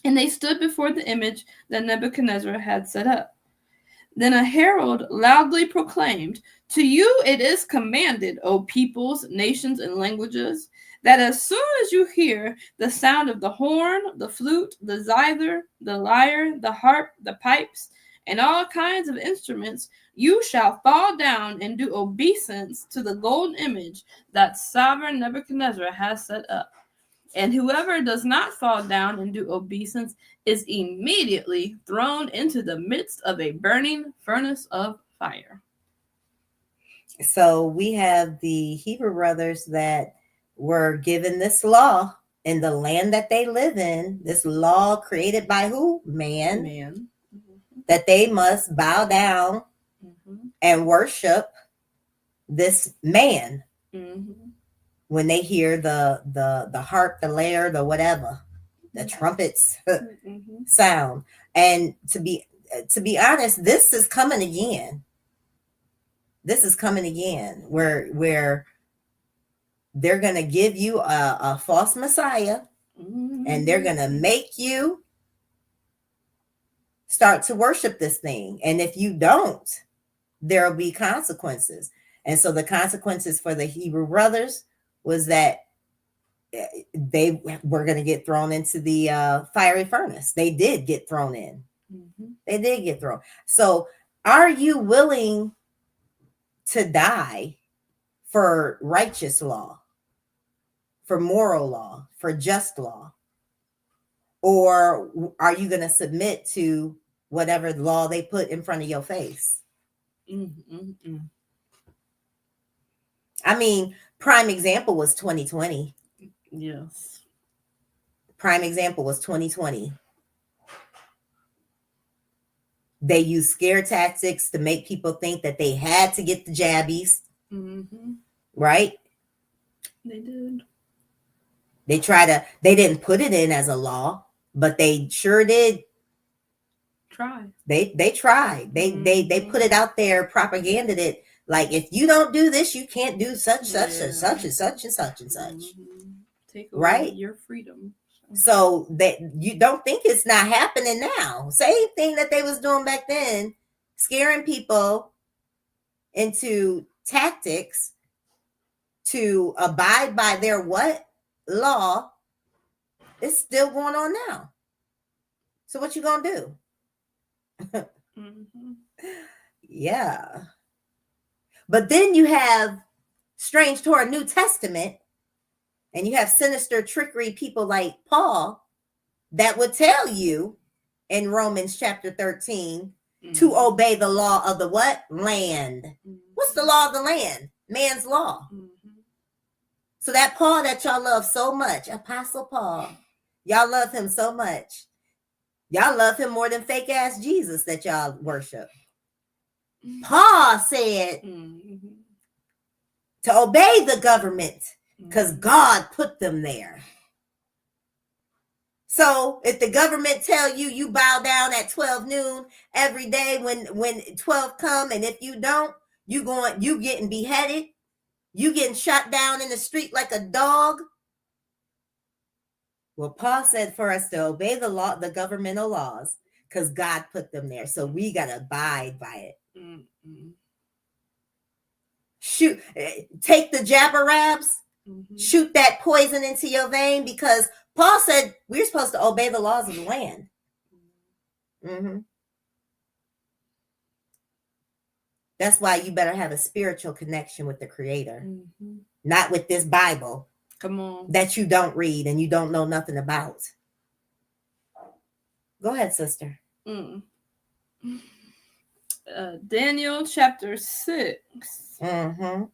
And they stood before the image that Nebuchadnezzar had set up. Then a herald loudly proclaimed, "To you it is commanded, O peoples, nations, and languages, that as soon as you hear the sound of the horn, the flute, the zither, the lyre, the harp, the pipes, and all kinds of instruments, you shall fall down and do obeisance to the golden image that sovereign Nebuchadnezzar has set up. And whoever does not fall down and do obeisance is immediately thrown into the midst of a burning furnace of fire." So we have the Hebrew brothers that were given this law in the land that they live in, this law created by who? Man. That they must bow down and worship this man. When they hear the harp, the lyre, the whatever, the trumpets sound. And to be honest, this is coming again. This is coming again, where they're gonna give you a false Messiah, and they're gonna make you start to worship this thing. And if you don't, there'll be consequences. And so the consequences for the Hebrew brothers was that they were going to get thrown into the fiery furnace. They did get thrown in. They did get thrown. So are you willing to die for righteous law, for moral law, for just law? Or are you going to submit to whatever law they put in front of your face? I mean, prime example was 2020. Yes. Prime example was 2020. They used scare tactics to make people think that they had to get the jabbies. Right? They did. They didn't put it in as a law, but they sure did try. They tried. They put it out there, propaganded it. Like, if you don't do this, you can't do such and such and such and such and such. Take away your freedom. So that you don't think it's not happening now. Same thing that they was doing back then, scaring people into tactics to abide by their what law. It's still going on now. So what you gonna do? Yeah. But then you have strange to our New Testament, and you have sinister trickery people like Paul that would tell you in Romans chapter 13 to obey the law of the what? Land. What's the law of the land? Man's law. So that Paul that y'all love so much, Apostle Paul, y'all love him so much. Y'all love him more than fake ass Jesus that y'all worship. Paul said to obey the government because God put them there. So if the government tell you you bow down at 12 noon every day when 12 come, and if you don't, you getting beheaded, you getting shot down in the street like a dog. Well, Paul said for us to obey the law, the governmental laws, because God put them there. So we got to abide by it. Shoot, take the jabberabs, shoot that poison into your vein, because Paul said we're supposed to obey the laws of the land. That's why you better have a spiritual connection with the Creator, not with this Bible. Come on. That you don't read and you don't know nothing about. Go ahead, sister. Daniel chapter 6. We're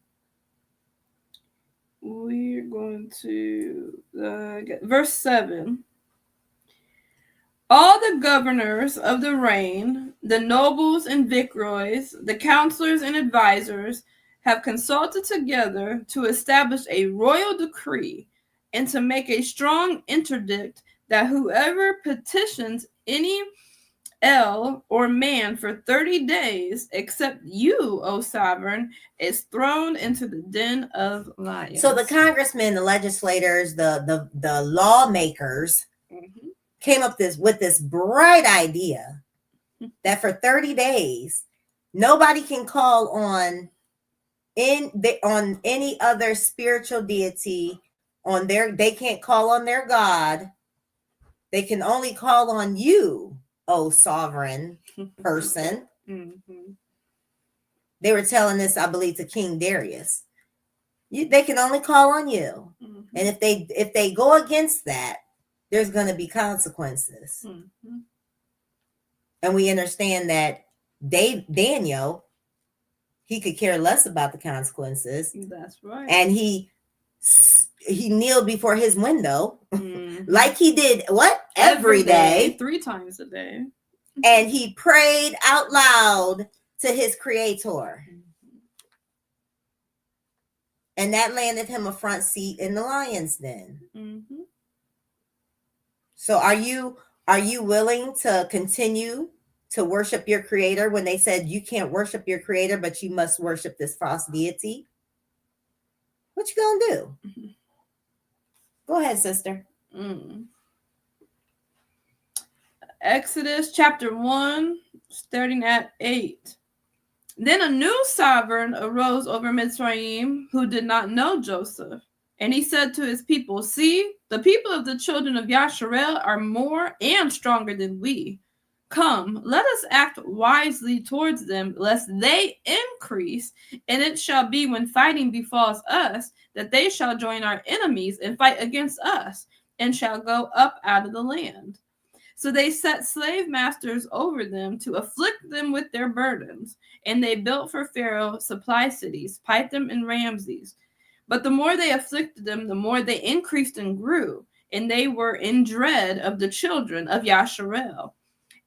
going to get verse 7. All the governors of the reign, the nobles and viceroys, the counselors and advisors, have consulted together to establish a royal decree and to make a strong interdict that whoever petitions any or man for 30 days, except you, O sovereign, is thrown into the den of lions. So the congressmen, the legislators, the lawmakers Mhm. came up with this bright idea that for 30 days, nobody can call on any other spiritual deity they can't call on their God. They can only call on you, O sovereign person. Mhm. They were telling this, I believe, to King Darius. They can only call on you. Mhm. And if they go against that, there's going to be consequences. Mhm. And we understand that Daniel, he could care less about the consequences. That's right. And he kneeled before his window Mhm. like he did every day. 3 times a day. And he prayed out loud to his creator. And that landed him a front seat in the lion's den. Mm-hmm. So are you willing to continue to worship your creator when they said you can't worship your creator, but you must worship this false deity? What you gonna do? Mm-hmm. Go ahead, sister. Exodus chapter 1, starting at 8. Then a new sovereign arose over Mitzrayim who did not know Joseph. And he said to his people, see, the people of the children of Yasharel are more and stronger than we. Come, let us act wisely towards them, lest they increase. And it shall be when fighting befalls us, that they shall join our enemies and fight against us, and shall go up out of the land. So they set slave masters over them to afflict them with their burdens. And they built for Pharaoh supply cities, Pithom and Ramses. But the more they afflicted them, the more they increased and grew. And they were in dread of the children of Yasharel.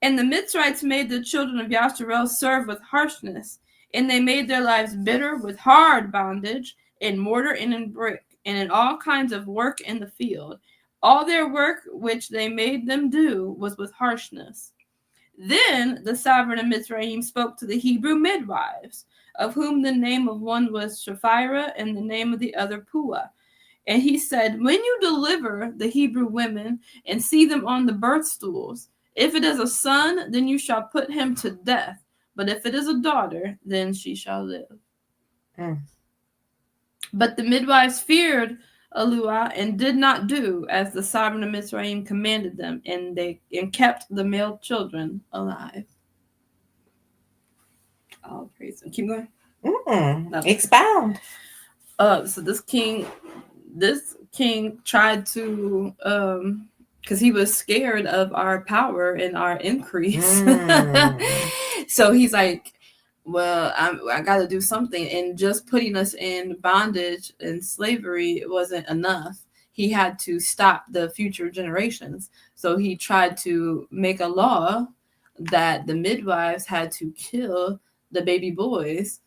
And the Mitzrites made the children of Yasharel serve with harshness. And they made their lives bitter with hard bondage, in mortar and in brick, and in all kinds of work in the field. All their work which they made them do was with harshness. Then the sovereign of Mitzrayim spoke to the Hebrew midwives, of whom the name of one was Shaphrah and the name of the other Puah. And he said, when you deliver the Hebrew women and see them on the birth stools, if it is a son, then you shall put him to death. But if it is a daughter, then she shall live. But the midwives feared YAHUAH and did not do as the sovereign of Mitzrayim commanded them, and kept the male children alive. All praise him. Keep going. No. Expound. So this king tried to because he was scared of our power and our increase. So he's like, well, I got to do something. And just putting us in bondage and slavery wasn't enough. He had to stop the future generations. So he tried to make a law that the midwives had to kill the baby boys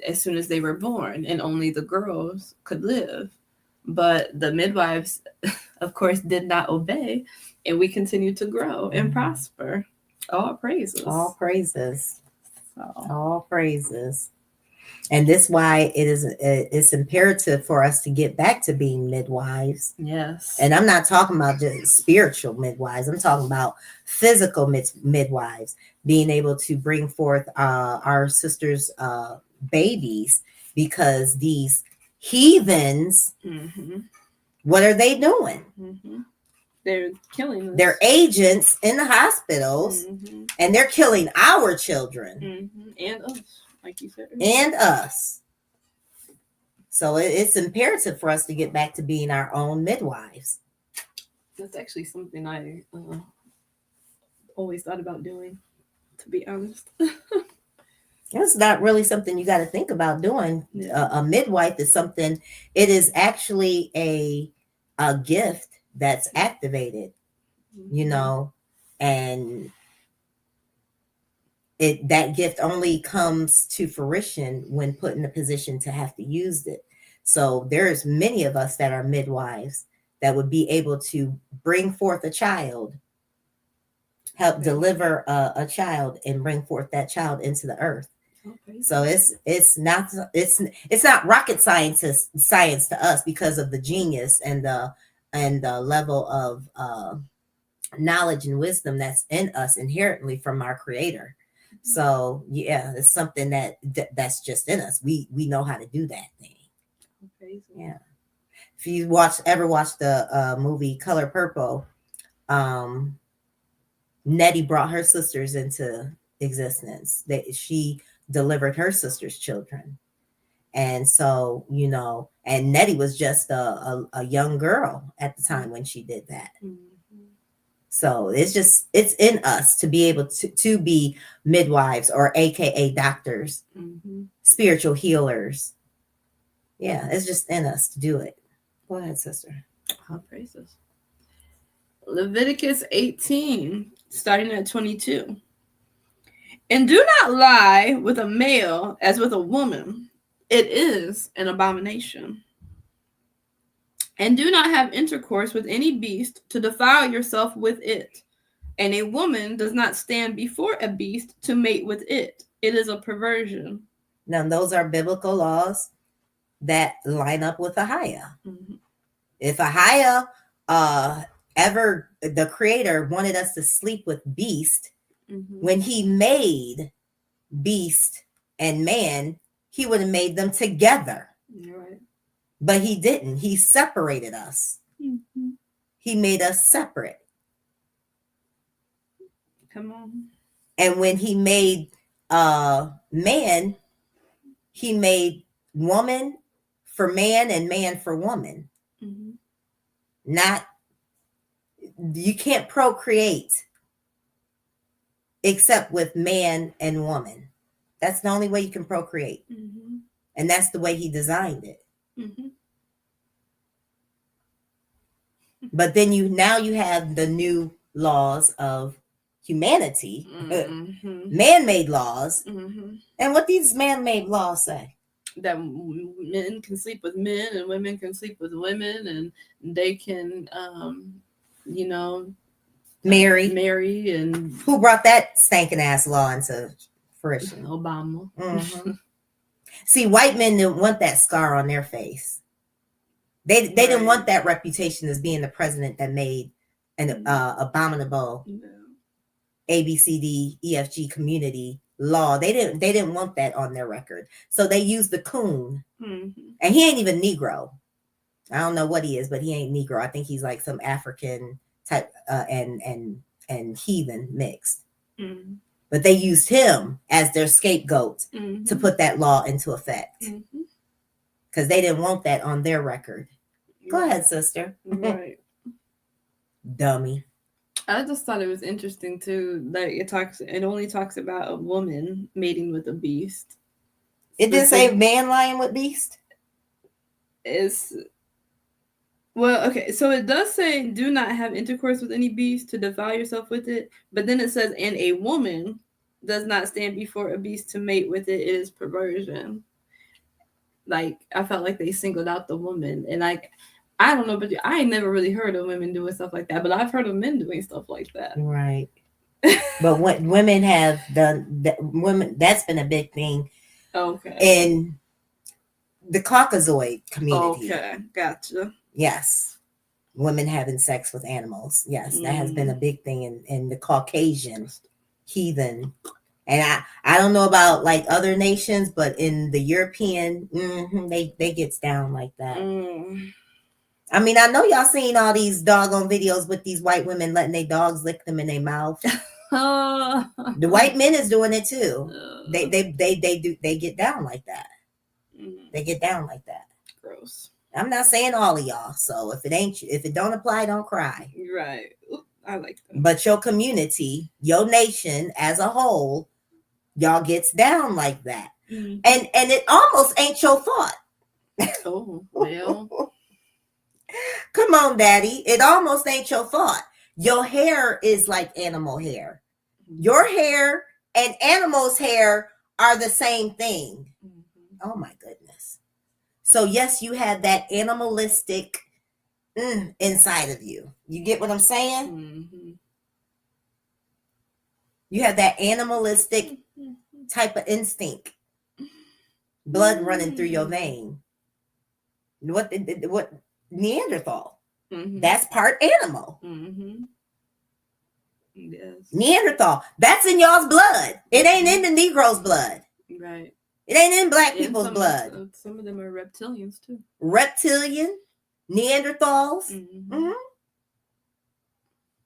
as soon as they were born, and only the girls could live. But the midwives, of course, did not obey, and we continued to grow and prosper. All praises. All praises. So. All praises. And this why it's imperative for us to get back to being midwives. Yes. And I'm not talking about just spiritual midwives. I'm talking about physical midwives, being able to bring forth our sisters' babies, because these heathens, what are they doing? They're killing us. They're agents in the hospitals, and they're killing our children. And us, like you said. And us. So it's imperative for us to get back to being our own midwives. That's actually something I always thought about doing, to be honest. It's not really something you got to think about doing. Yeah. A midwife is something, it is actually a gift that's activated, you know, and that gift only comes to fruition when put in a position to have to use it. So there's many of us that are midwives that would be able to bring forth a child, help deliver a child, and bring forth that child into the earth. So it's not rocket science to us because of the genius and the level of knowledge and wisdom that's in us inherently from our Creator. So yeah, it's something that's just in us. We know how to do that thing. Yeah. If you ever watched the movie Color Purple, Nettie brought her sisters into existence. She delivered her sister's children. And so, and Nettie was just a young girl at the time when she did that. So it's in us to be able to be midwives, or AKA doctors, spiritual healers. Yeah, it's just in us to do it. Go ahead, sister. All praises. Leviticus 18, starting at 22. And do not lie with a male as with a woman. It is an abomination. And do not have intercourse with any beast to defile yourself with it. And a woman does not stand before a beast to mate with it. It is a perversion. Now, those are biblical laws that line up with AAHIYAH. If AAHIYAH ever, the Creator, wanted us to sleep with beast, when he made beast and man, he would have made them together. Right. But he didn't. He separated us. He made us separate. Come on. And when he made man, he made woman for man and man for woman. Not, you can't procreate except with man and woman. That's the only way you can procreate. And that's the way he designed it. But then now you have the new laws of humanity, man-made laws. And what these man-made laws say? That men can sleep with men and women can sleep with women, and they can, marry. And who brought that stinking ass law into fruition? Obama. See, white men didn't want that scar on their face. They didn't want that reputation as being the president that made an abominable ABCD EFG law. They didn't want that on their record. So they used the coon. And he ain't even Negro. I don't know what he is, but he ain't Negro. I think he's like some African type and heathen mixed. But they used him as their scapegoat to put that law into effect. Because they didn't want that on their record. Go ahead, sister. Right. Dummy. I just thought it was interesting too that it only talks about a woman mating with a beast. It didn't say man lying with beast. Okay, so it does say do not have intercourse with any beast to defile yourself with it, but then it says and a woman does not stand before a beast to mate with it. It is perversion. Like, I felt like they singled out the woman, and like, I don't know, but I ain't never really heard of women doing stuff like that, but I've heard of men doing stuff like that. Right. But what women have done, that's been a big thing. Okay. In the Caucasoid community. Okay, gotcha. Yes. Women having sex with animals. Yes, that has been a big thing in the Caucasian heathen. And I don't know about like other nations, but in the European, they gets down like that. I mean, I know y'all seen all these doggone videos with these white women letting their dogs lick them in their mouth. The white men is doing it too. They get down like that. They get down like that. Gross. I'm not saying all of y'all. So if it don't apply, don't cry. Right. I like that. But your community, your nation as a whole, y'all gets down like that. And it almost ain't your fault. Oh, well. Come on, daddy. It almost ain't your fault. Your hair is like animal hair. Your hair and animals' hair are the same thing. Mhm. Oh my goodness. So yes, you have that animalistic inside of you. You get what I'm saying? Mhm. You have that animalistic type of instinct, blood running through your vein. What Neanderthal? Mhm. That's part animal. Mhm. Yes. Neanderthal. That's in y'all's blood. It ain't in the Negro's blood. Right. It ain't in black And people's blood. some of them are reptilians too. Reptilian, Neanderthals. Mhm.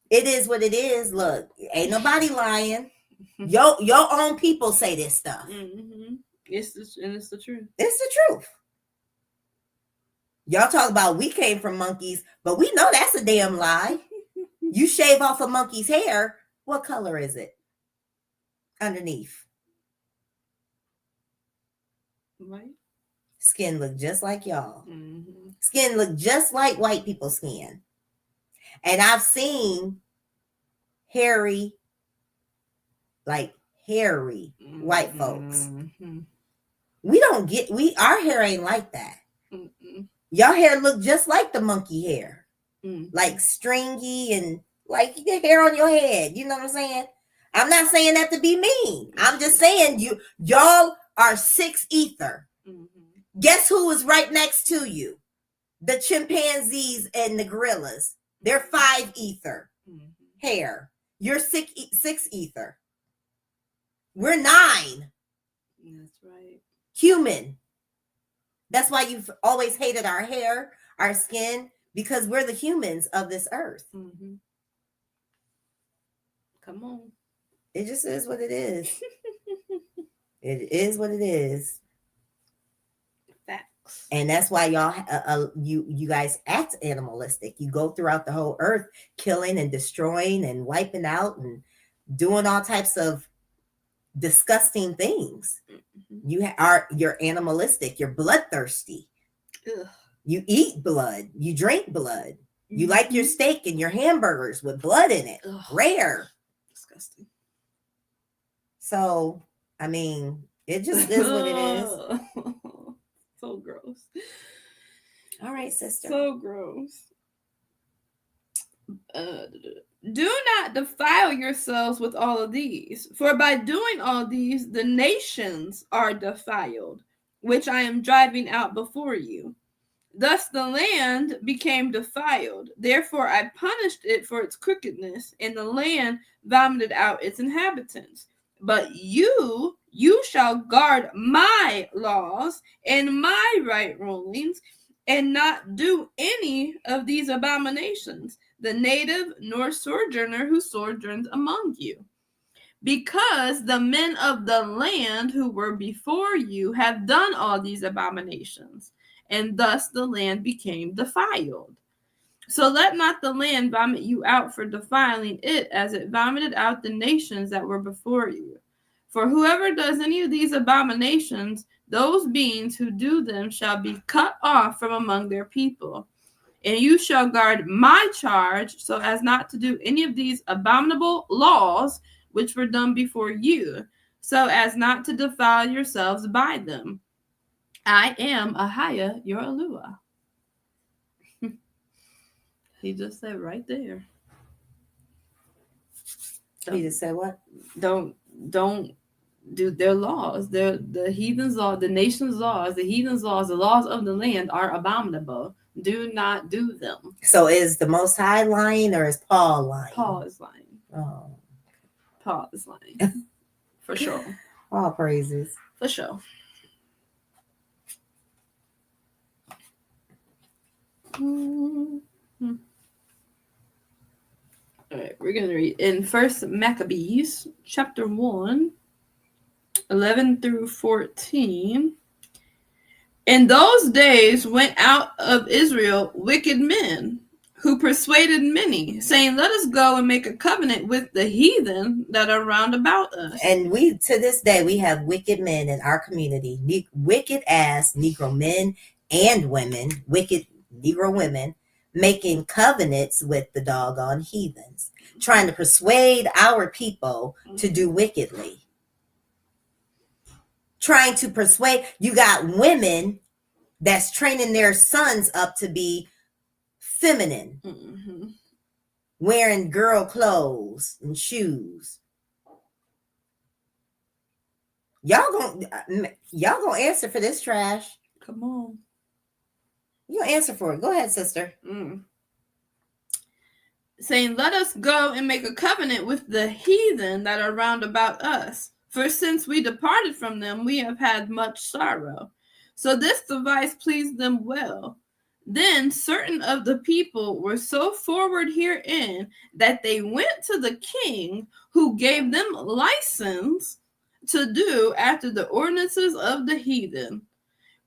It is what it is. Look, ain't nobody lying. Your own people say this stuff. Mhm. It's the truth. It's the truth. Y'all talk about we came from monkeys, but we know that's a damn lie. You shave off a monkey's hair, what color is it underneath? Right. Skin look just like y'all. Mhm. Skin look just like white people's skin. And I've seen hairy white folks. Mhm. Our hair ain't like that. Mhm. Y'all hair look just like the monkey hair. Mhm. Like stringy and like the hair on your head. You know what I'm saying? I'm not saying that to be mean. I'm just saying y'all are 6 ether. Mhm. Guess who is right next to you? The chimpanzees and the gorillas. They're 5 ether Mhm. hair. You're 6 ether. We're 9 That's right. human. That's why you've always hated our hair, our skin, because we're the humans of this earth. Mhm. Come on. It just is what it is. It is what it is. Facts. And that's why y'all, you guys act animalistic. You go throughout the whole earth, killing and destroying and wiping out and doing all types of disgusting things. Mhm. You're animalistic. You're bloodthirsty. Ugh. You eat blood. You drink blood. You like your Mhm. steak and your hamburgers with blood in it. Ugh. Rare. Disgusting. So, I mean, it just is what it is. So gross. All right, sister. So gross. Do not defile yourselves with all of these, for by doing all these, the nations are defiled, which I am driving out before you. Thus the land became defiled. Therefore I punished it for its crookedness, and the land vomited out its inhabitants. But you shall guard my laws and my right rulings, and not do any of these abominations, the native nor sojourner who sojourns among you. Because the men of the land who were before you have done all these abominations, and thus the land became defiled. So let not the land vomit you out for defiling it, as it vomited out the nations that were before you. For whoever does any of these abominations, those beings who do them shall be cut off from among their people. And you shall guard my charge, so as not to do any of these abominable laws which were done before you, so as not to defile yourselves by them. I am AAHIYAH, your YAHUAH. He just said right there. He just said what? Don't do their laws. The heathen's law, the nation's laws, the heathen's laws, the laws of the land are abominable. Do not do them. So is the Most High lying or is Paul lying? Paul is lying. Oh. Paul is lying. For sure. All praises. For sure. Mm-hmm. All right, we're going to read in 1 Maccabees, chapter 1, 11 through 14. In those days went out of Israel wicked men who persuaded many, saying, let us go and make a covenant with the heathen that are round about us. And we, to this day, we have wicked men in our community, wicked ass Negro men and women, wicked Negro women, making covenants with the doggone heathens, trying to persuade our people to do wickedly. trying to persuade. You got women that's training their sons up to be feminine, wearing girl clothes and shoes. Y'all gonna answer for this trash. Come on. You answer for it. Go ahead, sister. Saying, let us go and make a covenant with the heathen that are round about us. For since we departed from them, we have had much sorrow. So this device pleased them well. Then certain of the people were so forward herein that they went to the king, who gave them license to do after the ordinances of the heathen.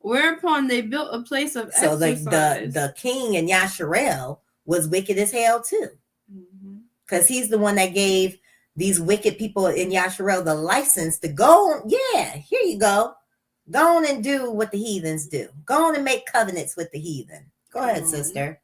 Whereupon they built a place of exercise. So the king in Yasharel was wicked as hell too. Because he's the one that gave these wicked people in Yasharel the license to go on. Yeah, here you go. Go on and do what the heathens do. Go on and make covenants with the heathen. Go ahead, sister.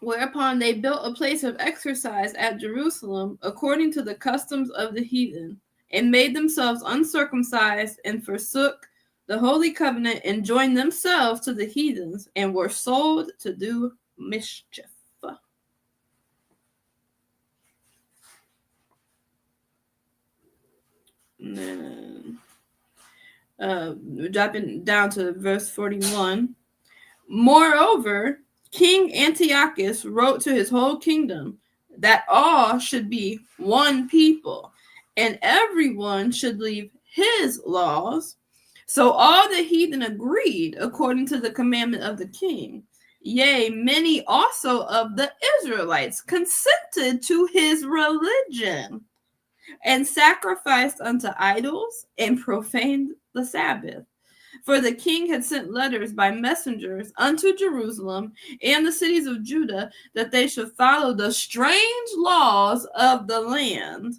Whereupon they built a place of exercise at Jerusalem according to the customs of the heathen, and made themselves uncircumcised, and forsook the holy covenant, and joined themselves to the heathens, and were sold to do mischief. And then, dropping down to verse 41. Moreover, King Antiochus wrote to his whole kingdom that all should be one people, and everyone should leave his laws. So all the heathen agreed according to the commandment of the king. Yea, many also of the Israelites consented to his religion, and sacrificed unto idols, and profaned the Sabbath. For the king had sent letters by messengers unto Jerusalem and the cities of Judah, that they should follow the strange laws of the land,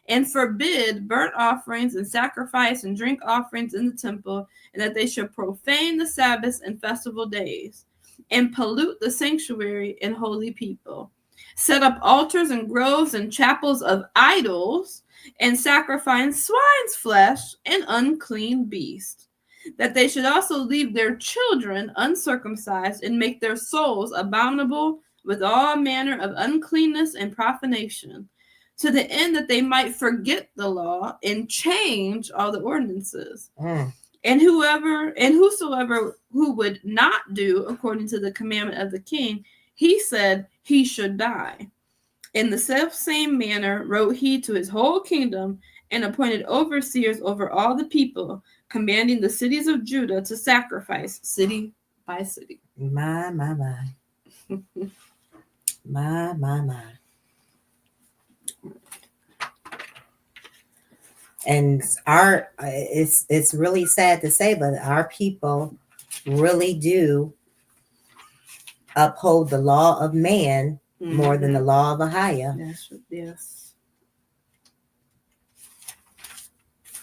and forbid burnt offerings and sacrifice and drink offerings in the temple, and that they should profane the Sabbaths and festival days, and pollute the sanctuary and holy people, set up altars and groves and chapels of idols, and sacrifice swine's flesh and unclean beasts, that they should also leave their children uncircumcised, and make their souls abominable with all manner of uncleanness and profanation, to the end that they might forget the law and change all the ordinances. And whosoever who would not do according to the commandment of the king, he said he should die. In the self-same manner wrote he to his whole kingdom, and appointed overseers over all the people, commanding the cities of Judah to sacrifice city by city. My. My. And it's really sad to say, but our people really do uphold the law of man more than the law of AAHIYAH. Yes.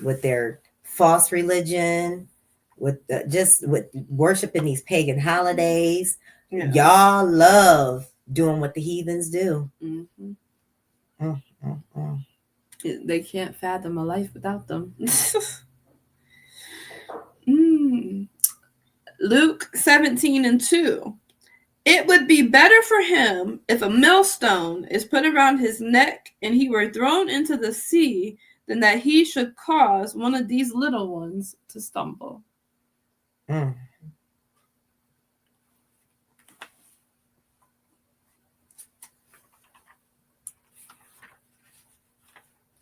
With their false religion, with worshiping these pagan holidays. Yeah. Y'all love doing what the heathens do. They can't fathom a life without them. Luke 17:2. It would be better for him if a millstone is put around his neck and he were thrown into the sea, than that he should cause one of these little ones to stumble. I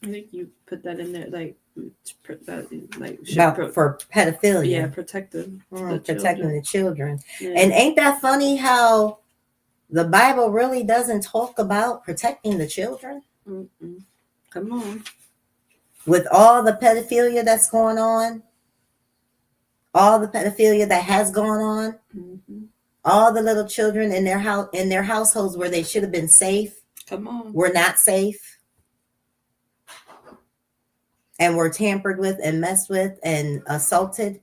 think you put that in there, for pedophilia. Yeah, protecting the children. Yeah. And ain't that funny how the Bible really doesn't talk about protecting the children? Come on. With all the pedophilia that's going on, all the pedophilia that has gone on, all the little children in their households where they should have been safe, were not safe, and were tampered with and messed with and assaulted.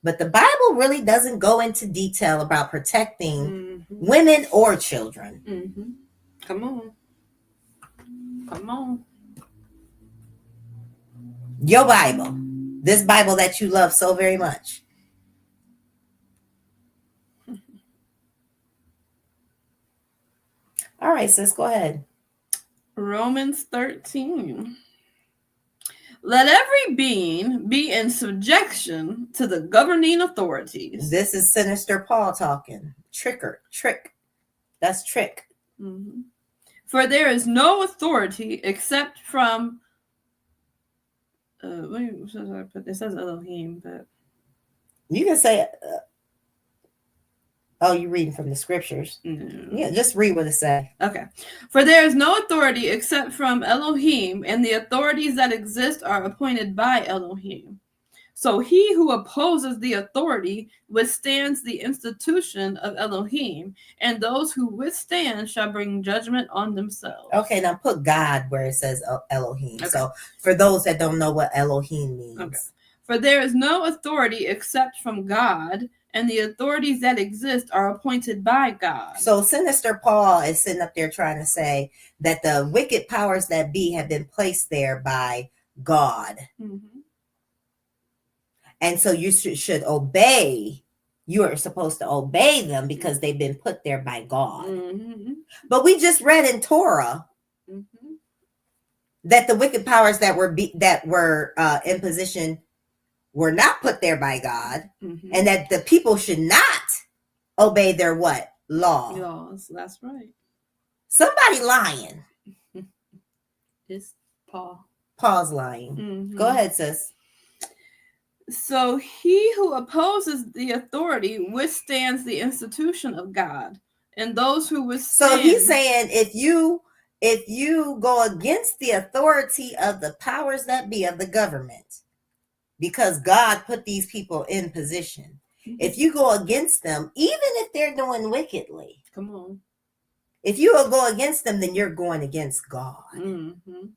But the Bible really doesn't go into detail about protecting women or children. Come on. Your Bible. This Bible that you love so very much. All right, sis, go ahead. Romans 13. Let every being be in subjection to the governing authorities. This is Sinister Paul talking. Trick. That's trick. Mhm. For there is no authority except from it says Elohim, but You can say, oh, you're reading from the scriptures. no. Yeah, just read what it says. Okay. For there is no authority except from Elohim, and the authorities that exist are appointed by Elohim. So he who opposes the authority withstands the institution of Elohim, and those who withstand shall bring judgment on themselves. Okay, now put God where it says Elohim. Okay. So for those that don't know what Elohim means. Okay. For there is no authority except from God, and the authorities that exist are appointed by God. So Sinister Paul is sitting up there trying to say that the wicked powers that be have been placed there by God. Mhm. And so you should obey. You are supposed to obey them because they've been put there by God. Mhm. But we just read in Torah Mhm. that the wicked powers that were in position were not put there by God, Mhm. and that the people should not obey their what? Law. Laws, that's right. Somebody lying. It's Paul. Paul's lying. Mhm. Go ahead, sis. So he who opposes the authority withstands the institution of God, and those who withstand. So he's saying if you go against the authority of the powers that be of the government, because God put these people in position, if you go against them, even if they're doing wickedly, Come on. if you will go against them, then you're going against God. Mm-hmm.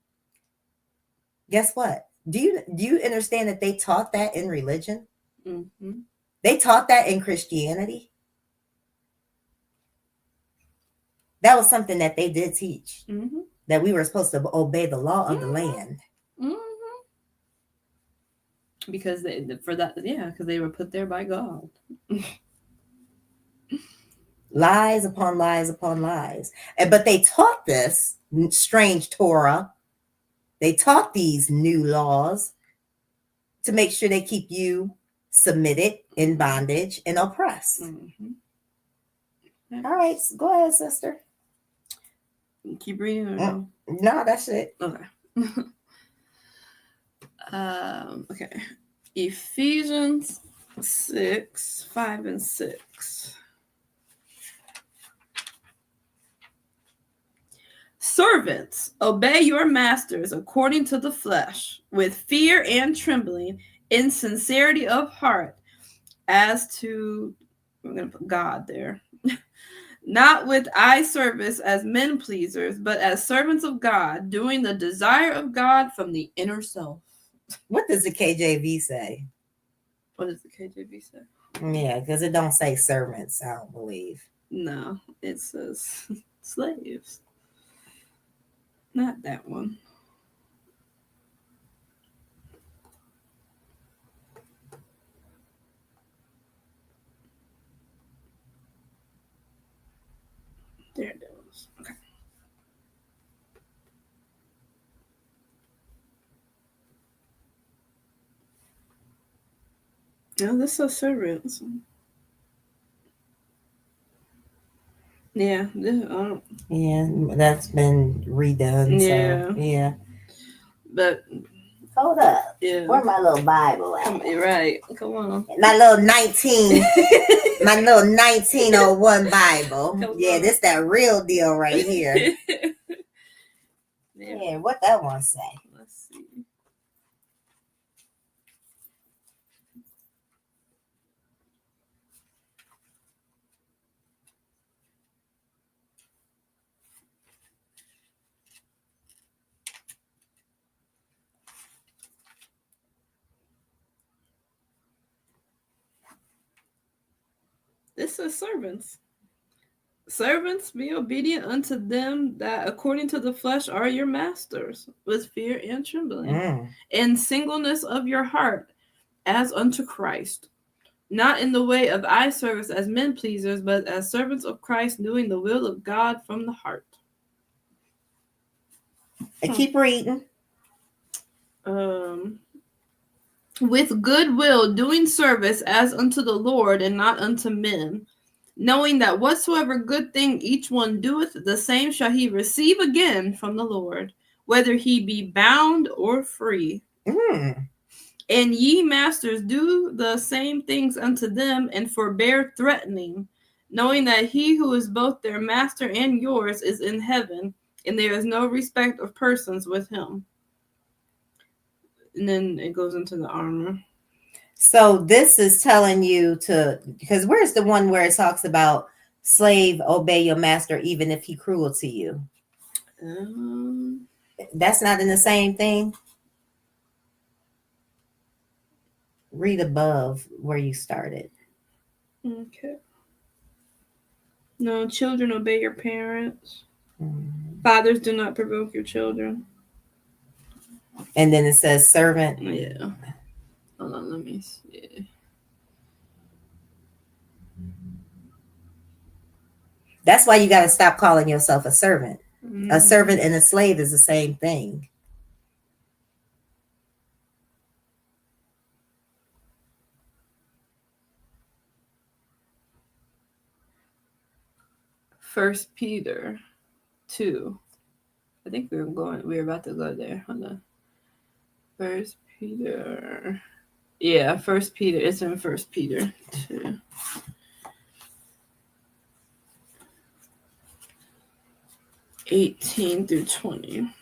Guess what? Do you understand that they taught that in religion? Mm-hmm. They taught that in Christianity. That was something that they did teach, Mm-hmm. that we were supposed to obey the law of the land. Mm-hmm. Because because they were put there by God. Lies upon lies upon lies. But they taught this strange Torah. They taught these new laws to make sure they keep you submitted, in bondage, and oppressed. Mm-hmm. All right, go ahead, sister. Keep reading. Or no? No, that's it. Okay. Okay. Ephesians 6:5-6. Servants, obey your masters according to the flesh, with fear and trembling, in sincerity of heart, as to, I'm going to put God there, not with eye service as men pleasers, but as servants of God, doing the desire of God from the inner self. What does the KJV say? What does the KJV say? Yeah, because it don't say servants, I don't believe. No, it says slaves. Not that one. There it goes. Okay. No, this says servants. Yeah. Yeah, that's been redone. Yeah. So, yeah. But Hold up. yeah. Where's my little Bible at? You're right. Come on. My little 1901 Bible. Come Yeah, on. this that real deal right here. Yeah. Yeah, what that one say? Let's see. This is servants. Servants, be obedient unto them that according to the flesh are your masters, with fear and trembling, in singleness of your heart, as unto Christ, not in the way of eye service as men pleasers, but as servants of Christ, doing the will of God from the heart. And keep reading. With good will, doing service as unto the Lord and not unto men, knowing that whatsoever good thing each one doeth, the same shall he receive again from the Lord, whether he be bound or free. And ye masters, do the same things unto them, and forbear threatening, knowing that he who is both their master and yours is in heaven, and there is no respect of persons with him. And then it goes into the armor. So this is telling you to, because where's the one where it talks about slave, obey your master even if he cruel to you? That's not in the same thing. Read above where you started. Okay. No, children, obey your parents. Fathers, do not provoke your children. And then it says servant. Yeah. Hold on, let me see. That's why you got to stop calling yourself a servant. A servant and a slave is the same thing. First Peter 2. I think we're about to go there. Hold on. First Peter. Yeah, First Peter. It's in First Peter 2. (18-20).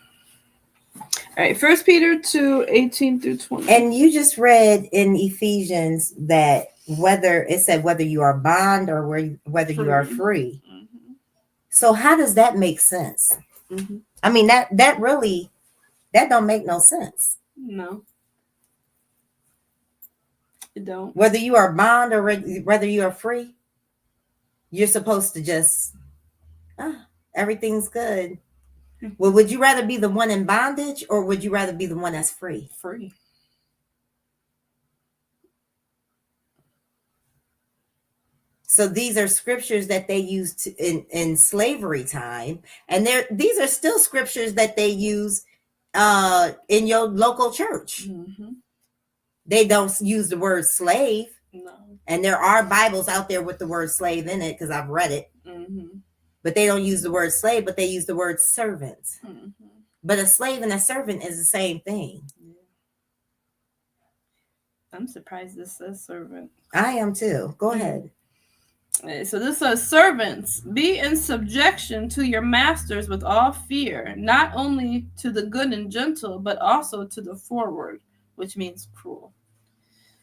All right, First Peter 2, 18-20. And you just read in Ephesians that whether you are bond or whether you are free. Mm-hmm. So how does that make sense? Mm-hmm. I mean, that don't make no sense. No, it don't. Whether you are bond or whether you are free, you're supposed to just everything's good. Well, would you rather be the one in bondage or would you rather be the one that's free? Free. So these are scriptures that they used in slavery time, and these are still scriptures that they use in your local church. Mm-hmm. They don't use the word slave. No. And there are Bibles out there with the word slave in it because I've read it. Mm-hmm. But they don't use the word slave, but they use the word servant. Mm-hmm. But a slave and a servant is the same thing. Yeah. I'm surprised this says servant. I am too. Go ahead. So this says, servants, be in subjection to your masters with all fear, not only to the good and gentle, but also to the forward, which means cruel.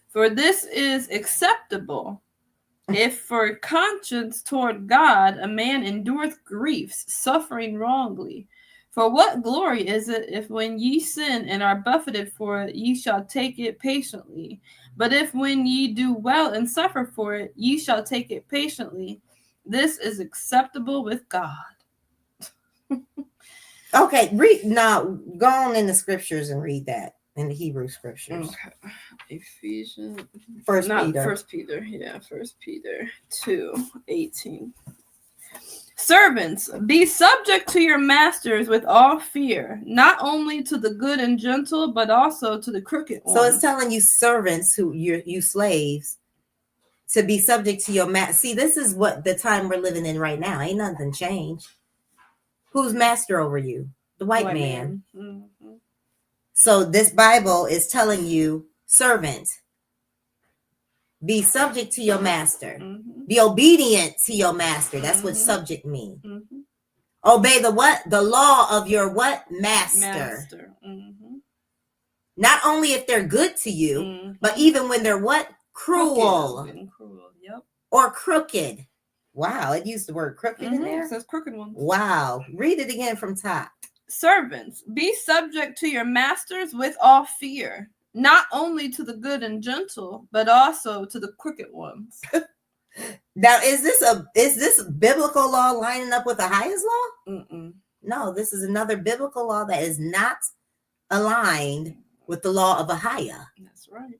For this is acceptable, if for conscience toward God a man endureth griefs, suffering wrongly. For what glory is it if when ye sin and are buffeted for it, ye shall take it patiently? But if when ye do well and suffer for it, ye shall take it patiently, this is acceptable with God. Okay, read now. Go on in the scriptures and read that in the Hebrew scriptures. Okay. Ephesians. First Peter. Yeah, First Peter 2:18. Servants, be subject to your masters with all fear, not only to the good and gentle, but also to the crooked ones. So it's telling you servants, who you slaves, to be subject to your master. See, this is what the time we're living in right now. Ain't nothing changed. Who's master over you? The white man. Mm-hmm. So this Bible is telling you, servant, be subject to your master. Mm-hmm. Be obedient to your master. That's what Mm-hmm. subject means. Mm-hmm. Obey the what? The law of your what? Master. Mm-hmm. Not only if they're good to you, Mm-hmm. but even when they're what? Cruel. Cruel. Yep. Or crooked. Wow, it used the word crooked in there. It says crooked ones. Wow. Read it again from top. Servants, be subject to your masters with all fear, not only to the good and gentle, but also to the crooked ones. Now, is this biblical law lining up with the highest law? Mm-mm. No, this is another biblical law that is not aligned with the law of AAHIYAH. That's right.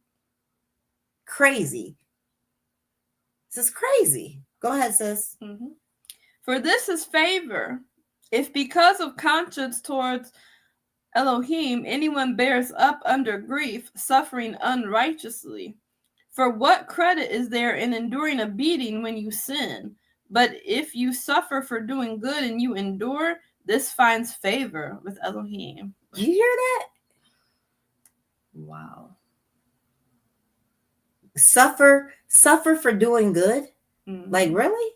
crazy. This is crazy. Go ahead, sis. Mhm. For this is favor, if because of conscience towards Elohim anyone bears up under grief, suffering unrighteously. For what credit is there in enduring a beating when you sin? But if you suffer for doing good and you endure, this finds favor with Elohim. You hear that? Wow. Suffer for doing good? Mhm. Like, really?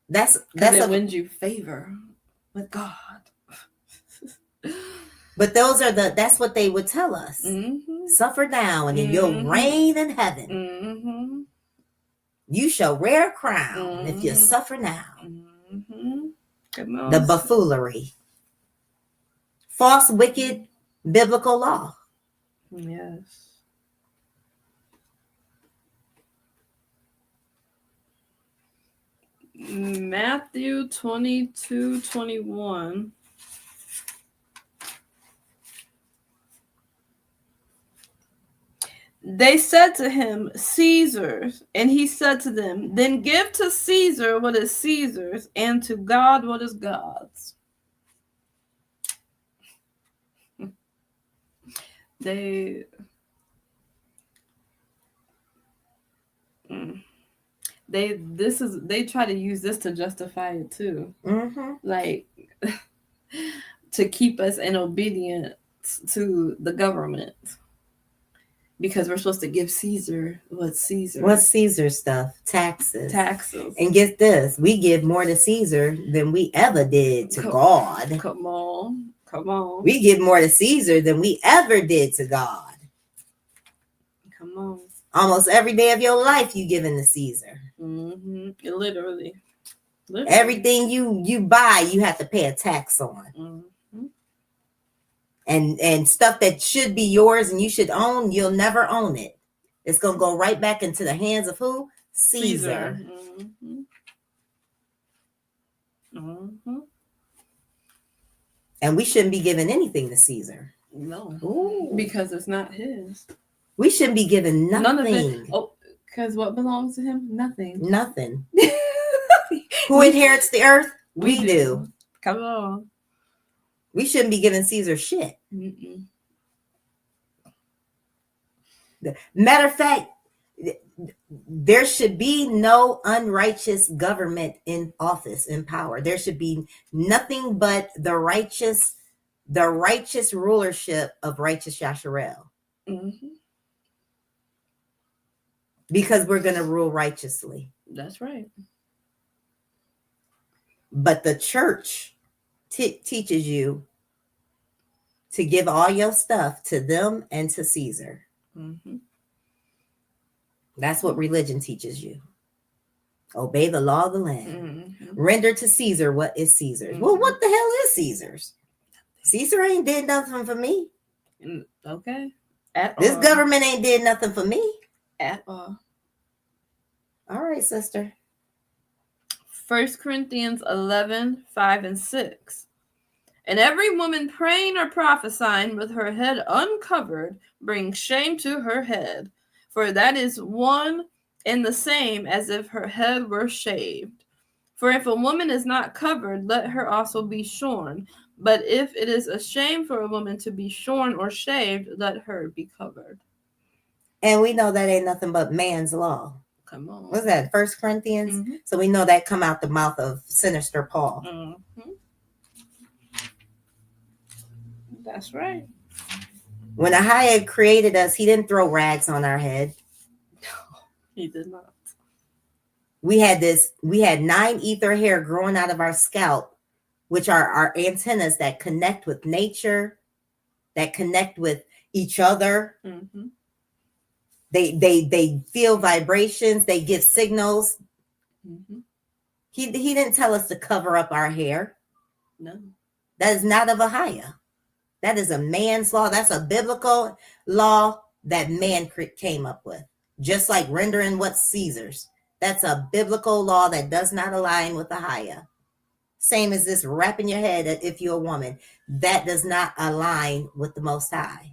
That's it wins you favor with God. but that's what they would tell us. Mm-hmm. Suffer now and then you'll reign in heaven. Mm-hmm. You shall wear a crown if you suffer now. Mm-hmm. Come on. The buffoonery. False, wicked, biblical law. Yes. Matthew 22:21. They said to him, Caesar's. And he said to them, then give to Caesar what is Caesar's, and to God what is God's. They try to use this to justify it too. Mm-hmm. Like to keep us in obedience to the government. Because we're supposed to give Caesar what's Caesar. What's Caesar stuff? Taxes. And get this, we give more to Caesar than we ever did to God. Come on. We give more to Caesar than we ever did to God. Come on. Almost every day of your life you giving to Caesar. Mm-hmm. Literally. Everything you buy, you have to pay a tax on. Mm-hmm. And stuff that should be yours and you should own, you'll never own it. It's going to go right back into the hands of who? Caesar. Mm-hmm. Mm-hmm. And we shouldn't be giving anything to Caesar. No. Ooh. Because it's not his. We shouldn't be giving nothing. None of it. Oh, because what belongs to him? Nothing. Nothing. Who inherits the earth? We do. Come on. We shouldn't be giving Caesar shit. Mm-mm. Matter of fact, there should be no unrighteous government in office, in power. There should be nothing but the righteous rulership of righteous Yasharel. Mm-hmm. Because we're going to rule righteously. That's right. But the church teaches you to give all your stuff to them and to Caesar. Mm-hmm. That's what religion teaches you. Obey the law of the land. Mm-hmm. Render to Caesar what is Caesar's. Mm-hmm. Well, what the hell is Caesar's? Caesar ain't did nothing for me. Okay. This government ain't did nothing for me. At all. All right, sister. 1 Corinthians 11:5-6. And every woman praying or prophesying with her head uncovered brings shame to her head, for that is one and the same as if her head were shaved. For if a woman is not covered, let her also be shorn. But if it is a shame for a woman to be shorn or shaved, let her be covered. And we know that ain't nothing but man's law. Come on. What's that? 1 Corinthians? Mm-hmm. So we know that come out the mouth of sinister Paul. Mm-hmm. That's right. When YAHUAH created us, he didn't throw rags on our head. No, he did not. We had 9 ether hair growing out of our scalp, which are our antennas that connect with nature, that connect with each other. Mm-hmm. They feel vibrations. They give signals. Mm-hmm. He didn't tell us to cover up our hair. No. That is not of YAHUAH. That is a man's law. That's a biblical law that man came up with. Just like rendering what's Caesar's. That's a biblical law that does not align with YAHUAH. Same as this wrapping your head if you're a woman. That does not align with the Most High.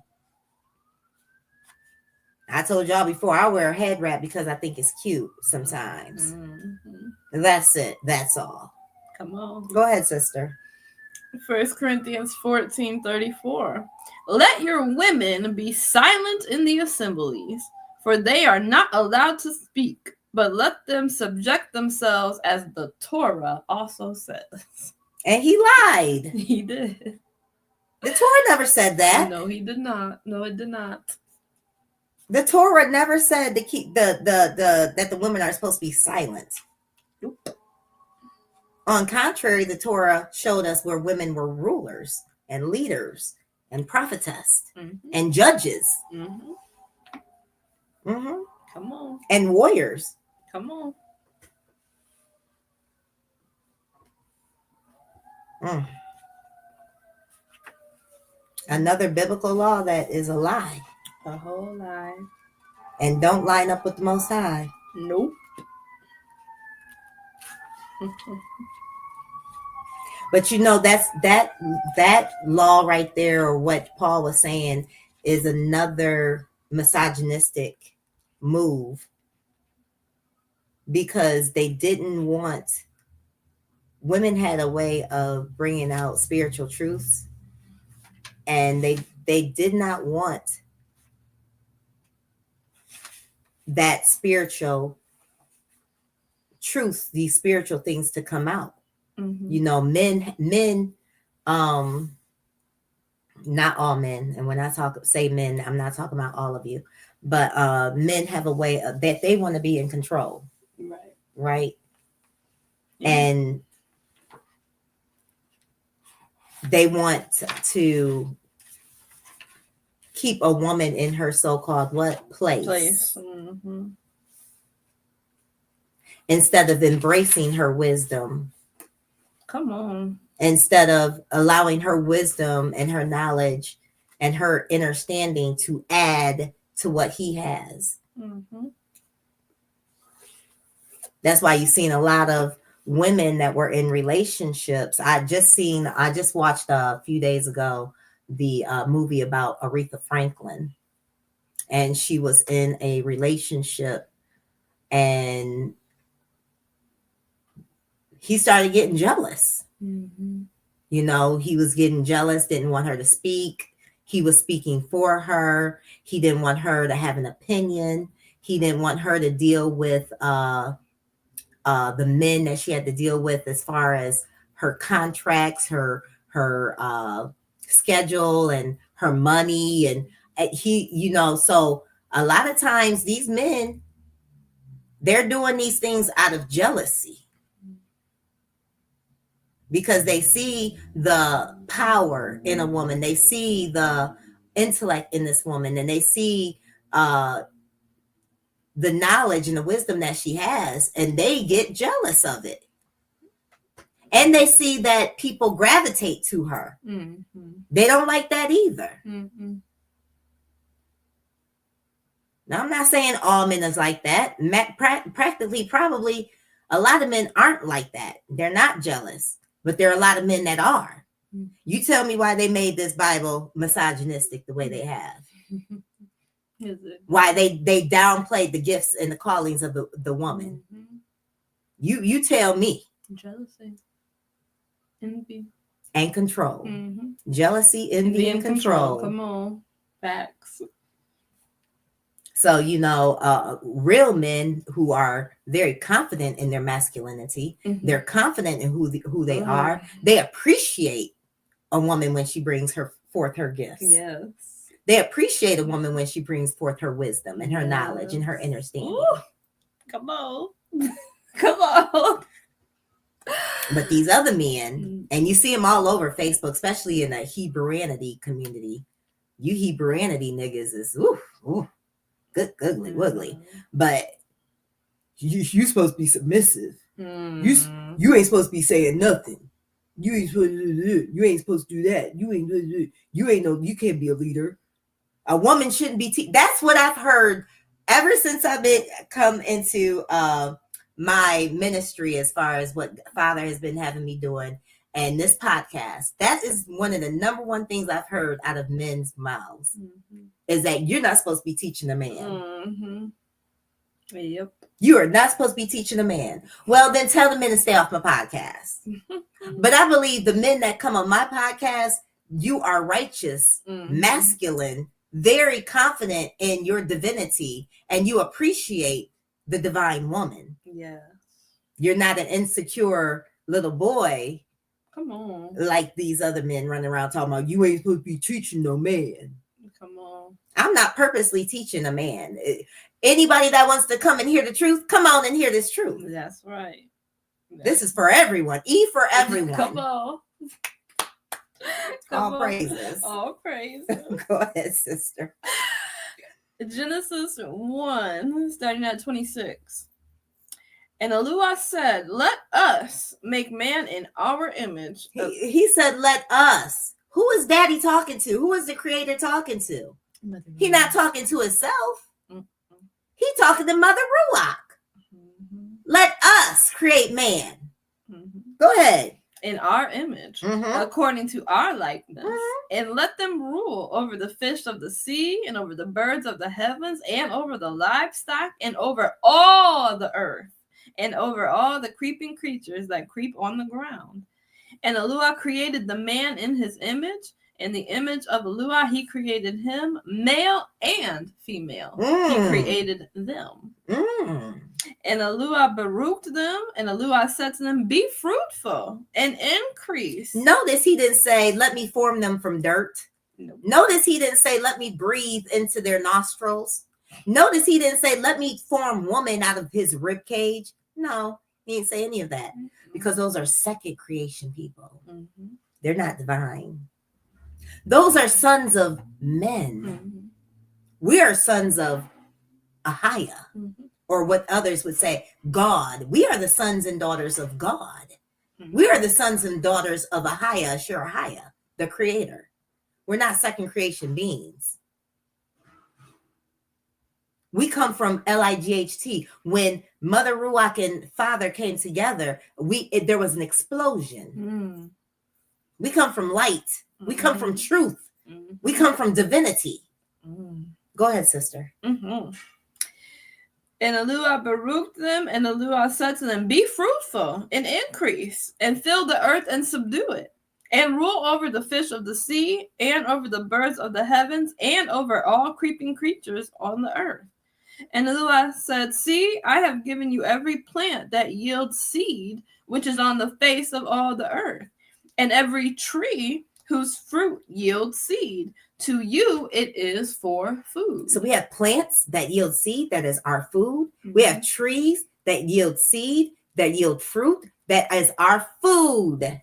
I told y'all before, I wear a head wrap because I think it's cute sometimes. That's it. That's all. Come on. Go ahead, sister. 1 Corinthians 14:34. Let your women be silent in the assemblies, for they are not allowed to speak, but let them subject themselves, as the Torah also says. And he lied. He did. The Torah never said that. No, he did not. No, it did not. The Torah never said to keep that the women are supposed to be silent. Nope. On contrary, the Torah showed us where women were rulers and leaders and prophetess and judges. Come on. And warriors. Come on. Another biblical law that is a lie. A whole lie. And don't line up with the Most High. Nope. But you know, that law right there, or what Paul was saying, is another misogynistic move, because they didn't want, women had a way of bringing out spiritual truths, and they did not want that spiritual truth, these spiritual things to come out. You know, men, not all men, and when I say men, I'm not talking about all of you, but men have a way of that they want to be in control. Right. And they want to keep a woman in her so-called place. Instead of embracing her wisdom. Come on. Instead of allowing her wisdom and her knowledge and her understanding to add to what he has. That's why you've seen a lot of women that were in relationships. I just watched a few days ago the movie about Aretha Franklin, and she was in a relationship, and he started getting jealous. You know, he was getting jealous, didn't want her to speak. He was speaking for her. He didn't want her to have an opinion. He didn't want her to deal with the men that she had to deal with, as far as her contracts, her schedule, and her money. And he, you know, so a lot of times these men, they're doing these things out of jealousy, because they see the power in a woman. They see the intellect in this woman, and they see the knowledge and the wisdom that she has, and they get jealous of it. And they see that people gravitate to her. They don't like that either. Now, I'm not saying all men is like that. Practically, probably a lot of men aren't like that. They're not jealous. But there are a lot of men that are. You tell me why they made this Bible misogynistic the way they have. Is it? Why they downplayed the gifts and the callings of the woman. You tell me. Jealousy. Envy. And control. Jealousy, envy, and control. Come on. Facts. So, you know, real men who are very confident in their masculinity, they're confident in who they are. They appreciate a woman when she brings forth her gifts. Yes. They appreciate a woman when she brings forth her wisdom and her knowledge and her understanding. Ooh, come on. Come on. But these other men, and you see them all over Facebook, especially in the Hebrewanity community. You Hebrewanity niggas is good, googly woogly. But you supposed to be submissive. You ain't supposed to be saying nothing. You ain't supposed to do this. You ain't supposed to do that. You can't be a leader. A woman shouldn't be that's what I've heard ever since I've come into my ministry, as far as what Father has been having me doing. and this podcast, that is one of the number one things I've heard out of men's mouths is that you're not supposed to be teaching a man. Yep. You are not supposed to be teaching a man. Well, then tell the men to stay off my podcast. But I believe the men that come on my podcast, you are righteous, masculine, very confident in your divinity, and you appreciate the divine woman. Yeah. You're not an insecure little boy. Come on. Like these other men running around talking about you ain't supposed to be teaching no man. Come on. I'm not purposely teaching a man. Anybody that wants to come and hear the truth, come on and hear this truth. That's right. This is for everyone. E for everyone. Come on. All praises. All praises. Go ahead, sister. Genesis 1, starting at 26. And Yahuwah said, let us make man in our image. He said, let us. Who is daddy talking to? Who is the creator talking to? He not talking to himself. He talking to Mother Ruach. Let us create man. Go ahead. In our image, according to our likeness, and let them rule over the fish of the sea, and over the birds of the heavens, and over the livestock, and over all the earth, and over all the creeping creatures that creep on the ground. And Yahuwah created the man in his image. In the image of Yahuwah, he created him, male and female. He created them. And Yahuwah baruched them, and Yahuwah said to them, be fruitful and increase. Notice he didn't say, let me form them from dirt. No. Notice he didn't say, let me breathe into their nostrils. Notice he didn't say, let me form woman out of his rib cage. No, he didn't say any of that because those are second creation people. They're not divine. Those are sons of men. We are sons of AAHIYAH, or what others would say, God. We are the sons and daughters of God. We are the sons and daughters of AAHIYAH, the creator. We're not second creation beings. We come from Light. When Mother Ruach and Father came together, there was an explosion. We come from light. We come from truth. We come from divinity. Go ahead, sister. And Yahuwah baruched them, and Yahuwah said to them, be fruitful and increase, and fill the earth and subdue it, and rule over the fish of the sea, and over the birds of the heavens, and over all creeping creatures on the earth. And Yahuwah said, see, I have given you every plant that yields seed, which is on the face of all the earth, and every tree whose fruit yields seed. To you it is for food. So we have plants that yield seed, that is our food. We have trees that yield seed, that yield fruit, that is our food.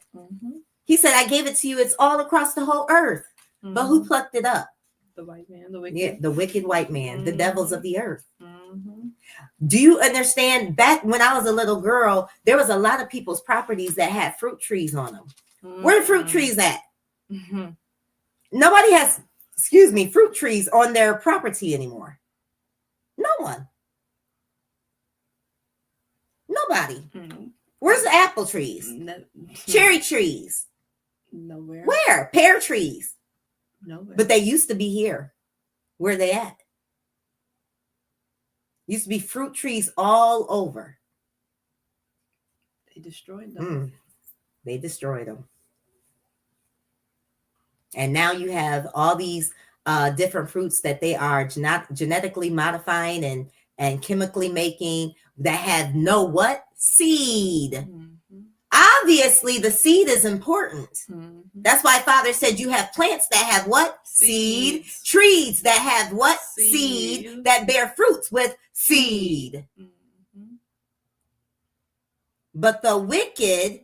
He said, I gave it to you. It's all across the whole earth. But who plucked it up? The white man, the wicked. Yeah, the wicked white man, the devils of the earth. Do you understand? Back when I was a little girl, there was a lot of people's properties that had fruit trees on them. Where are fruit trees at? Nobody has, fruit trees on their property anymore. No one. Nobody. Where's the apple trees? Cherry trees? Nowhere. Where? Pear trees? Nowhere. But they used to be here. Where are they at? Used to be fruit trees all over. They destroyed them. They destroyed them. And now you have all these different fruits that they are genetically modifying and chemically making that have no what? Seed. Obviously, the seed is important. That's why Father said you have plants that have what? Seed. Trees that have what? Seed. That bear fruits with seed. But the wicked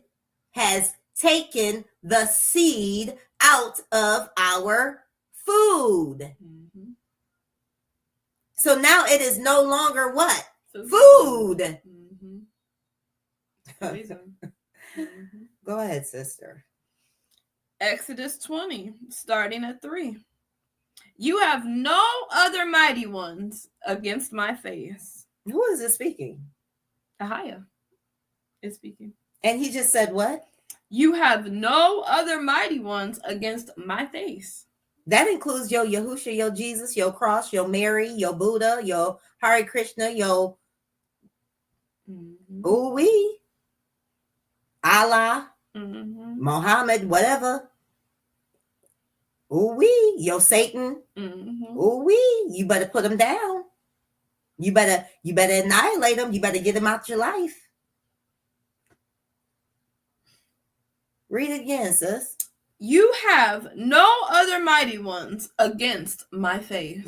has taken the seed out of our food. So now it is no longer what? Food. Go ahead, sister. Exodus 20, starting at 3. You have no other mighty ones against my face. Who is this speaking? AAHIYAH is speaking. And he just said what? You have no other mighty ones against my face. That includes your Yahushua, your Jesus, your cross, your Mary, your Buddha, your Hare Krishna, your ooh-wee, Allah, Muhammad, whatever. Ooh-wee, your Satan. Ooh-wee, you better put them down. You better annihilate them. You better get them out your life. Read it again, sis. You have no other mighty ones against my face.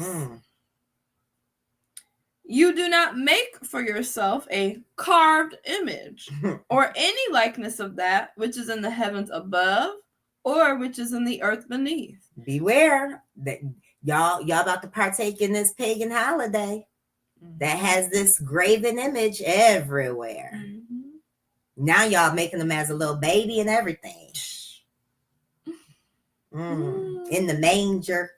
You do not make for yourself a carved image or any likeness of that which is in the heavens above or which is in the earth beneath. Beware that y'all about to partake in this pagan holiday that has this graven image everywhere. Now y'all making them as a little baby and everything. In the manger.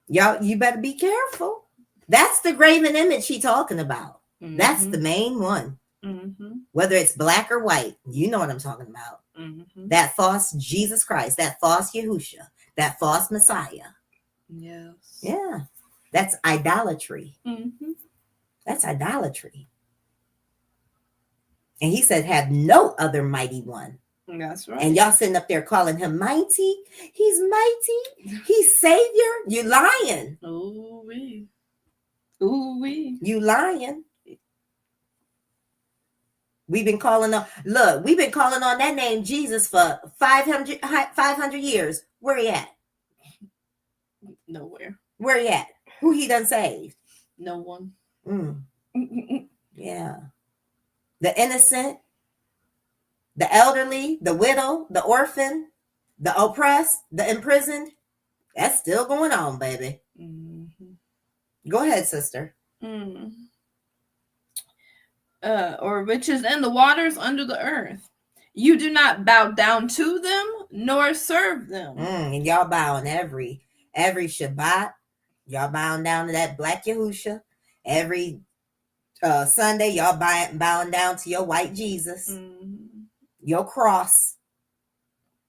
Y'all, you better be careful. That's the graven image she's talking about. That's the main one. Whether it's black or white, you know what I'm talking about. That false Jesus Christ, that false Yahushua, that false Messiah. Yes. Yeah. That's idolatry. That's idolatry. And he said, have no other mighty one. That's right. And y'all sitting up there calling him mighty. He's mighty. He's Savior. You lying. Ooh-wee. Ooh-wee. You lying. We've been calling on that name Jesus for 500 years. Where he at? Nowhere. Where he at? Who he done saved? No one. Yeah. The innocent, the elderly, the widow, the orphan, the oppressed, the imprisoned. That's still going on, baby. Go ahead, sister. Or which is in the waters under the earth. You do not bow down to them, nor serve them. And y'all bowing every Shabbat. Y'all bowing down to that black Yahushua. Every Sunday, y'all bowing down to your white Jesus. Your cross.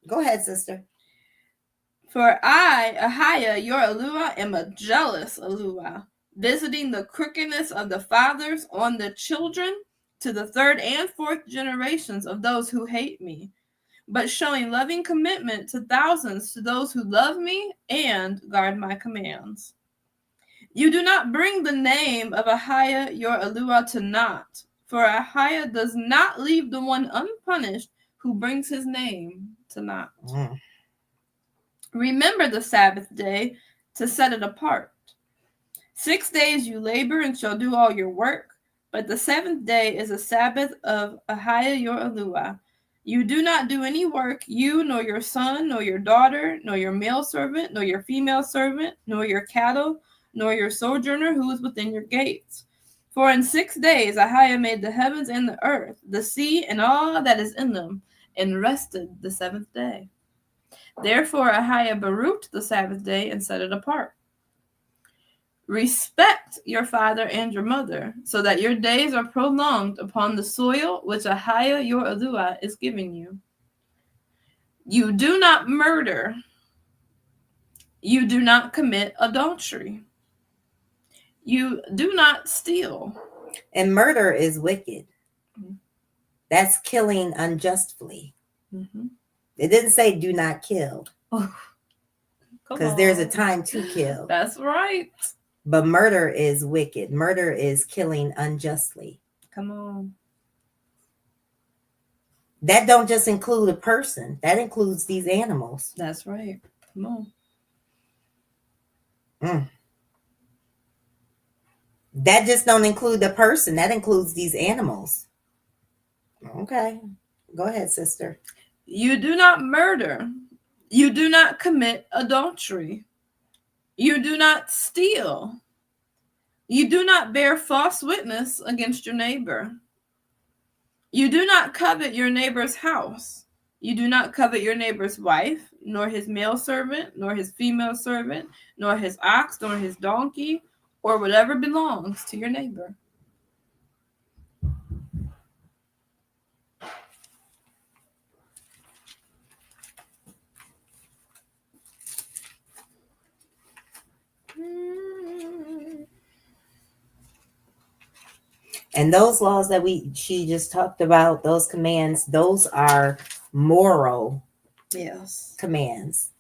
Go ahead, sister. For I, AAHIYAH, your YAHUAH, am a jealous YAHUAH, visiting the crookedness of the fathers on the children to the third and fourth generations of those who hate me, but showing loving commitment to thousands to those who love me and guard my commands. You do not bring the name of AAHIYAH, your YAHUAH, to naught, for AAHIYAH does not leave the one unpunished who brings his name to naught. Remember the Sabbath day to set it apart. 6 days you labor and shall do all your work, but the seventh day is a Sabbath of AAHIYAH, your YAHUAH. You do not do any work, you, nor your son, nor your daughter, nor your male servant, nor your female servant, nor your cattle, nor your sojourner who is within your gates. For in 6 days AAHIYAH made the heavens and the earth, the sea, and all that is in them, and rested the seventh day. Therefore AAHIYAH baruched the Sabbath day and set it apart. Respect your father and your mother, so that your days are prolonged upon the soil which AAHIYAH, your YAHUAH, is giving you. You do not murder. You do not commit adultery. You do not steal. And murder is wicked. That's killing unjustly. It didn't say do not kill. Because there's a time to kill. That's right. But murder is wicked. Murder is killing unjustly. Come on. That don't just include a person. That includes these animals. That's right. Come on. That just don't include the person. That includes these animals. Okay. Go ahead, sister. You do not murder. You do not commit adultery. You do not steal. You do not bear false witness against your neighbor. You do not covet your neighbor's house. You do not covet your neighbor's wife, nor his male servant, nor his female servant, nor his ox, nor his donkey, or whatever belongs to your neighbor. And those laws that she just talked about, those commands, those are moral Yes. commands.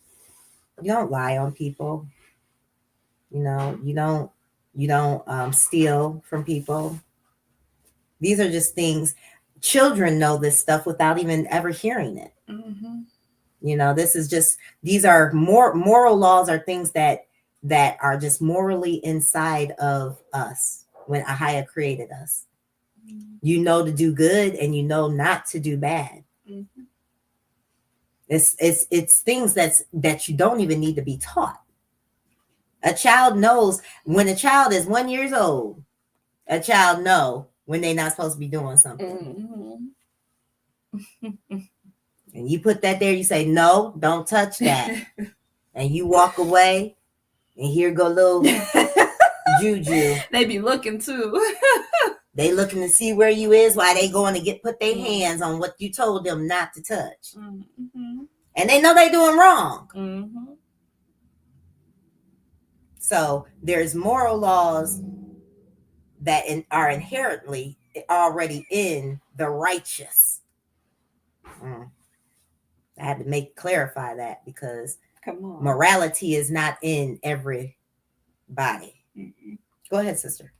You don't lie on people. You know, you don't steal from people. These are just things. Children know this stuff without even ever hearing it. Mm-hmm. You know, these are moral laws, are things that are just morally inside of us when AAHIYAH created us. Mm-hmm. You know to do good and you know not to do bad. Mm-hmm. It's things that you don't even need to be taught. A child knows when a child is 1 year old. A child know when they're not supposed to be doing something. Mm-hmm. And you put that there, you say, no, don't touch that. And you walk away, and here go little Juju. They be looking too. They looking to see where you is while they going to put their hands on what you told them not to touch. Mm-hmm. And they know they doing wrong. Mm-hmm. So there's moral laws that are inherently already in the righteous. I had to clarify that because Come on. morality is not in everybody. Mm-hmm. Go ahead, sister.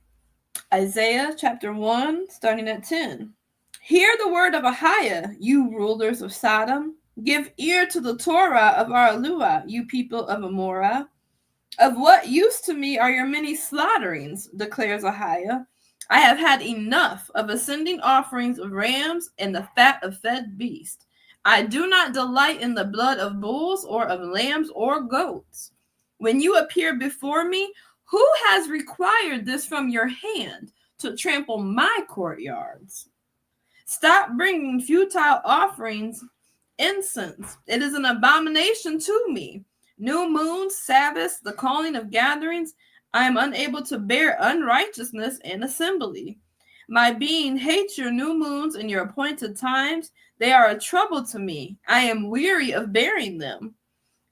Isaiah chapter 1, starting at 10. Hear the word of AAHIYAH, you rulers of Sodom. Give ear to the Torah of our YAHUAH, you people of Amorah. Of what use to me are your many slaughterings, declares AAHIYAH. I have had enough of ascending offerings of rams and the fat of fed beasts. I do not delight in the blood of bulls or of lambs or goats. When you appear before me, who has required this from your hand to trample my courtyards? Stop bringing futile offerings, incense. It is an abomination to me. New moons, Sabbaths, the calling of gatherings. I am unable to bear unrighteousness and assembly. My being hates your new moons and your appointed times. They are a trouble to me. I am weary of bearing them.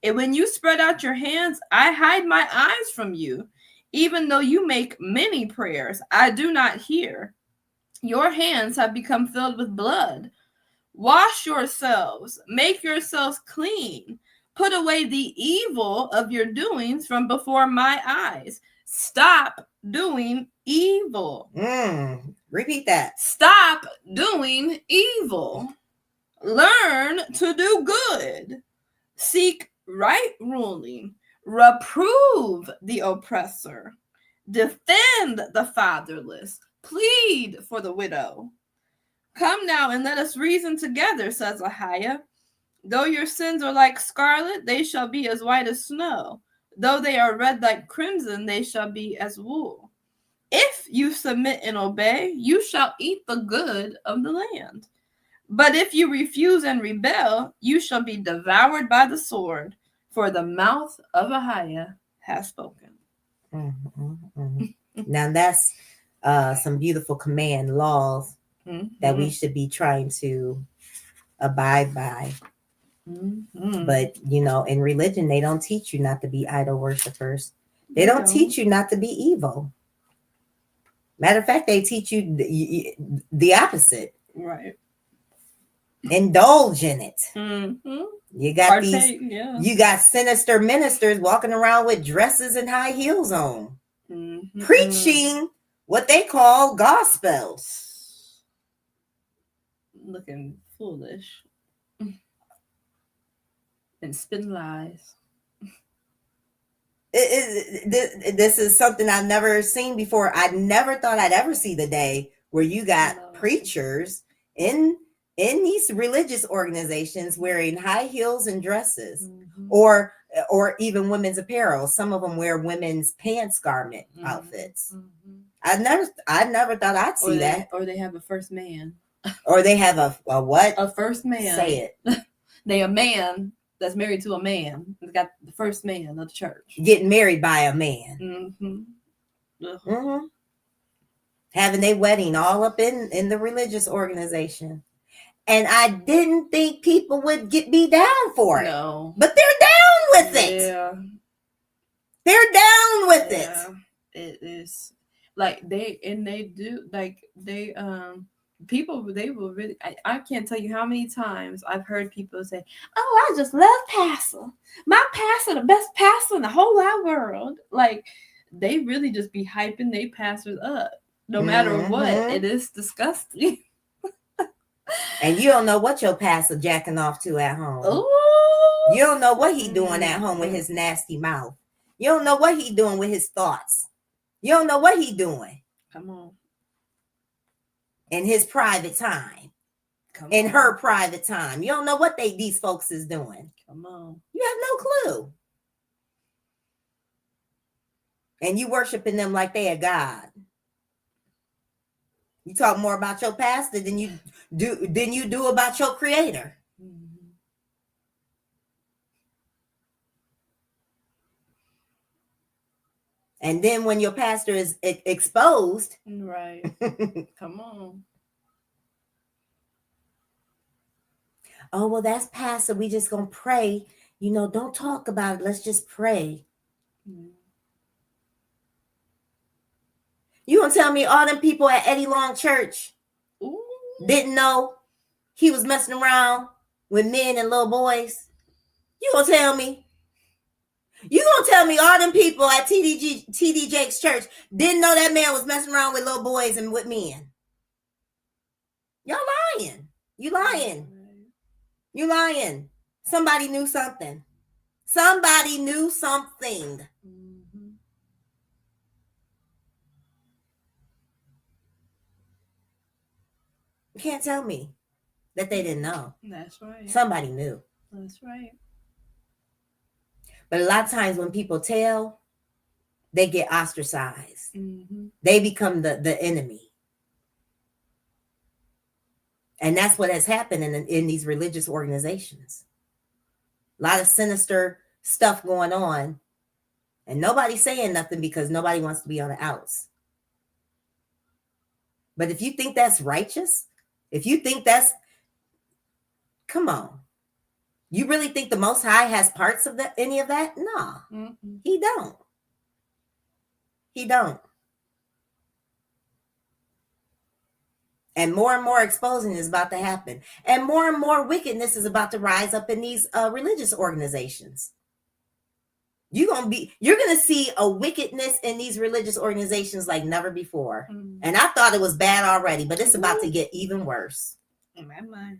And when you spread out your hands, I hide my eyes from you. Even though you make many prayers, I do not hear. Your hands have become filled with blood. Wash yourselves, make yourselves clean. Put away the evil of your doings from before my eyes. Stop doing evil. Repeat that. Stop doing evil. Learn to do good. Seek right ruling. Reprove the oppressor. Defend the fatherless. Plead for the widow. Come now and let us reason together, says AAHIYAH. Though your sins are like scarlet, they shall be as white as snow. Though they are red like crimson, they shall be as wool. If you submit and obey, you shall eat the good of the land. But if you refuse and rebel, you shall be devoured by the sword, for the mouth of AAHIYAH has spoken. Now that's some beautiful command laws that we should be trying to abide by. But in religion, they don't teach you not to be idol worshipers. They don't teach you not to be evil. Matter of fact, they teach you the opposite. Right. Indulge in it. You got Partake, you got sinister ministers walking around with dresses and high heels on, preaching what they call gospels, looking foolish and spin lies. This is something I've never seen before. I never thought I'd ever see the day where you got preachers in these religious organizations wearing high heels and dresses, or even women's apparel. Some of them wear women's pants garment outfits. I never thought I'd see that. Or they have a first man. Or they have a what? A first man. Say it. They a man that's married to a man. They got the first man of the church. Getting married by a man. Having their wedding all up in the religious organization. And I didn't think people would be down for it. No. But they're down with it. Yeah. They're down with it. It is. Like they do like they people they will really I can't tell you how many times I've heard people say, "Oh, I just love pastor. My pastor, the best pastor in the whole wide world." Like they really just be hyping they pastors up, no matter what. It is disgusting. And you don't know what your pastor jacking off to at home. Ooh. You don't know what he doing at home with his nasty mouth. You don't know what he doing with his thoughts. You don't know what he doing. Come on. In his private time. Come in on. her private time. You don't know what these folks is doing. Come on. You have no clue. And you worshiping them like they a God. You talk more about your pastor than you do about your creator. Mm-hmm. And then when your pastor is exposed, Right. Come on. Oh, well, that's pastor. We just gonna pray. You know, don't talk about it. Let's just pray. Mm-hmm. You gonna tell me all them people at Eddie Long Church Ooh. didn't know he was messing around with men and little boys? You gonna tell me? You gonna tell me all them people at TD Jake's church didn't know that man was messing around with little boys and with men? Y'all lying. You lying. You lying. Somebody knew something. Somebody knew something. Mm-hmm. You can't tell me that they didn't know. That's right. Somebody knew. That's right. But a lot of times when people tell, they get ostracized. Mm-hmm. They become the enemy. And that's what has happened in these religious organizations. A lot of sinister stuff going on. And nobody's saying nothing because nobody wants to be on the outs. But if you think that's righteous, if you think that's, come on. You really think the Most High has parts of any of that? No, Mm-hmm. he don't. He don't. And more exposing is about to happen. And more wickedness is about to rise up in these religious organizations. You're going to see a wickedness in these religious organizations like never before. Mm-hmm. And I thought it was bad already, but it's about to get even worse. In my mind.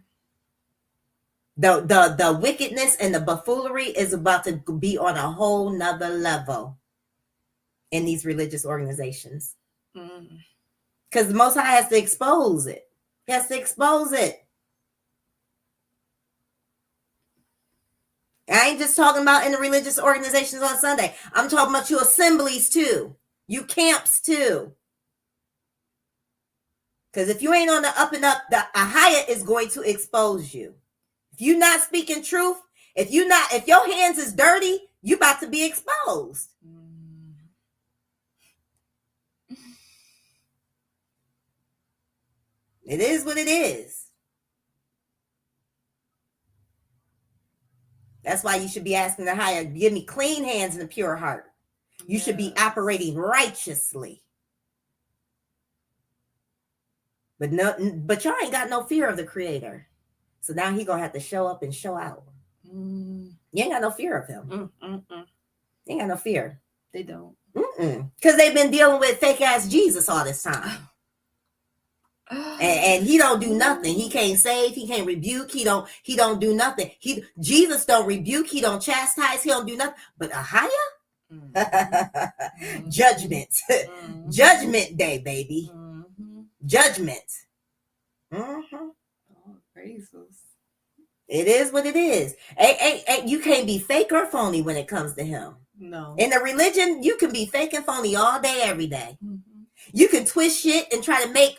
The wickedness and the buffoonery is about to be on a whole nother level in these religious organizations. Mm. Because the Most High has to expose it. He has to expose it. I ain't just talking about in the religious organizations on Sunday. I'm talking about you assemblies too. You camps too. Because if you ain't on the up and up, the AAHIYAH is going to expose you. If you're not speaking truth, if your hands is dirty, you about to be exposed. It is what it is. That's why you should be asking the AAHIYAH, give me clean hands and a pure heart. You should be operating righteously. But y'all ain't got no fear of the Creator. So now he gonna have to show up and show out. You ain't got no fear of him. You ain't got no fear. They don't. Because they've been dealing with fake ass Jesus all this time. And he don't do nothing. He can't save. He can't rebuke. He don't do nothing. Jesus don't rebuke. He don't chastise. He don't do nothing. But AAHIYAH, judgment, judgment day, baby, judgment. Oh, praises. It is what it is. You can't be fake or phony when it comes to him. No. In the religion, you can be fake and phony all day, every day. Mm-hmm. You can twist shit and try to make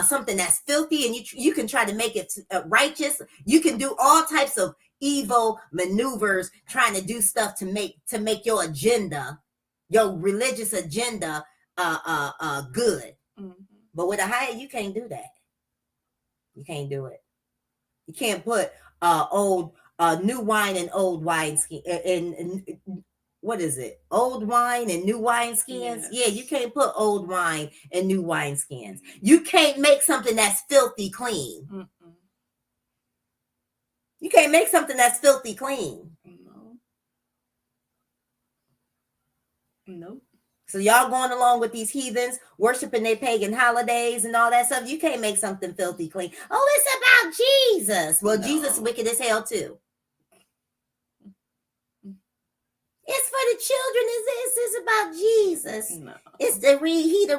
something that's filthy, and you can try to make it righteous. You can do all types of evil maneuvers, trying to do stuff to make your agenda, your religious agenda, good. Mm-hmm. But with AAHIYAH, you can't do that. You can't do it. You can't put new wine in old wine skin. And what is it? Old wine and new wine skins? Yes. Yeah, you can't put old wine and new wine skins. You can't make something that's filthy clean. Mm-mm. You can't make something that's filthy clean. No. Nope. So y'all going along with these heathens worshiping their pagan holidays and all that stuff. You can't make something filthy clean. Oh, it's about Jesus. Well, No. Jesus wicked as hell too. It's for the children. It's about Jesus. No. It's the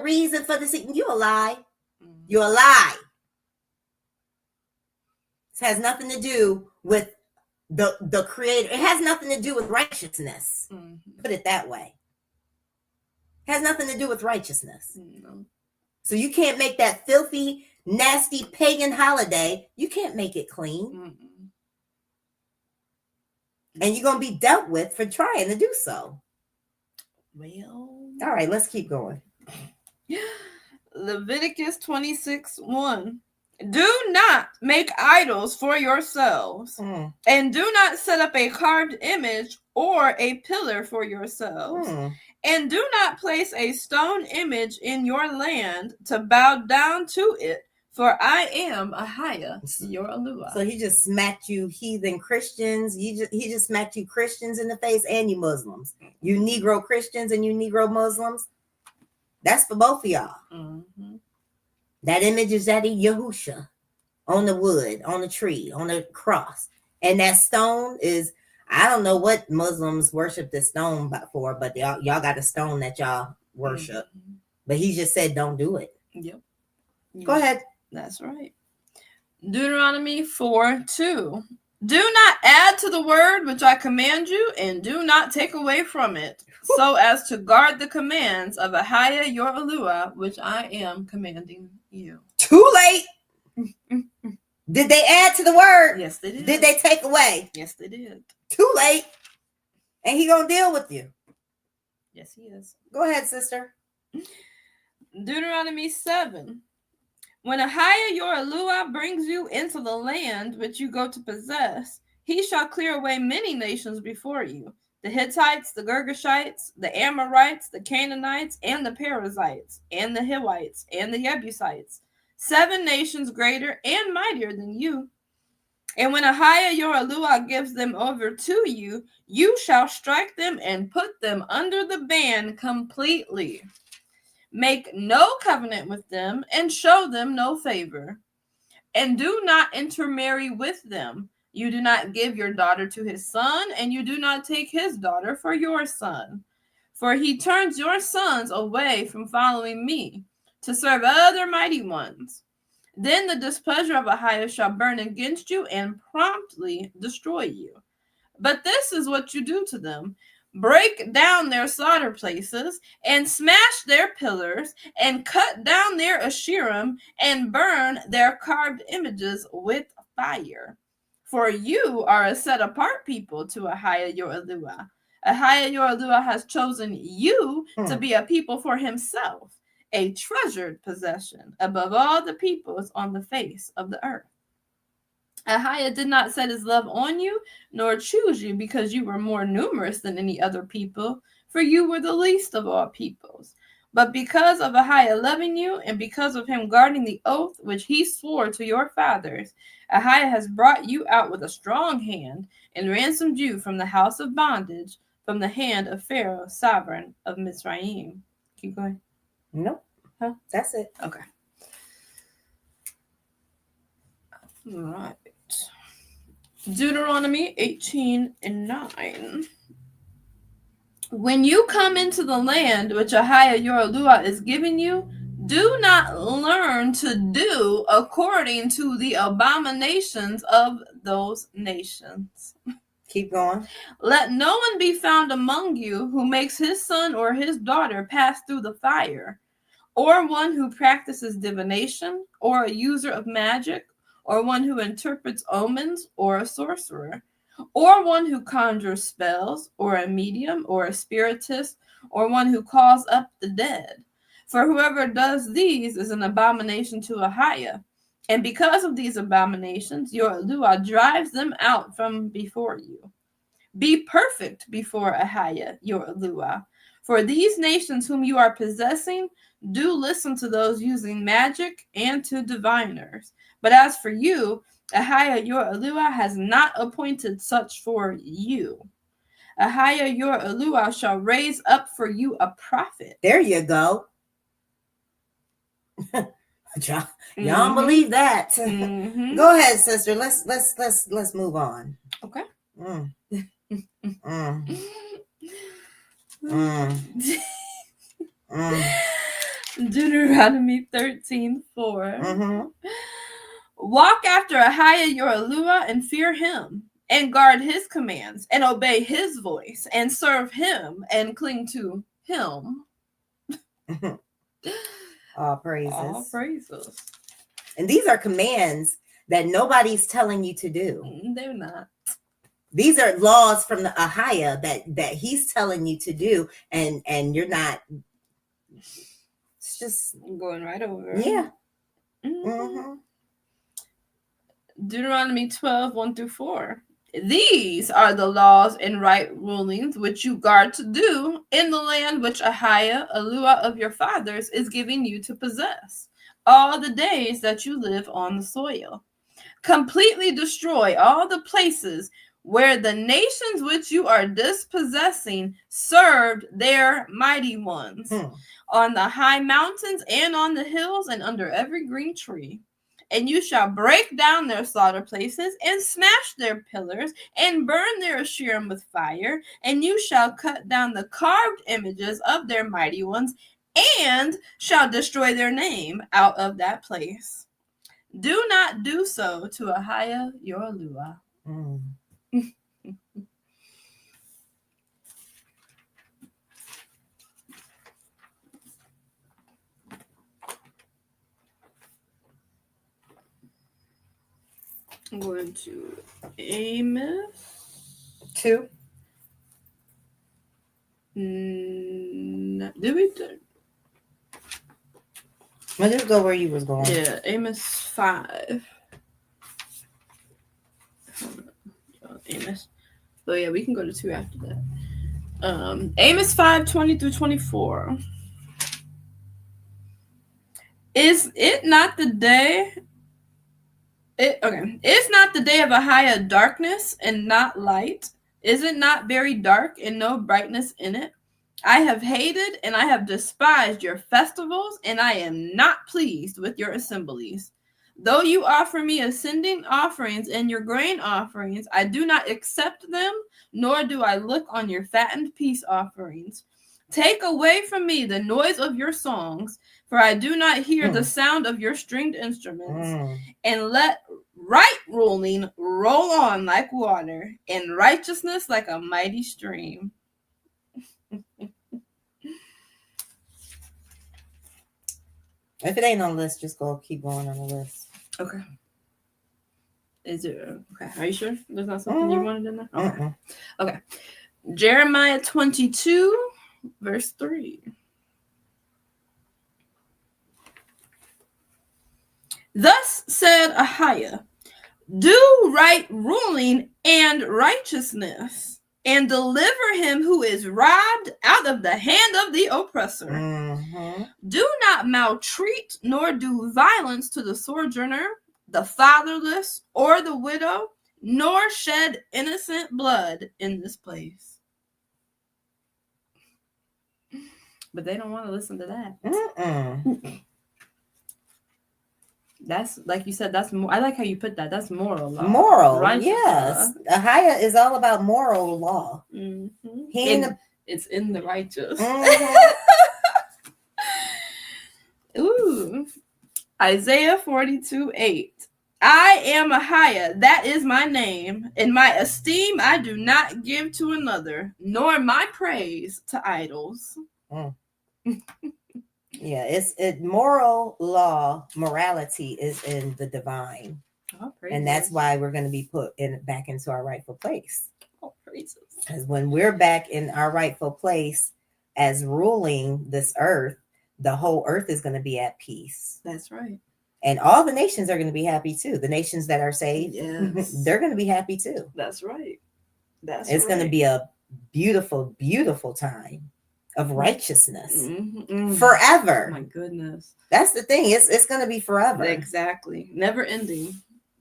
reason for the season. You a lie. Mm. You're a lie. This has nothing to do with the creator. It has nothing to do with righteousness. Mhm. Put it that way. It has nothing to do with righteousness. No. So you can't make that filthy, nasty pagan holiday. You can't make it clean. Mm-mm. And you're going to be dealt with for trying to do so. Well. All right, let's keep going. Leviticus 26:1. Do not make idols for yourselves, and do not set up a carved image or a pillar for yourselves, and do not place a stone image in your land to bow down to it, for I am AAHIYAH, your YAHUAH. So he just smacked you heathen Christians. He just smacked you Christians in the face and you Muslims. You Negro Christians and you Negro Muslims. That's for both of y'all. Mm-hmm. That image is that of Yahusha on the wood, on the tree, on the cross. And that stone is, I don't know what Muslims worship the stone for, but y'all got a stone that y'all worship. Mm-hmm. But he just said, don't do it. Yep. Go ahead. That's right. Deuteronomy 4:2. Do not add to the word which I command you, and do not take away from it, so as to guard the commands of AAHIYAH your YAHUAH, which I am commanding you. Too late. Did they add to the word? Yes, they did. Did they take away? Yes, they did. Too late. And he gonna deal with you. Yes, he is. Go ahead, sister. Deuteronomy 7. When AAHIYAH your YAHUAH brings you into the land which you go to possess, he shall clear away many nations before you, the Hittites, the Girgashites, the Amorites, the Canaanites, and the Perizzites, and the Hivites, and the Jebusites, 7 nations greater and mightier than you. And when AAHIYAH your YAHUAH gives them over to you, you shall strike them and put them under the ban completely. Make no covenant with them, and show them no favor. And do not intermarry with them. You do not give your daughter to his son, and you do not take his daughter for your son. For he turns your sons away from following me, to serve other mighty ones. Then the displeasure of AAHIYAH shall burn against you, and promptly destroy you. But this is what you do to them. Break down their slaughter places, and smash their pillars, and cut down their Asherim, and burn their carved images with fire. For you are a set-apart people to AAHIYAH your YAHUAH. AAHIYAH your YAHUAH has chosen you to be a people for himself, a treasured possession above all the peoples on the face of the earth. AAHIYAH did not set his love on you, nor choose you because you were more numerous than any other people, for you were the least of all peoples. But because of AAHIYAH loving you, and because of him guarding the oath which he swore to your fathers, AAHIYAH has brought you out with a strong hand, and ransomed you from the house of bondage, from the hand of Pharaoh, sovereign of Mizraim. Keep going. Nope. Huh? That's it. Okay. All right. Deuteronomy 18:9. When you come into the land which AAHIYAH your YAHUAH is giving you, do not learn to do according to the abominations of those nations. Keep going. Let no one be found among you who makes his son or his daughter pass through the fire, or one who practices divination, or a user of magic, or one who interprets omens, or a sorcerer, or one who conjures spells, or a medium, or a spiritist, or one who calls up the dead. For whoever does these is an abomination to AAHIYAH. And because of these abominations, your YAHUAH drives them out from before you. Be perfect before AAHIYAH, your Yahuwah. For these nations whom you are possessing do listen to those using magic and to diviners. But as for you, AAHIYAH, your Yahuwah, has not appointed such for you. AAHIYAH, your Yahuwah, shall raise up for you a prophet. There you go. Y'all don't believe that. Mhm. Go ahead, sister. Let's move on. Okay. Mm. Mm. Mm. Mm. Deuteronomy 13:4. Mhm. Walk after AAHIYAH, your Yahuwah, and fear him, and guard his commands, and obey his voice, and serve him, and cling to him. All praises. All praises. And these are commands that nobody's telling you to do. They're not. These are laws from the AAHIYAH that he's telling you to do, and you're not. It's just Going right over. yeah. Mhm. Mm-hmm. Deuteronomy 12:1-4. These are the laws and right rulings which you guard to do in the land which AAHIYAH, Yahuwah of your fathers, is giving you to possess, all the days that you live on the soil. Completely destroy all the places where the nations which you are dispossessing served their mighty ones, on the high mountains and on the hills and under every green tree. And you shall break down their slaughter places and smash their pillars and burn their Asherim with fire. And you shall cut down the carved images of their mighty ones and shall destroy their name out of that place. Do not do so to AAHIYAH, your Yahuwah. Mm. I'm going to Amos 2. Did we do? Well, just go where you was going. Yeah, Amos 5. Amos. Oh yeah, we can go to 2 after that. Amos 5:20-24. Is it not the day? Is not the day of AAHIYAH darkness and not light? Is it not very dark and no brightness in it? I have hated and I have despised your festivals, and I am not pleased with your assemblies. Though you offer me ascending offerings and your grain offerings, I do not accept them, nor do I look on your fattened peace offerings. Take away from me the noise of your songs, for I do not hear the sound of your stringed instruments. And let right ruling roll on like water, and righteousness like a mighty stream. If it ain't on the list, just go keep going on the list. Okay. Is it okay? Are you sure there's not something you wanted in there? Okay. Okay. Jeremiah 22, verse 3. Thus said AAHIYAH, do right ruling and righteousness, and deliver him who is robbed out of the hand of the oppressor. Do not maltreat nor do violence to the sojourner, the fatherless, or the widow, nor shed innocent blood in this place. But they don't want to listen to that. That's, like you said, that's more. I like how you put that. That's moral law. Moral, Righteous yes. law. AAHIYAH is all about moral law. It's in the righteous. Ooh. Isaiah 42:8. I am AAHIYAH, that is my name. In my esteem I do not give to another, nor my praise to idols. Yeah, it's moral law. Morality is in the divine, and that's why we're going to be put back into our rightful place. All praises. Because when we're back in our rightful place as ruling this earth, the whole earth is going to be at peace. That's right. And all the nations are going to be happy too. The nations that are saved, Yes. they're going to be happy too. That's right. It's going to be a beautiful, beautiful time of righteousness forever. My goodness. That's the thing. It's going to be forever. Exactly. Never ending.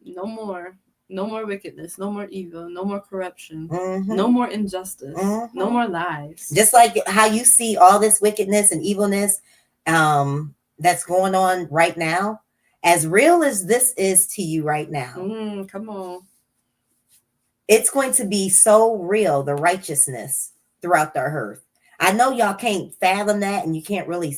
No more. No more wickedness. No more evil. No more corruption. No more injustice. No more lies. Just like how you see all this wickedness and evilness that's going on right now, as real as this is to you right now, Come on. it's going to be so real, the righteousness throughout the earth. I know y'all can't fathom that, and you can't really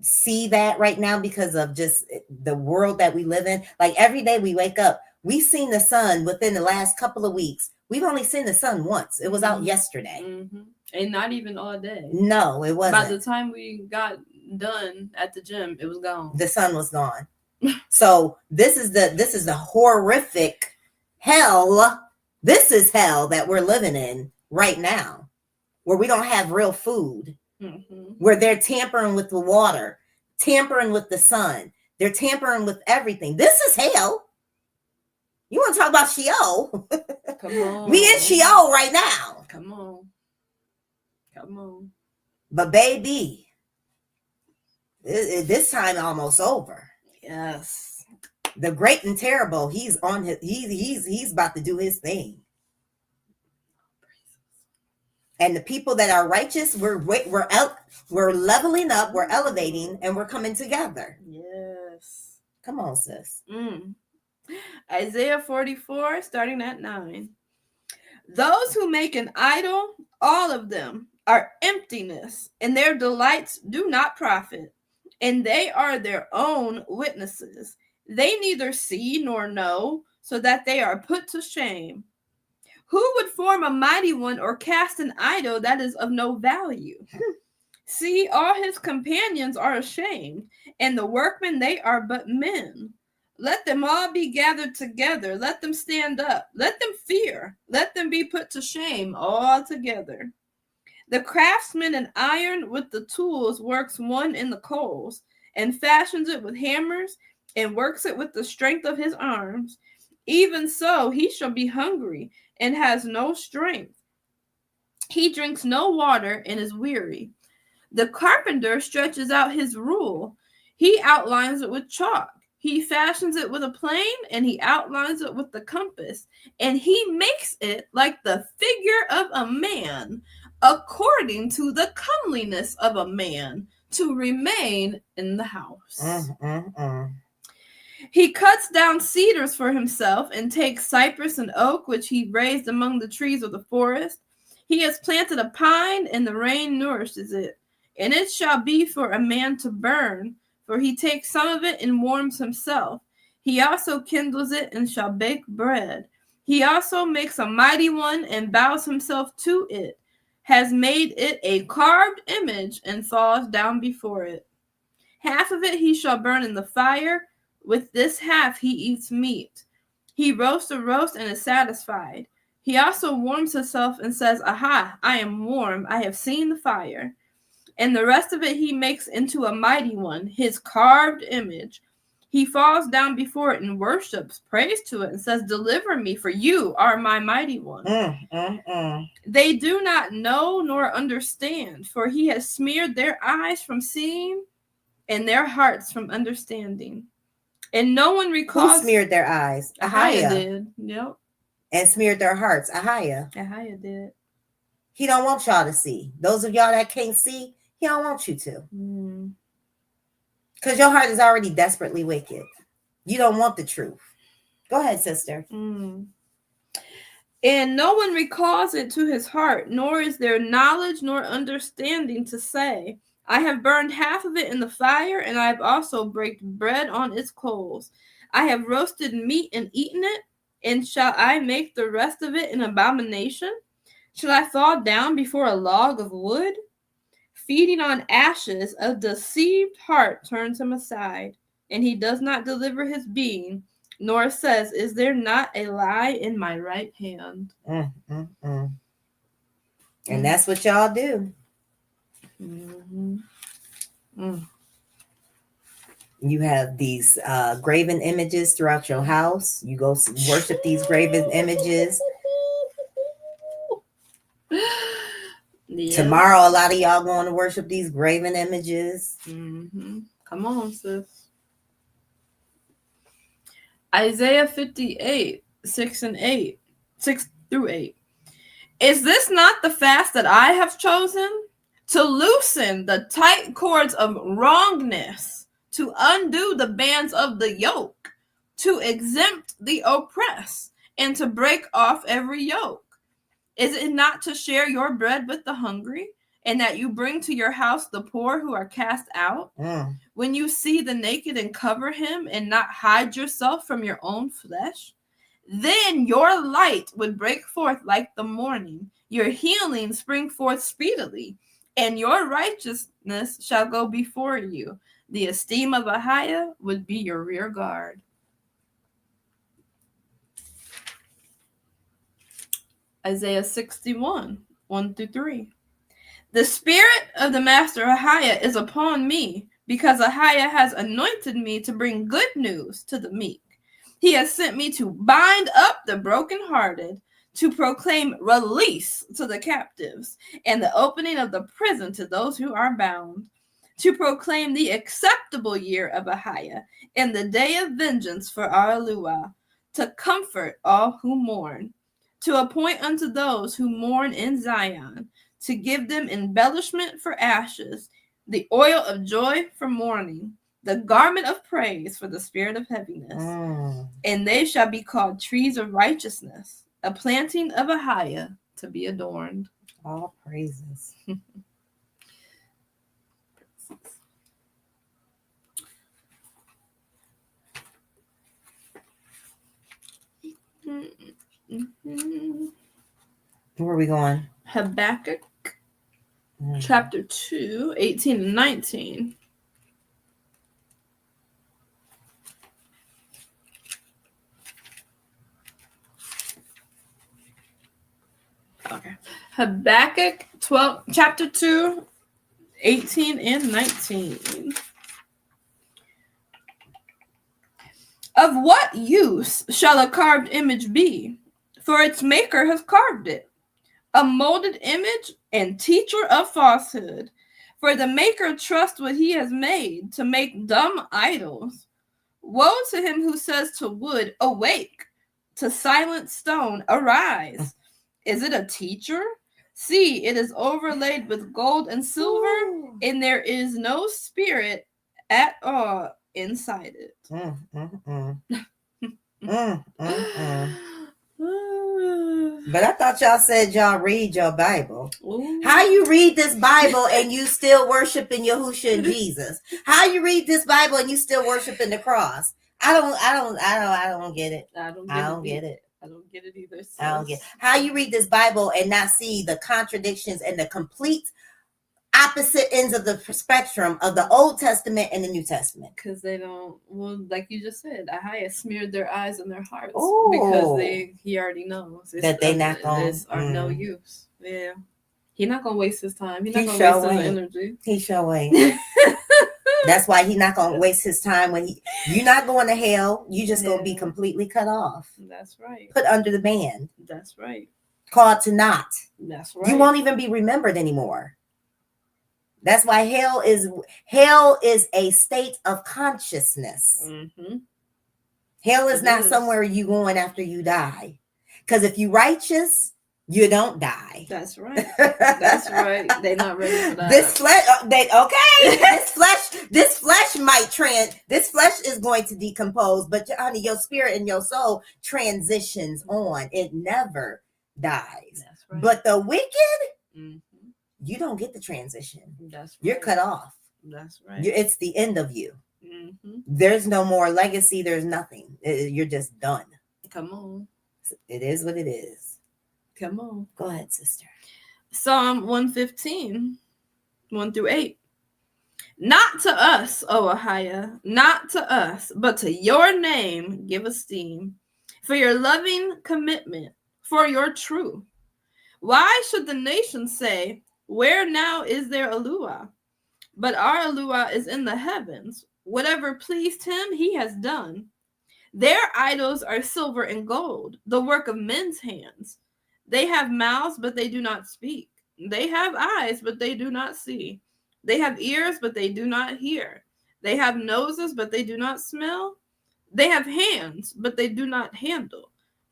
see that right now because of just the world that we live in. Like every day we wake up, we've seen the sun within the last couple of weeks. We've only seen the sun once. It was out yesterday. And not even all day. No, it wasn't. By the time we got done at the gym, it was gone. The sun was gone. So this is the horrific hell. This is hell that we're living in right now, where we don't have real food, where they're tampering with the water, tampering with the sun. They're tampering with everything. This is hell. You want to talk about Sheol? Come on. We in Sheol right now. Come on. Come on. But baby, this time almost over. Yes. The great and terrible, he's on his he's about to do his thing. And the people that are righteous, we're leveling up, we're elevating, and we're coming together. Yes. Come on, sis. Isaiah 44, starting at 9. Those who make an idol, all of them, are emptiness, and their delights do not profit, and they are their own witnesses. They neither see nor know, so that they are put to shame. Who would form a mighty one or cast an idol that is of no value? See, all his companions are ashamed, and the workmen, they are but men. Let them all be gathered together. Let them stand up. Let them fear. Let them be put to shame all together. The craftsman in iron with the tools works one in the coals, and fashions it with hammers, and works it with the strength of his arms. Even so, he shall be hungry, and has no strength. He drinks no water, and is weary. The carpenter stretches out his rule. He outlines it with chalk. He fashions it with a plane, and he outlines it with the compass, and he makes it like the figure of a man, according to the comeliness of a man, to remain in the house. He cuts down cedars for himself, and takes cypress and oak, which he raised among the trees of the forest. He has planted a pine, and the rain nourishes it, and it shall be for a man to burn, for he takes some of it and warms himself. He also kindles it and shall bake bread. He also makes a mighty one and bows himself to it, has made it a carved image and falls down before it. Half of it he shall burn in the fire. With this half he eats meat. He roasts a roast and is satisfied. He also warms himself and says, Aha, I am warm. I have seen the fire. And the rest of it he makes into a mighty one, his carved image. He falls down before it and worships, prays to it, and says, Deliver me, for you are my mighty one. They do not know nor understand, for he has smeared their eyes from seeing and their hearts from understanding. And no one recalls. Who smeared their eyes? AAHIYAH did. Yep. And smeared their hearts. AAHIYAH. AAHIYAH did. He don't want y'all to see. Those of y'all that can't see, he don't want you to. Because your heart is already desperately wicked. You don't want the truth. Go ahead, sister. And no one recalls it to his heart, nor is there knowledge nor understanding to say, I have burned half of it in the fire, and I have also baked bread on its coals. I have roasted meat and eaten it, and shall I make the rest of it an abomination? Shall I fall down before a log of wood? Feeding on ashes, a deceived heart turns him aside, and he does not deliver his being, nor says, Is there not a lie in my right hand? And that's what y'all do. You have these graven images throughout your house. You go worship these graven images. Yeah. Tomorrow, a lot of y'all going to worship these graven images. Come on, sis. Isaiah 58, 6 through 8. Is this not the fast that I have chosen? To loosen the tight cords of wrongness, to undo the bands of the yoke, to exempt the oppressed, and to break off every yoke? Is it not to share your bread with the hungry, and that you bring to your house the poor who are cast out? When you see the naked and cover him, and not hide yourself from your own flesh? Then your light would break forth like the morning, your healing spring forth speedily, and your righteousness shall go before you. The esteem of AAHIYAH would be your rear guard. Isaiah 61, 1 through 3. The spirit of the master AAHIYAH is upon me, because AAHIYAH has anointed me to bring good news to the meek. He has sent me to bind up the brokenhearted, to proclaim release to the captives, and the opening of the prison to those who are bound, to proclaim the acceptable year of AAHIYAH, and the day of vengeance for our YAHUAH, to comfort all who mourn, to appoint unto those who mourn in Zion, to give them embellishment for ashes, the oil of joy for mourning, the garment of praise for the spirit of heaviness. And they shall be called trees of righteousness, a planting of AAHIYAH to be adorned. All praises. Where are we going? Habakkuk chapter 2, 18 and 19. Okay. Habakkuk chapter 2, 18 and 19. Of what use shall a carved image be? For its maker has carved it. A molded image and teacher of falsehood. For the maker trusts what he has made to make dumb idols. Woe to him who says to wood, awake, to silent stone, arise. Is it a teacher? See, it is overlaid with gold and silver, and there is no spirit at all inside it. But I thought y'all said y'all read your Bible. How you read this Bible and you still worshiping Yahushua and Jesus? How you read this Bible and you still worshiping the cross? I don't get it. I don't get it. I don't get it either. Sis. I don't get it. How you read this Bible and not see the contradictions and the complete opposite ends of the spectrum of the Old Testament and the New Testament? Because they don't, well, like you just said, AAHIYAH smeared their eyes and their hearts. Ooh. Because he already knows that they not going are no use. Yeah. He's not gonna waste his time. He's not He gonna sure waste his ain't. energy. He sure ain't. That's why he's not gonna waste his time when you're not going to hell. You just gonna be completely cut off. That's right. Put under the ban. That's right. Called to naught. That's right. You won't even be remembered anymore. That's why hell is a state of consciousness. Mm-hmm. Hell is not somewhere you going after you die. Because if you righteous, you don't die. That's right. That's right. They're not ready for that. This flesh, this flesh is going to decompose, but honey, your spirit and your soul transitions on. It never dies. That's right. But the wicked, mm-hmm. you don't get the transition. That's right. You're cut off. That's right. It's the end of you. Mm-hmm. There's no more legacy. There's nothing. You're just done. Come on. It is what it is. Come on. Go ahead, sister. Psalm 115, 1 through 8. Not to us, O AAHIYAH, not to us, but to your name give esteem, for your loving commitment, for your truth. Why should the nations say, where now is their YAHUAH? But our YAHUAH is in the heavens. Whatever pleased him, he has done. Their idols are silver and gold, the work of men's hands. They have mouths, but they do not speak. They have eyes, but they do not see. They have ears, but they do not hear. They have noses, but they do not smell. They have hands, but they do not handle.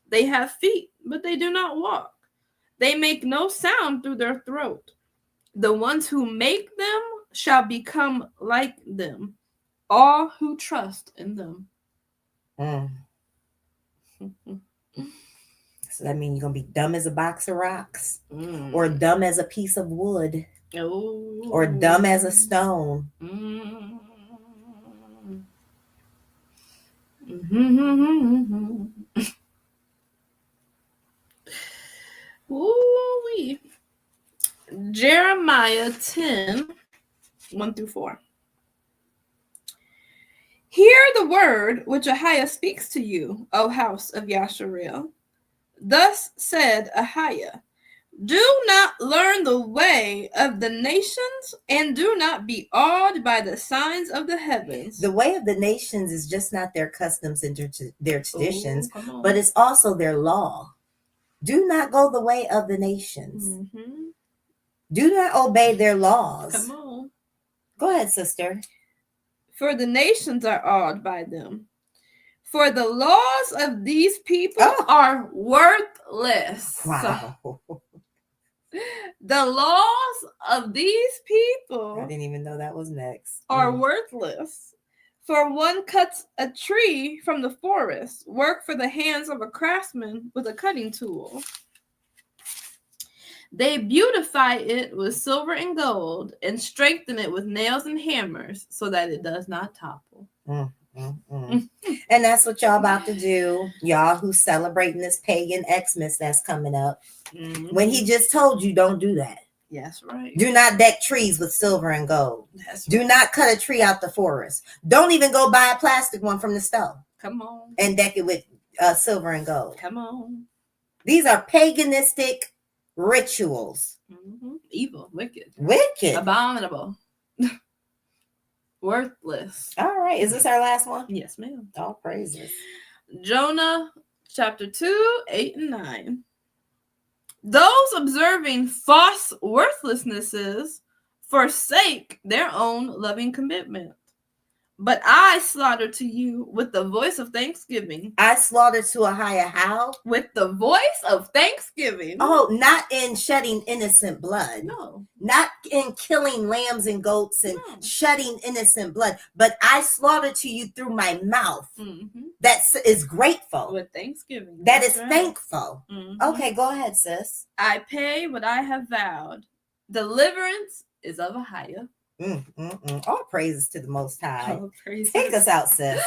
They have feet, but they do not walk. They make no sound through their throat. The ones who make them shall become like them, all who trust in them. Mm. So that means you're gonna be dumb as a box of rocks, or dumb as a piece of wood, or dumb as a stone. Ooh-wee. Jeremiah 10, 1-4. Hear the word which AAHIYAH speaks to you, O house of Yasharel. Thus said AAHIYAH, do not learn the way of the nations, and do not be awed by the signs of the heavens. The way of the nations is just not their customs and their traditions, Ooh, but it's also their law. Do not go the way of the nations. Do not obey their laws. Come on. Go ahead, sister. For the nations are awed by them. For the laws of these people are worthless. Wow. The laws of these people I didn't even know that was next. are worthless. For one cuts a tree from the forest, work for the hands of a craftsman with a cutting tool. They beautify it with silver and gold, and strengthen it with nails and hammers, so that it does not topple. And that's what y'all about to do, y'all who celebrating this pagan Xmas that's coming up. When he just told you, don't do that. That's right. Do not deck trees with silver and gold. That's Do right. not cut a tree out the forest. Don't even go buy a plastic one from the store Come on. and deck it with silver and gold. Come on. These are paganistic rituals. Evil, wicked, Wicked. abominable, worthless. All right. Is this our last one? Yes, ma'am. All praises. Jonah chapter 2, 8 and 9. Those observing false worthlessnesses forsake their own loving commitment. But I slaughter to you with the voice of thanksgiving. I slaughtered to AAHIYAH how? With the voice of thanksgiving. Oh, not in shedding innocent blood. No. Not in killing lambs and goats and No. shedding innocent blood. But I slaughtered to you through my mouth. Mm-hmm. That is grateful. With thanksgiving. That That's is right. thankful. Mhm. Okay, go ahead, sis. I pay what I have vowed. Deliverance is of AAHIYAH. All praises to the Most High. Oh, praise Take us out, sis.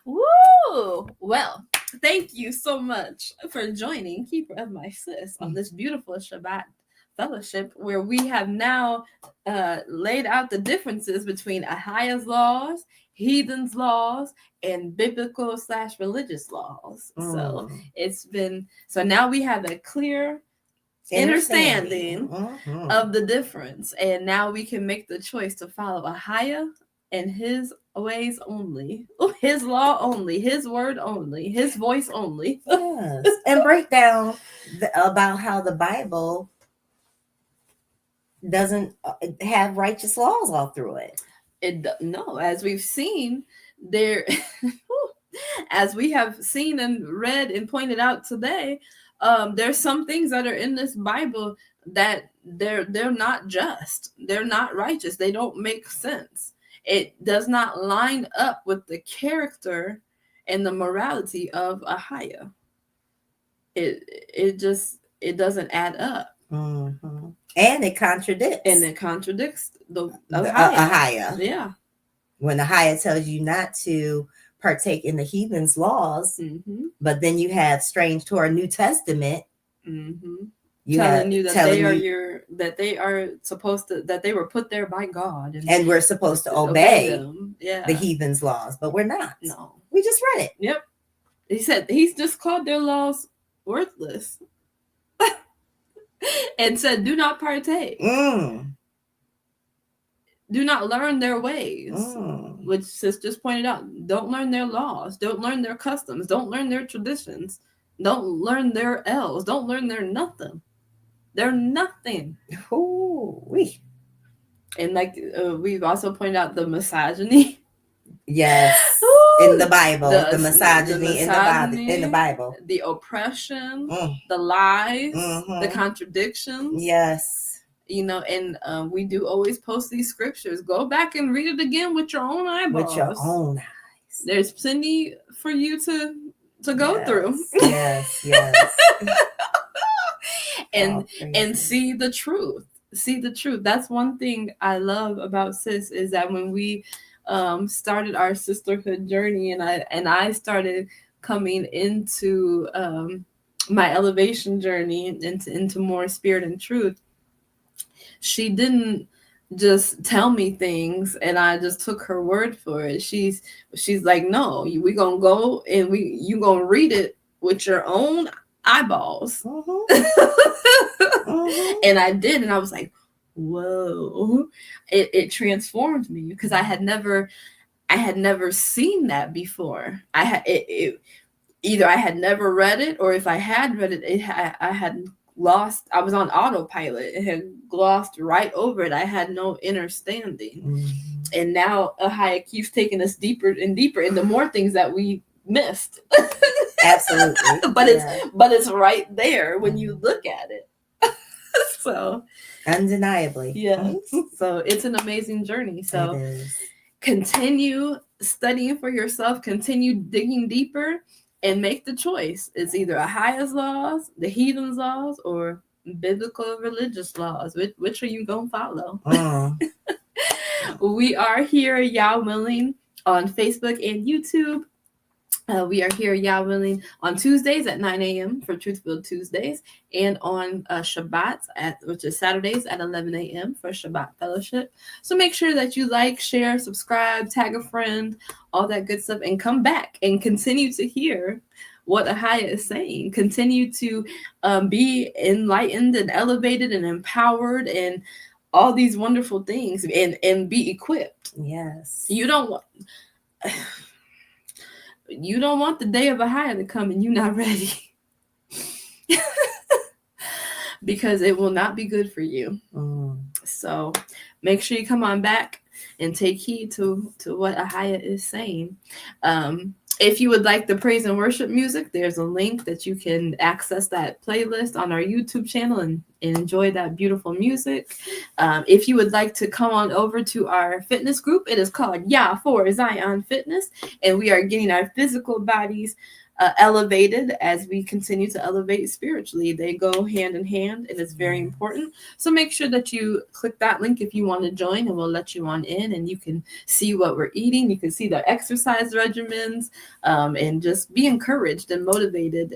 Woo! Well, thank you so much for joining Keeper of My Sis on this beautiful Shabbat fellowship, where we have now laid out the differences between AAHIYAH's laws, Heathen's laws, and biblical/religious laws. So it's been, so now we have a clear understanding of the difference, and now we can make the choice to follow AAHIYAH and his ways only, his law only, his word only, his voice only. Yes. And break down about how the Bible doesn't have righteous laws all through it. No, as we've seen there, as we have seen and read and pointed out today, there's some things that are in this Bible that they're not just, they're not righteous, they don't make sense. It does not line up with the character and the morality of AAHIYAH. It doesn't add up. And it contradicts. And it contradicts the AAHIYAH. Yeah. When AAHIYAH tells you not to partake in the heathen's laws, but then you have strange Torah New Testament telling you that they are supposed to, that they were put there by God, and we're supposed to obey them. Yeah. the heathen's laws, but we're not. No, we just read it. Yep. He said he's just called their laws worthless and said, "Do not partake. Do not learn their ways." Which sis just pointed out. Don't learn their laws. Don't learn their customs. Don't learn their traditions. Don't learn their L's. Don't learn their nothing. They're nothing. Ooh, wee. And like we've also pointed out the misogyny. Yes. Ooh, In the Bible, the misogyny in misogyny, the Bible. the oppression, Mm. the lies, Mhm. the contradictions. Yes. You know, and we do always post these scriptures. Go back and read it again with your own eyeballs. With your own eyes. There's plenty for you to go Yes, through. Yes. and Oh, praise and Him. see the truth. See the truth. That's one thing I love about Sis is that when we started our sisterhood journey, and I started coming into my elevation journey into more spirit and truth, she didn't just tell me things and I just took her word for it. She's like, no, we gonna go and you gonna read it with your own eyeballs. Mhm. And I did, and I was like, whoa. It transformed me because I had never seen that before. Either I had never read it, or if I had read it, I had lost. I was on autopilot. It had glossed right over it. I had no understanding. Mhm. And now AAHIYAH keeps taking us deeper and deeper into more things that we missed. Absolutely. But Yeah. it's right there when you look at it. So Undeniably. yes. So it's an amazing journey. So It is. continue studying for yourself, continue digging deeper, and make the choice. It's either AAHIYAH's laws, the Heathen's laws, or biblical religious laws. Which are you gonna follow? We are here, Yah willing, on Facebook and YouTube. We are here, Yah willing, on Tuesdays at 9 a.m. for Truthful Tuesdays, and on Shabbat, which is Saturdays at 11 a.m. for Shabbat Fellowship. So make sure that you like, share, subscribe, tag a friend, all that good stuff, and come back and continue to hear what AAHIYAH is saying. Continue to be enlightened and elevated and empowered and all these wonderful things, and be equipped. Yes. You don't want the day of AAHIYAH to come and you're not ready. Because it will not be good for you. So make sure you come on back and take heed to what AAHIYAH is saying. If you would like the praise and worship music, there's a link that you can access that playlist on our YouTube channel and enjoy that beautiful music. If you would like to come on over to our fitness group, it is called YAH for Zion Fitness, and we are getting our physical bodies elevated as we continue to elevate spiritually. They go hand in hand, and it's very important. So make sure that you click that link if you want to join, and we'll let you on in, and you can see what we're eating. You can see the exercise regimens, and just be encouraged and motivated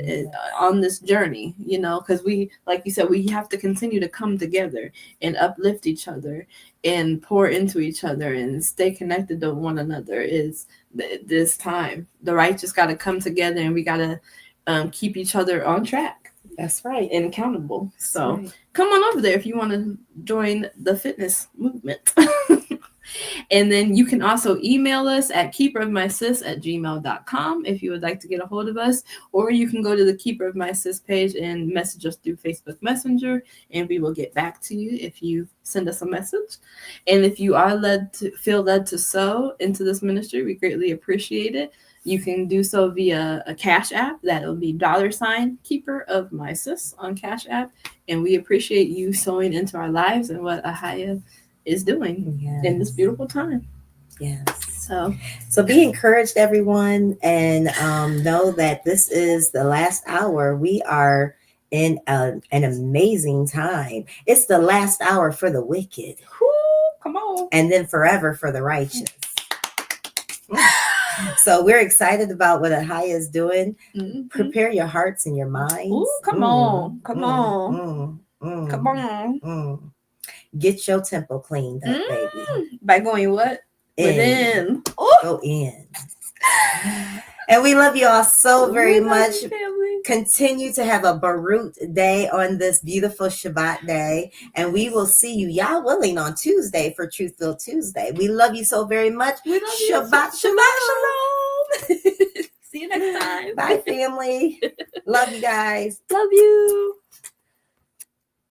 on this journey, because we, like you said, we have to continue to come together and uplift each other and pour into each other and stay connected to one another. Is this time the righteous got to come together, and we got to keep each other on track. That's right. And accountable. So right. Come on over there if you want to join the fitness movement. And then you can also email us at keeperofmysis@gmail.com if you would like to get a hold of us, or you can go to the Keeper of My Sis page and message us through Facebook Messenger, and we will get back to you if you send us a message. And if you are feel led to sow into this ministry, we greatly appreciate it. You can do so via a cash app. That'll be $ Keeper of My Sis on Cash App. And we appreciate you sowing into our lives and what AAHIYAH is doing in this beautiful time. Yes. So be encouraged, everyone, and know that this is the last hour. We are in an amazing time. It's the last hour for the wicked. whoo, come on. And then forever for the righteous. So we're excited about what AAHIYAH is doing. Mhm. Prepare your hearts and your minds. Ooh, come on. Come on. Come on. Get your temple cleaned up, baby. By going what? Within. Go in. And we love you all so very much. Family. Continue to have a Baruch day on this beautiful Shabbat day. And we will see you, Yah willing, on Tuesday for Truthful Tuesday. We love you so very much. We love you. Shabbat shalom. See you next time. Bye, family. Love you guys. Love you.